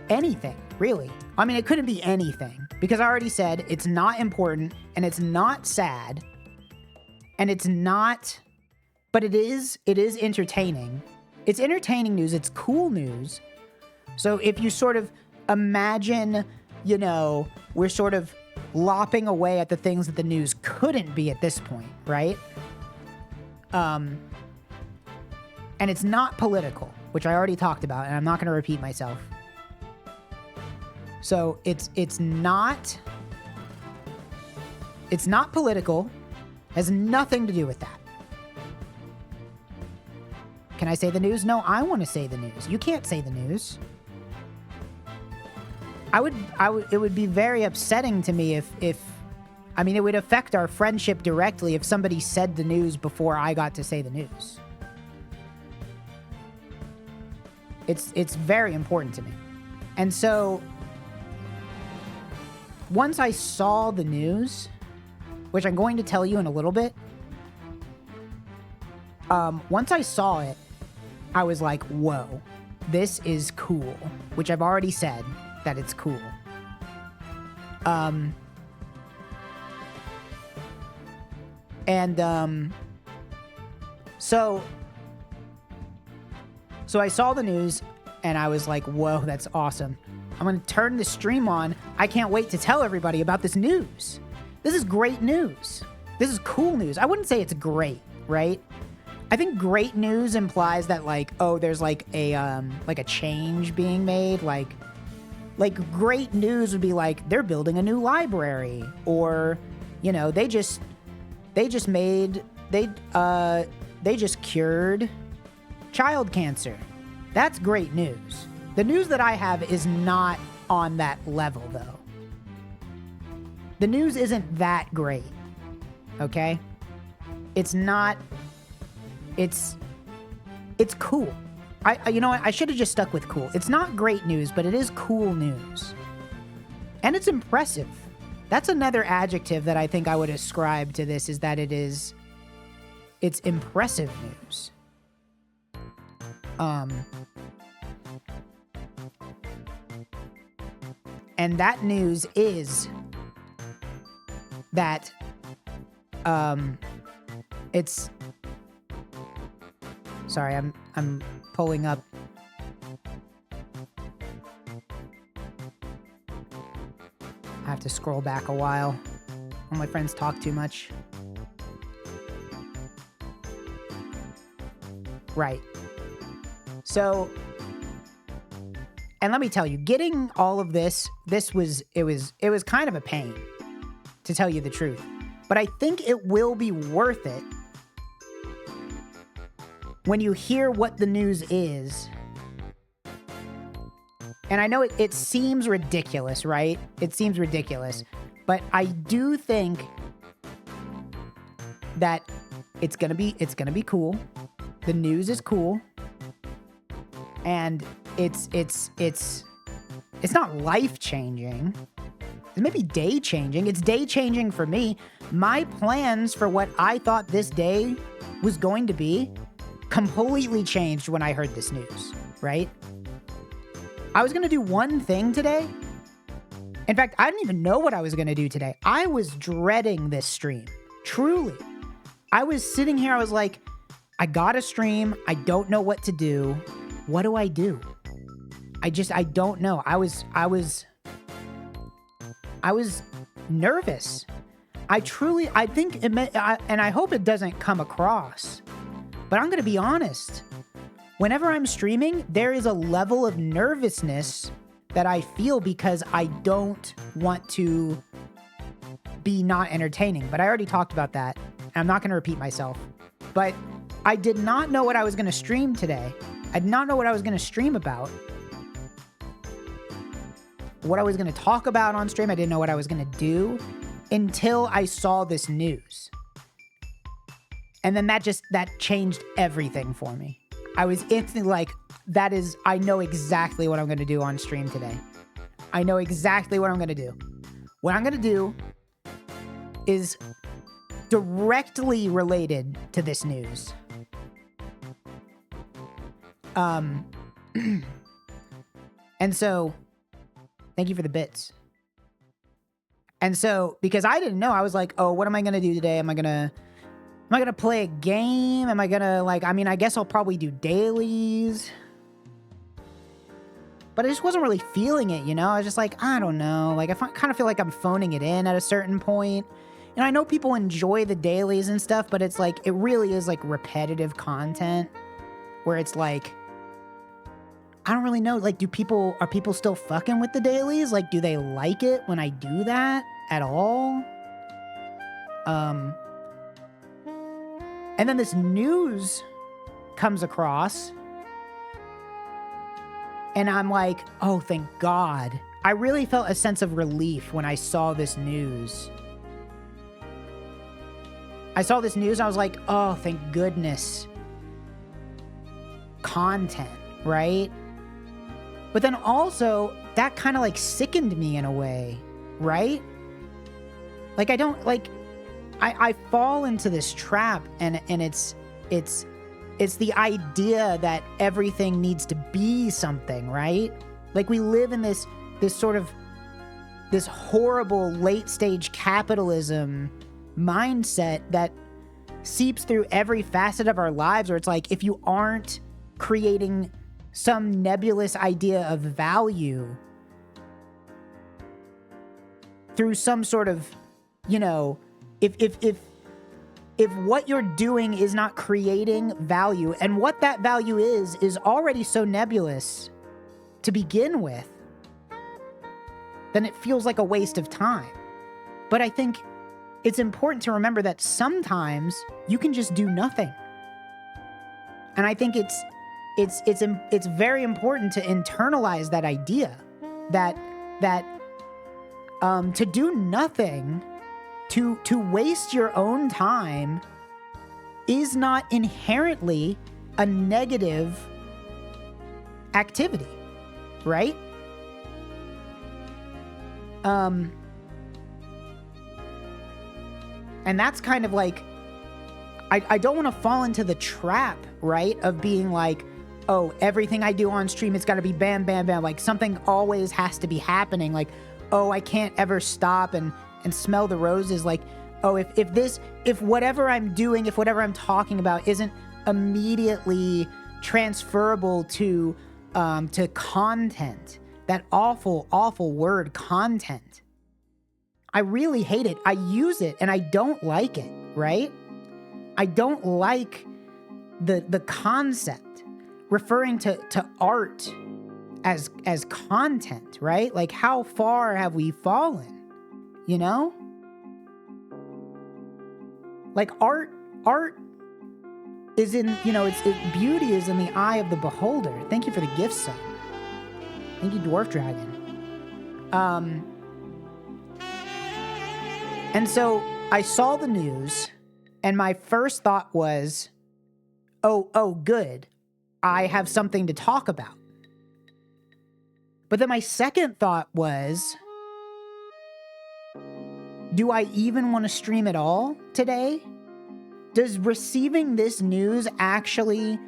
anything, really. I mean, it couldn't be anything because I already said it's not important and it's not sad and it's not, but it is entertaining. It's entertaining news. It's cool news. So if you sort of imagine, you know, we're sort of lopping away at the things that the news couldn't be at this point, right? And it's not political, which I already talked about, and I'm not going to repeat myself. So it's not political, has nothing to do with that. Can I say the news? No, I want to say the news. You can't say the news. It would be very upsetting to me if I mean, it would affect our friendship directly if somebody said the news before I got to say the news. It's very important to me. And so once I saw the news, which I'm going to tell you in a little bit, once I saw it, I was like, whoa, this is cool, which I've already said that it's cool. So I saw the news and I was like, whoa, that's awesome. I'm going to turn the stream on. I can't wait to tell everybody about this news. This is great news. This is cool news. I wouldn't say it's great, right? I think great news implies that like, oh, there's like a change being made. Like great news would be like they're building a new library, or, you know, they just cured child cancer. That's great news. The news that I have is not on that level, though. The news isn't that great, okay? It's not. It's cool. You know what? I should have just stuck with cool. It's not great news, but it is cool news. And it's impressive. That's another adjective that I think I would ascribe to this, is that it's impressive news. And that news is that it's, sorry, I'm pulling up. I have to scroll back a while. All my friends talk too much. Right. So, and let me tell you, getting all of this was kind of a pain, to tell you the truth. But I think it will be worth it when you hear what the news is. And I know it seems ridiculous, right? It seems ridiculous. But I do think that it's gonna be cool. The news is cool. And it's not life-changing. It may be day-changing. It's day-changing for me. My plans for what I thought this day was going to be completely changed when I heard this news, right? I was going to do one thing today. In fact, I didn't even know what I was going to do today. I was dreading this stream. Truly. I was sitting here, I was like, I got a stream. I don't know what to do. What do I do? I don't know. I was nervous. I think it may, and I hope it doesn't come across, but I'm going to be honest. Whenever I'm streaming, there is a level of nervousness that I feel because I don't want to be not entertaining. But I already talked about that, and I'm not going to repeat myself. But I did not know what I was going to stream today. I did not know what I was going to stream about. What I was going to talk about on stream, I didn't know what I was going to do until I saw this news. And then that changed everything for me. I was instantly like, I know exactly what I'm going to do on stream today. I know exactly what I'm going to do. What I'm going to do is directly related to this news. And so, thank you for the bits. And so, because I didn't know, I was like, oh, what am I going to do today? Am I going to play a game? Am I going to I guess I'll probably do dailies. But I just wasn't really feeling it, I was just like, I don't know. I kind of feel like I'm phoning it in at a certain point. And I know people enjoy the dailies and stuff, but it's it really is repetitive content where it's I don't really know. Are people still fucking with the dailies? Do they like it when I do that at all? And then this news comes across, and I'm like, oh, thank God. I really felt a sense of relief when I saw this news. I saw this news, and I was like, oh, thank goodness. Content, right? But then also, that kind of sickened me in a way, right? I fall into this trap, and it's the idea that everything needs to be something, right? We live in this horrible late stage capitalism mindset that seeps through every facet of our lives, where it's if you aren't creating some nebulous idea of value through some sort of, if what you're doing is not creating value, and what that value is already so nebulous to begin with, then it feels like a waste of time. But I think it's important to remember that sometimes you can just do nothing. And I think it's very important to internalize that idea that to do nothing, to waste your own time, is not inherently a negative activity, right? And that's kind of I don't want to fall into the trap, right, of being oh, everything I do on stream, it's got to be bam, bam, bam. Something always has to be happening. Oh, I can't ever stop and smell the roses. Oh, if whatever I'm doing, if whatever I'm talking about isn't immediately transferable to content, that awful, awful word, content. I really hate it. I use it and I don't like it, right? I don't like the concept referring to art as content, right? How far have we fallen? Art is in, beauty is in the eye of the beholder. Thank you for the gift sub. Thank you, Dwarf Dragon. And so I saw the news, and my first thought was, oh, good. I have something to talk about. But then my second thought was, do I even want to stream at all today? Does receiving this news actually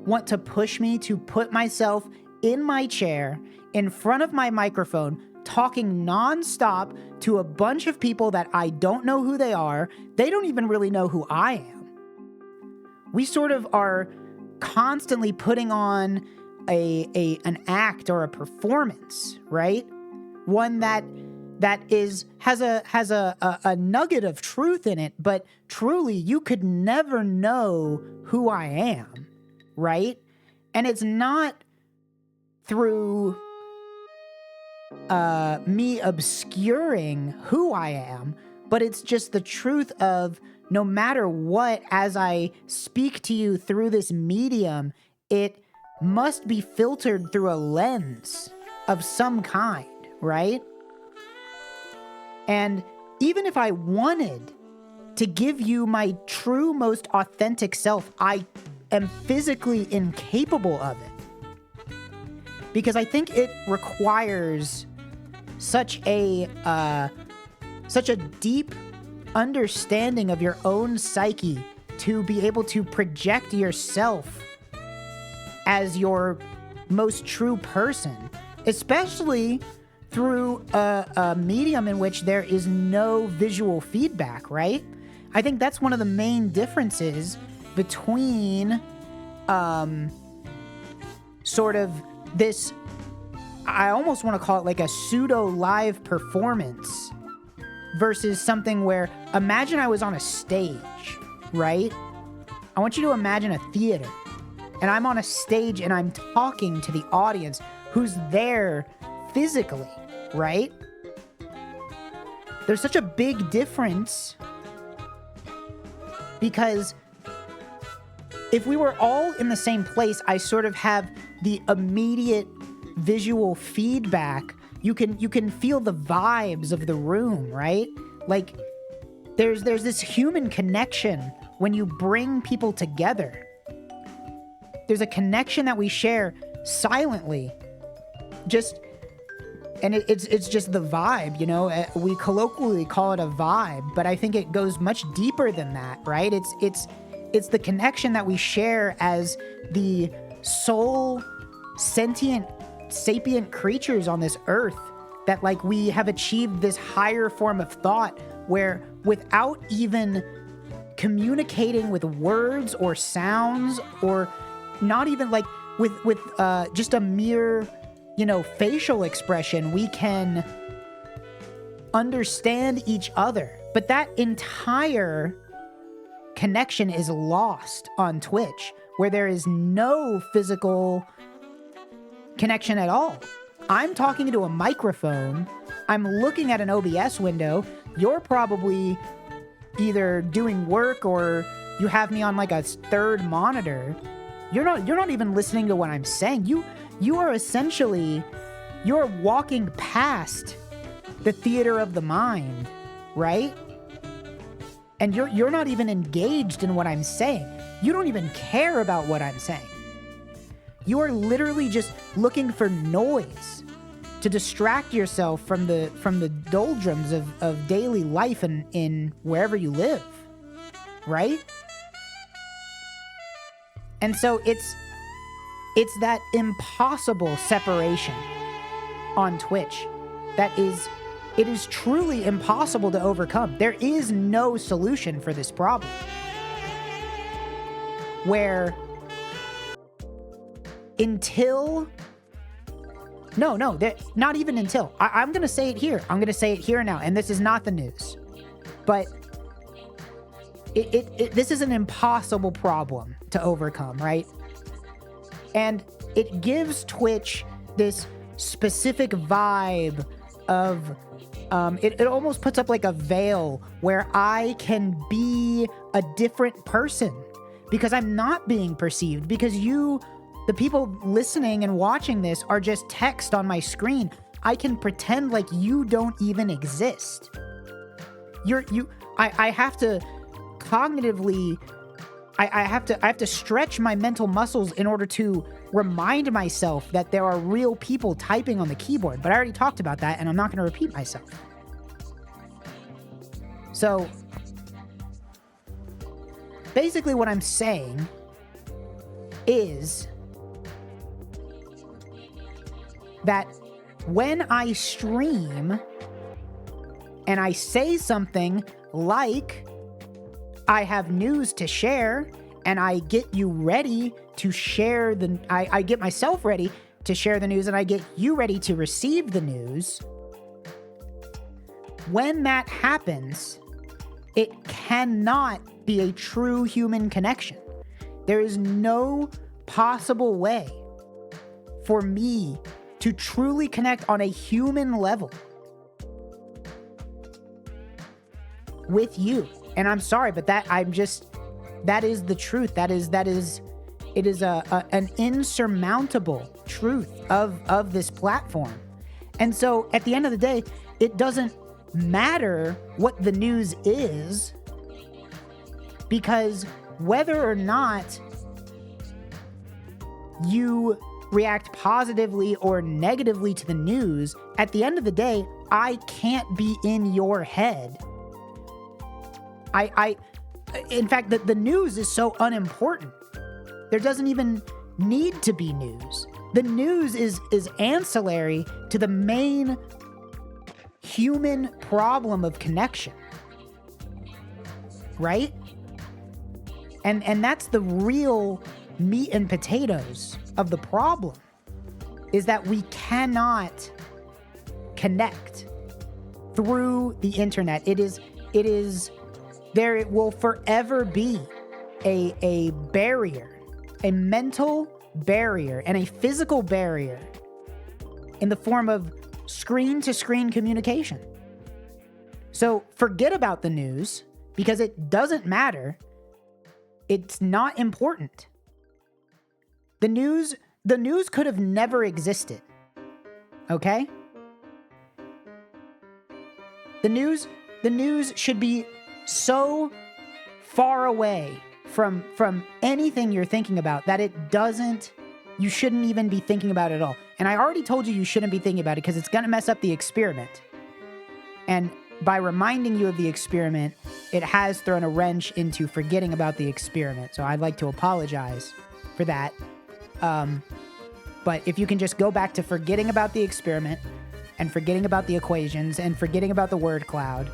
want to push me to put myself in my chair, in front of my microphone, talking nonstop to a bunch of people that I don't know who they are? They don't even really know who I am. We sort of are constantly putting on an act or a performance, right? One that that has a nugget of truth in it, but truly you could never know who I am, right? And it's not through me obscuring who I am, but it's just the truth of no matter what, as I speak to you through this medium, it must be filtered through a lens of some kind, right? And even if I wanted to give you my true, most authentic self, I am physically incapable of it. Because I think it requires such a deep understanding of your own psyche to be able to project yourself as your most true person, especially through a medium in which there is no visual feedback, right? I think that's one of the main differences between sort of this, I almost want to call it like a pseudo live performance versus something where, imagine I was on a stage, right? I want you to imagine a theater, and I'm on a stage and I'm talking to the audience who's there physically, right? There's such a big difference because if we were all in the same place, I sort of have the immediate visual feedback. You can feel the vibes of the room, right? Like there's this human connection when you bring people together. There's a connection that we share silently. It's just the vibe, you know? We colloquially call it a vibe, but I think it goes much deeper than that, right? It's the connection that we share as the sole sentient sapient creatures on this earth, that like we have achieved this higher form of thought where without even communicating with words or sounds, or not even like with just a mere, you know, facial expression, we can understand each other. But that entire connection is lost on Twitch, where there is no physical connection at all. I'm talking into a microphone. I'm looking at an OBS window. You're probably either doing work or you have me on like a third monitor. You're not even listening to what I'm saying. You are essentially, you're walking past the theater of the mind, right? And you're not even engaged in what I'm saying. You don't even care about what I'm saying. You are literally just looking for noise to distract yourself from the doldrums of daily life in wherever you live, right? And so it's that impossible separation on Twitch it is truly impossible to overcome. There is no solution for this problem. Where not even until. I'm going to say it here. I'm going to say it here now, and this is not the news. But this is an impossible problem to overcome, right? And it gives Twitch this specific vibe of, it almost puts up like a veil where I can be a different person because I'm not being perceived, because the people listening and watching this are just text on my screen. I can pretend like you don't even exist. I have to cognitively, I have to stretch my mental muscles in order to remind myself that there are real people typing on the keyboard. But I already talked about that, and I'm not going to repeat myself. So basically what I'm saying is that when I stream and I say something like I have news to share, and I get you ready to share I get myself ready to share the news, and I get you ready to receive the news, when that happens, it cannot be a true human connection. There is no possible way for me to truly connect on a human level with you. And I'm sorry, but that is the truth. It is an insurmountable truth of this platform. And so at the end of the day, it doesn't matter what the news is, because whether or not you react positively or negatively to the news, at the end of the day, I can't be in your head. In fact, the news is so unimportant. There doesn't even need to be news. The news is ancillary to the main human problem of connection, right? And that's the real meat and potatoes of the problem, is that we cannot connect through the internet. It will forever be a barrier, a mental barrier and a physical barrier in the form of screen-to-screen communication. So forget about the news, because it doesn't matter. It's not important. The news could have never existed. Okay? The news should be so far away from anything you're thinking about that you shouldn't even be thinking about it at all. And I already told you shouldn't be thinking about it because it's going to mess up the experiment. And by reminding you of the experiment, it has thrown a wrench into forgetting about the experiment. So I'd like to apologize for that. But if you can just go back to forgetting about the experiment and forgetting about the equations and forgetting about the word cloud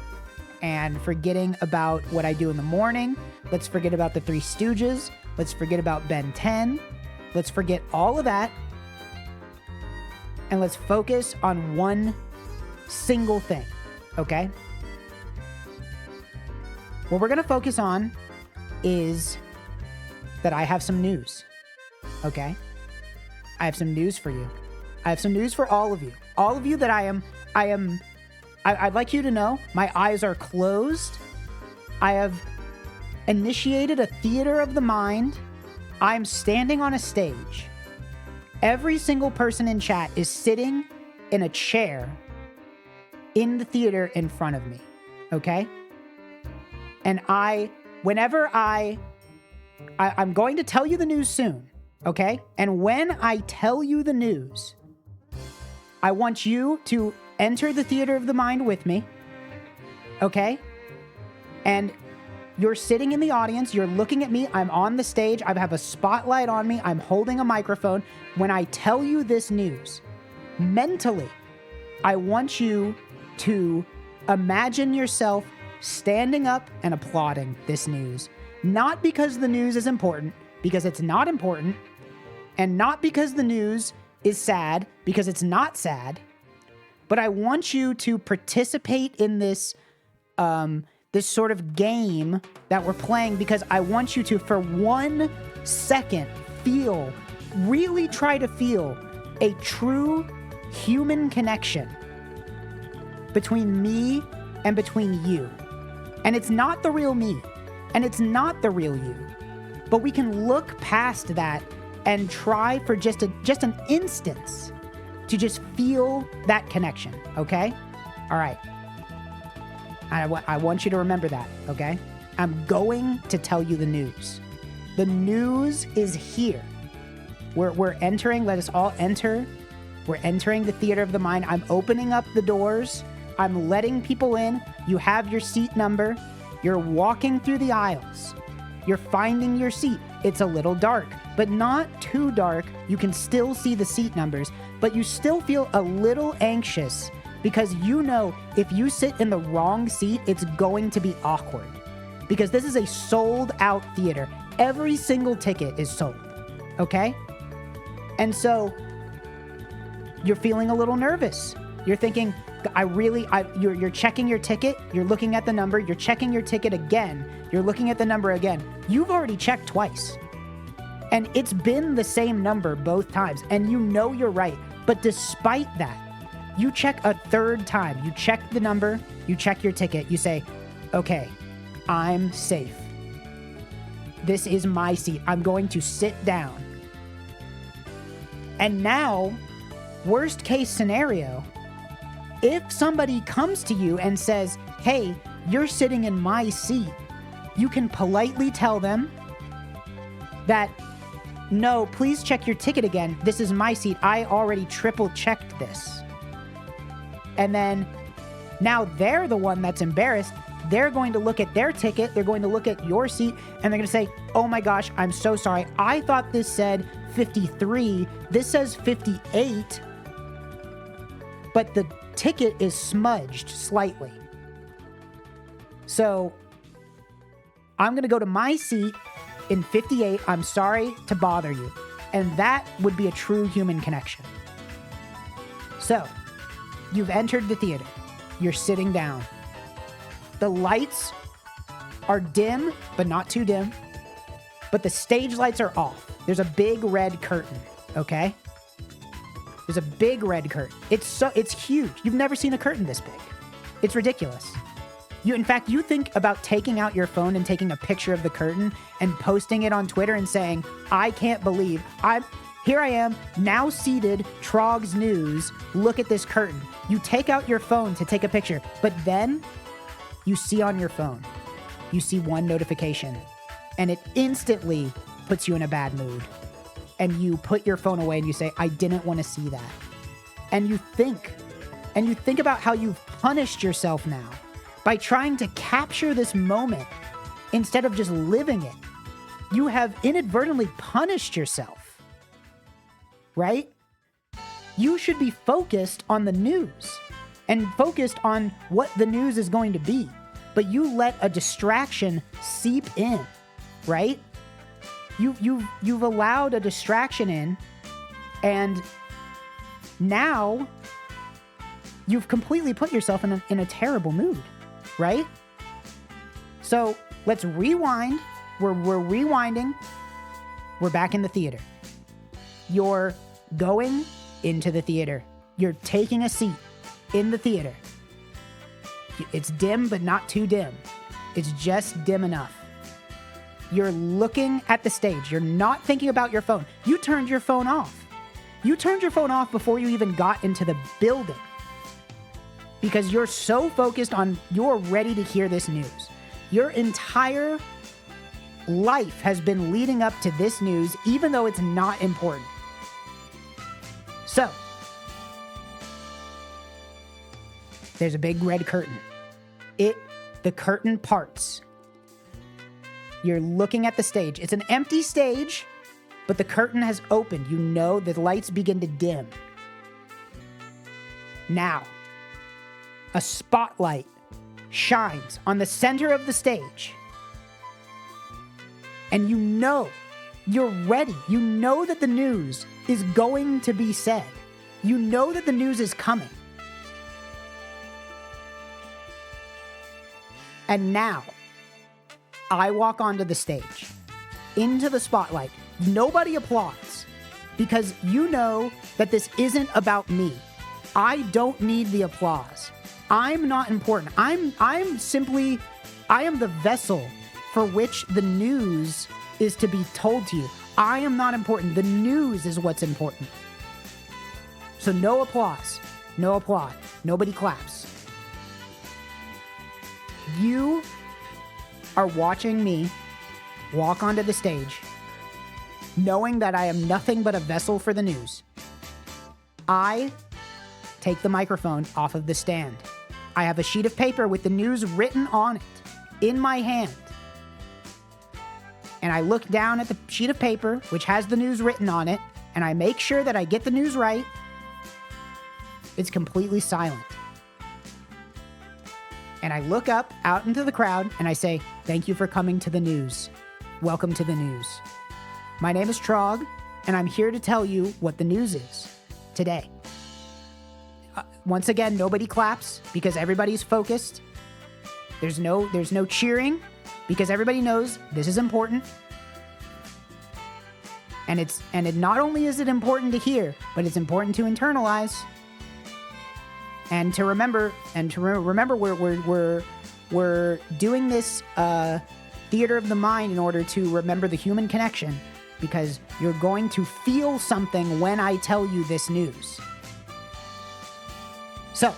and forgetting about what I do in the morning, let's forget about the Three Stooges. Let's forget about Ben 10. Let's forget all of that. And let's focus on one single thing, okay? What we're going to focus on is that I have some news, okay? I have some news for you. I have some news for all of you. All of you that I'd like you to know, my eyes are closed. I have initiated a theater of the mind. I'm standing on a stage. Every single person in chat is sitting in a chair in the theater in front of me, okay? And I'm going to tell you the news soon, okay? And when I tell you the news, I want you to enter the theater of the mind with me, okay? And you're sitting in the audience, you're looking at me, I'm on the stage, I have a spotlight on me, I'm holding a microphone. When I tell you this news, mentally, I want you to imagine yourself standing up and applauding this news. Not because the news is important, because it's not important, and not because the news is sad, because it's not sad, but I want you to participate in this this sort of game that we're playing, because I want you to, for 1 second, really try to feel a true human connection between me and between you. And it's not the real me, and it's not the real you, but we can look past that and try for just an instance to just feel that connection, okay? All right. I want you to remember that, okay? I'm going to tell you the news. The news is here. We're entering, let us all enter. We're entering the theater of the mind. I'm opening up the doors. I'm letting people in. You have your seat number. You're walking through the aisles. You're finding your seat. It's a little dark, but not too dark. You can still see the seat numbers, but you still feel a little anxious because you know if you sit in the wrong seat, it's going to be awkward because this is a sold out theater. Every single ticket is sold, okay? And so you're feeling a little nervous. You're thinking, you're checking your ticket, you're looking at the number, you're checking your ticket again, you're looking at the number again. You've already checked twice. And it's been the same number both times, and you know you're right. But despite that, you check a third time. You check the number, you check your ticket, you say, okay, I'm safe. This is my seat. I'm going to sit down. And now, worst case scenario, if somebody comes to you and says, hey, you're sitting in my seat, you can politely tell them that, no, please check your ticket again. This is my seat. I already triple checked this. And then now they're the one that's embarrassed. They're going to look at their ticket. They're going to look at your seat and they're going to say, oh my gosh, I'm so sorry. I thought this said 53. This says 58. But the ticket is smudged slightly. So I'm going to go to my seat in 58. I'm sorry to bother you. And that would be a true human connection. So you've entered the theater. You're sitting down. The lights are dim, but not too dim. But the stage lights are off. There's a big red curtain, okay? There's a big red curtain. It's huge. You've never seen a curtain this big. It's ridiculous. In fact, you think about taking out your phone and taking a picture of the curtain and posting it on Twitter and saying, I can't believe here I am, now seated, Trog's News, look at this curtain. You take out your phone to take a picture, but then you see on your phone, you see one notification, and it instantly puts you in a bad mood. And you put your phone away and you say, I didn't want to see that. And you think about how you've punished yourself now by trying to capture this moment instead of just living it. You have inadvertently punished yourself, right? You should be focused on the news and focused on what the news is going to be. But you let a distraction seep in, right? You've allowed a distraction in, and now you've completely put yourself in a terrible mood, right? So let's rewind. We're rewinding. We're back in the theater. You're going into the theater. You're taking a seat in the theater. It's dim, but not too dim. It's just dim enough. You're looking at the stage. You're not thinking about your phone. You turned your phone off. You turned your phone off before you even got into the building because you're so focused on you're ready to hear this news. Your entire life has been leading up to this news, even though it's not important. So, there's a big red curtain. The curtain parts. You're looking at the stage. It's an empty stage, but the curtain has opened. You know the lights begin to dim. Now, a spotlight shines on the center of the stage. And you know, you're ready. You know that the news is going to be said. You know that the news is coming. And now, I walk onto the stage, into the spotlight. Nobody applauds because you know that this isn't about me. I don't need the applause. I'm not important. I am the vessel for which the news is to be told to you. I am not important. The news is what's important. So no applause. No applaud. Nobody claps. You are watching me walk onto the stage, knowing that I am nothing but a vessel for the news. I take the microphone off of the stand. I have a sheet of paper with the news written on it in my hand. And I look down at the sheet of paper, which has the news written on it, and I make sure that I get the news right. It's completely silent. And I look up out into the crowd and I say, thank you for coming to the news. Welcome to the news. My name is Trog, and I'm here to tell you what the news is today. Once again, nobody claps because everybody's focused. There's no cheering because everybody knows this is important. And it not only is it important to hear, but it's important to internalize and to remember. And to remember, we're doing this theater of the mind in order to remember the human connection, because you're going to feel something when I tell you this news. So,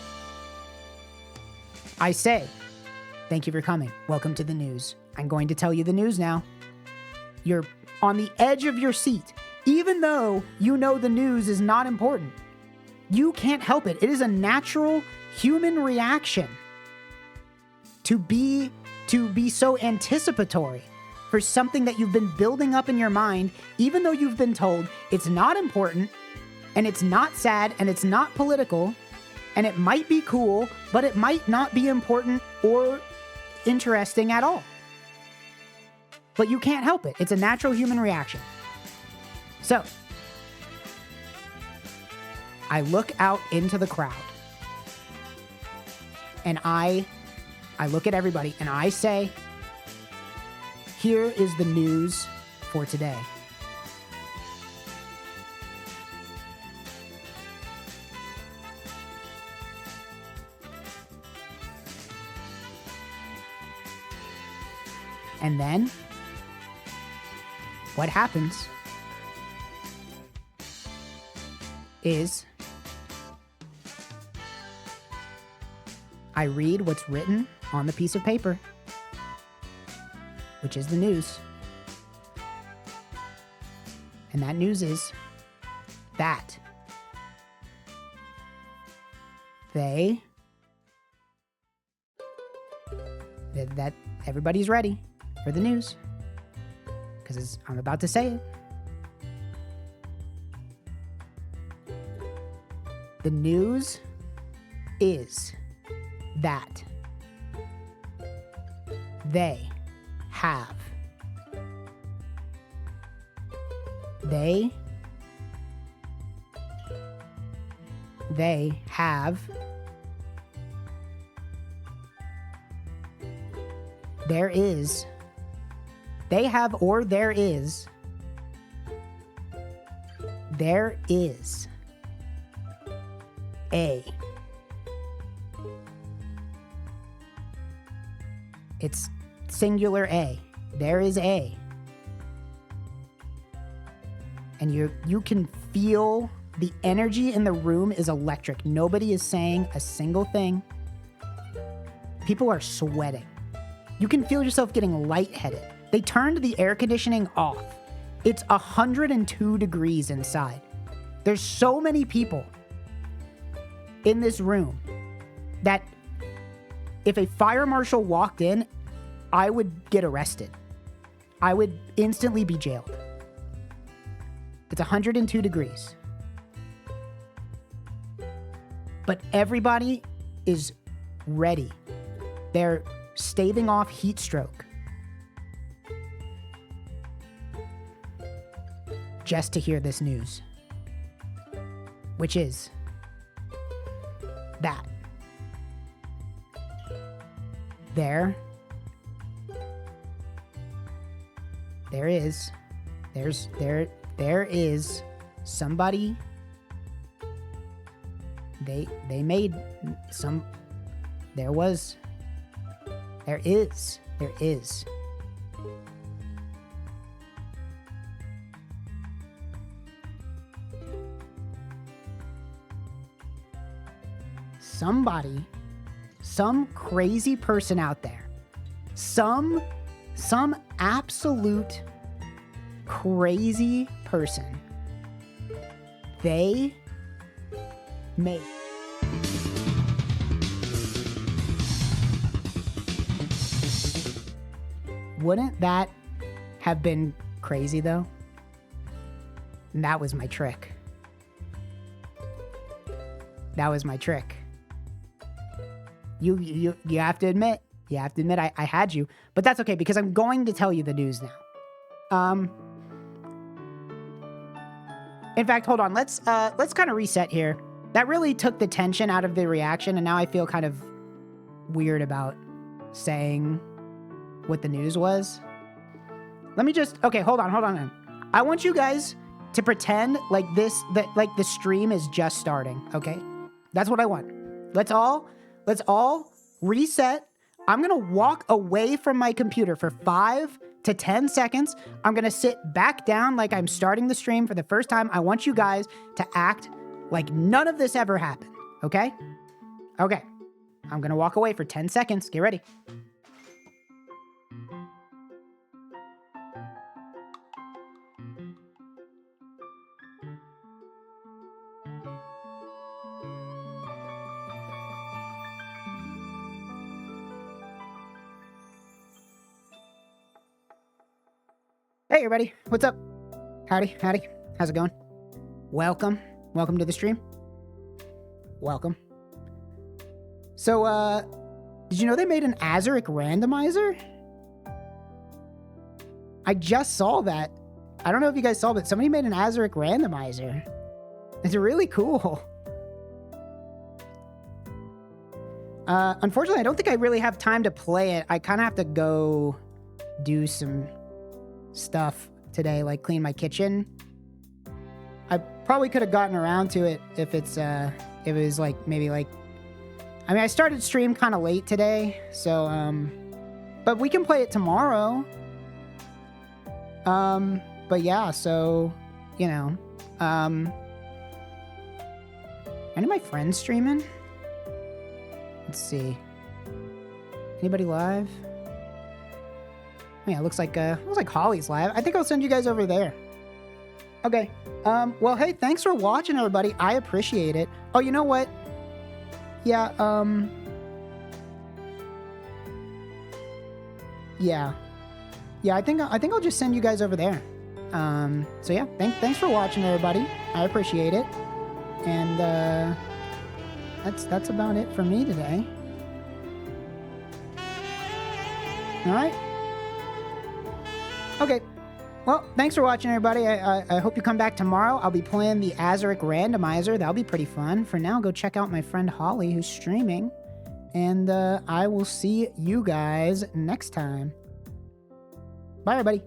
I say, thank you for coming. Welcome to the news. I'm going to tell you the news now. You're on the edge of your seat, even though you know the news is not important. You can't help it. It is a natural human reaction to be so anticipatory for something that you've been building up in your mind, even though you've been told it's not important, and it's not sad, and it's not political, and it might be cool, but it might not be important or interesting at all. But you can't help it. It's a natural human reaction. So, I look out into the crowd, and I look at everybody, and I say, here is the news for today. And then, what happens is I read what's written on the piece of paper, which is the news. And that news is that that everybody's ready for the news, because I'm about to say it. The news is that they have there is a, it's singular A, there is a, and you can feel the energy in the room is electric. Nobody is saying a single thing. People are sweating. You can feel yourself getting lightheaded. They turned the air conditioning off. It's 102 degrees inside. There's so many people in this room that if a fire marshal walked in, I would get arrested. I would instantly be jailed. It's 102 degrees. But everybody is ready. They're staving off heat stroke just to hear this news, which is that there is somebody, they made some, there is somebody, some crazy person out there, some absolute crazy person, they made Wouldn't that have been crazy though? And that was my trick. That was my trick. You have to admit, I had you, but that's okay because I'm going to tell you the news now. In fact, hold on. Let's kind of reset here. That really took the tension out of the reaction, and now I feel kind of weird about saying what the news was. Let me just, okay, hold on. I want you guys to pretend like like the stream is just starting, okay? That's what I want. Let's all reset. I'm gonna walk away from my computer for 5 to 10 seconds. I'm gonna sit back down like I'm starting the stream for the first time. I want you guys to act like none of this ever happened, okay? Okay. I'm gonna walk away for 10 seconds. Get ready. Hey everybody, what's up? Howdy. How's it going? Welcome to the stream. Welcome. So, did you know they made an Azaric randomizer? I just saw that. I don't know if you guys saw, but somebody made an Azaric randomizer. It's really cool. Unfortunately, I don't think I really have time to play it. I kind of have to go do some stuff today, like clean my kitchen. I probably could have gotten around to it if it was like maybe like, I mean, I started stream kind of late today, so but we can play it tomorrow. But yeah, so you know, any of my friends streaming? Let's see. Anybody live? Yeah, looks like Holly's live. I think I'll send you guys over there. Okay. Well, hey, thanks for watching, everybody. I appreciate it. Oh, you know what? Yeah, yeah, I think I'll just send you guys over there. So yeah, thanks for watching, everybody. I appreciate it. And that's about it for me today. All right. Okay, well, thanks for watching, everybody. I hope you come back tomorrow. I'll be playing the Azaric randomizer. That'll be pretty fun. For now, go check out my friend Holly, who's streaming. And I will see you guys next time. Bye, everybody.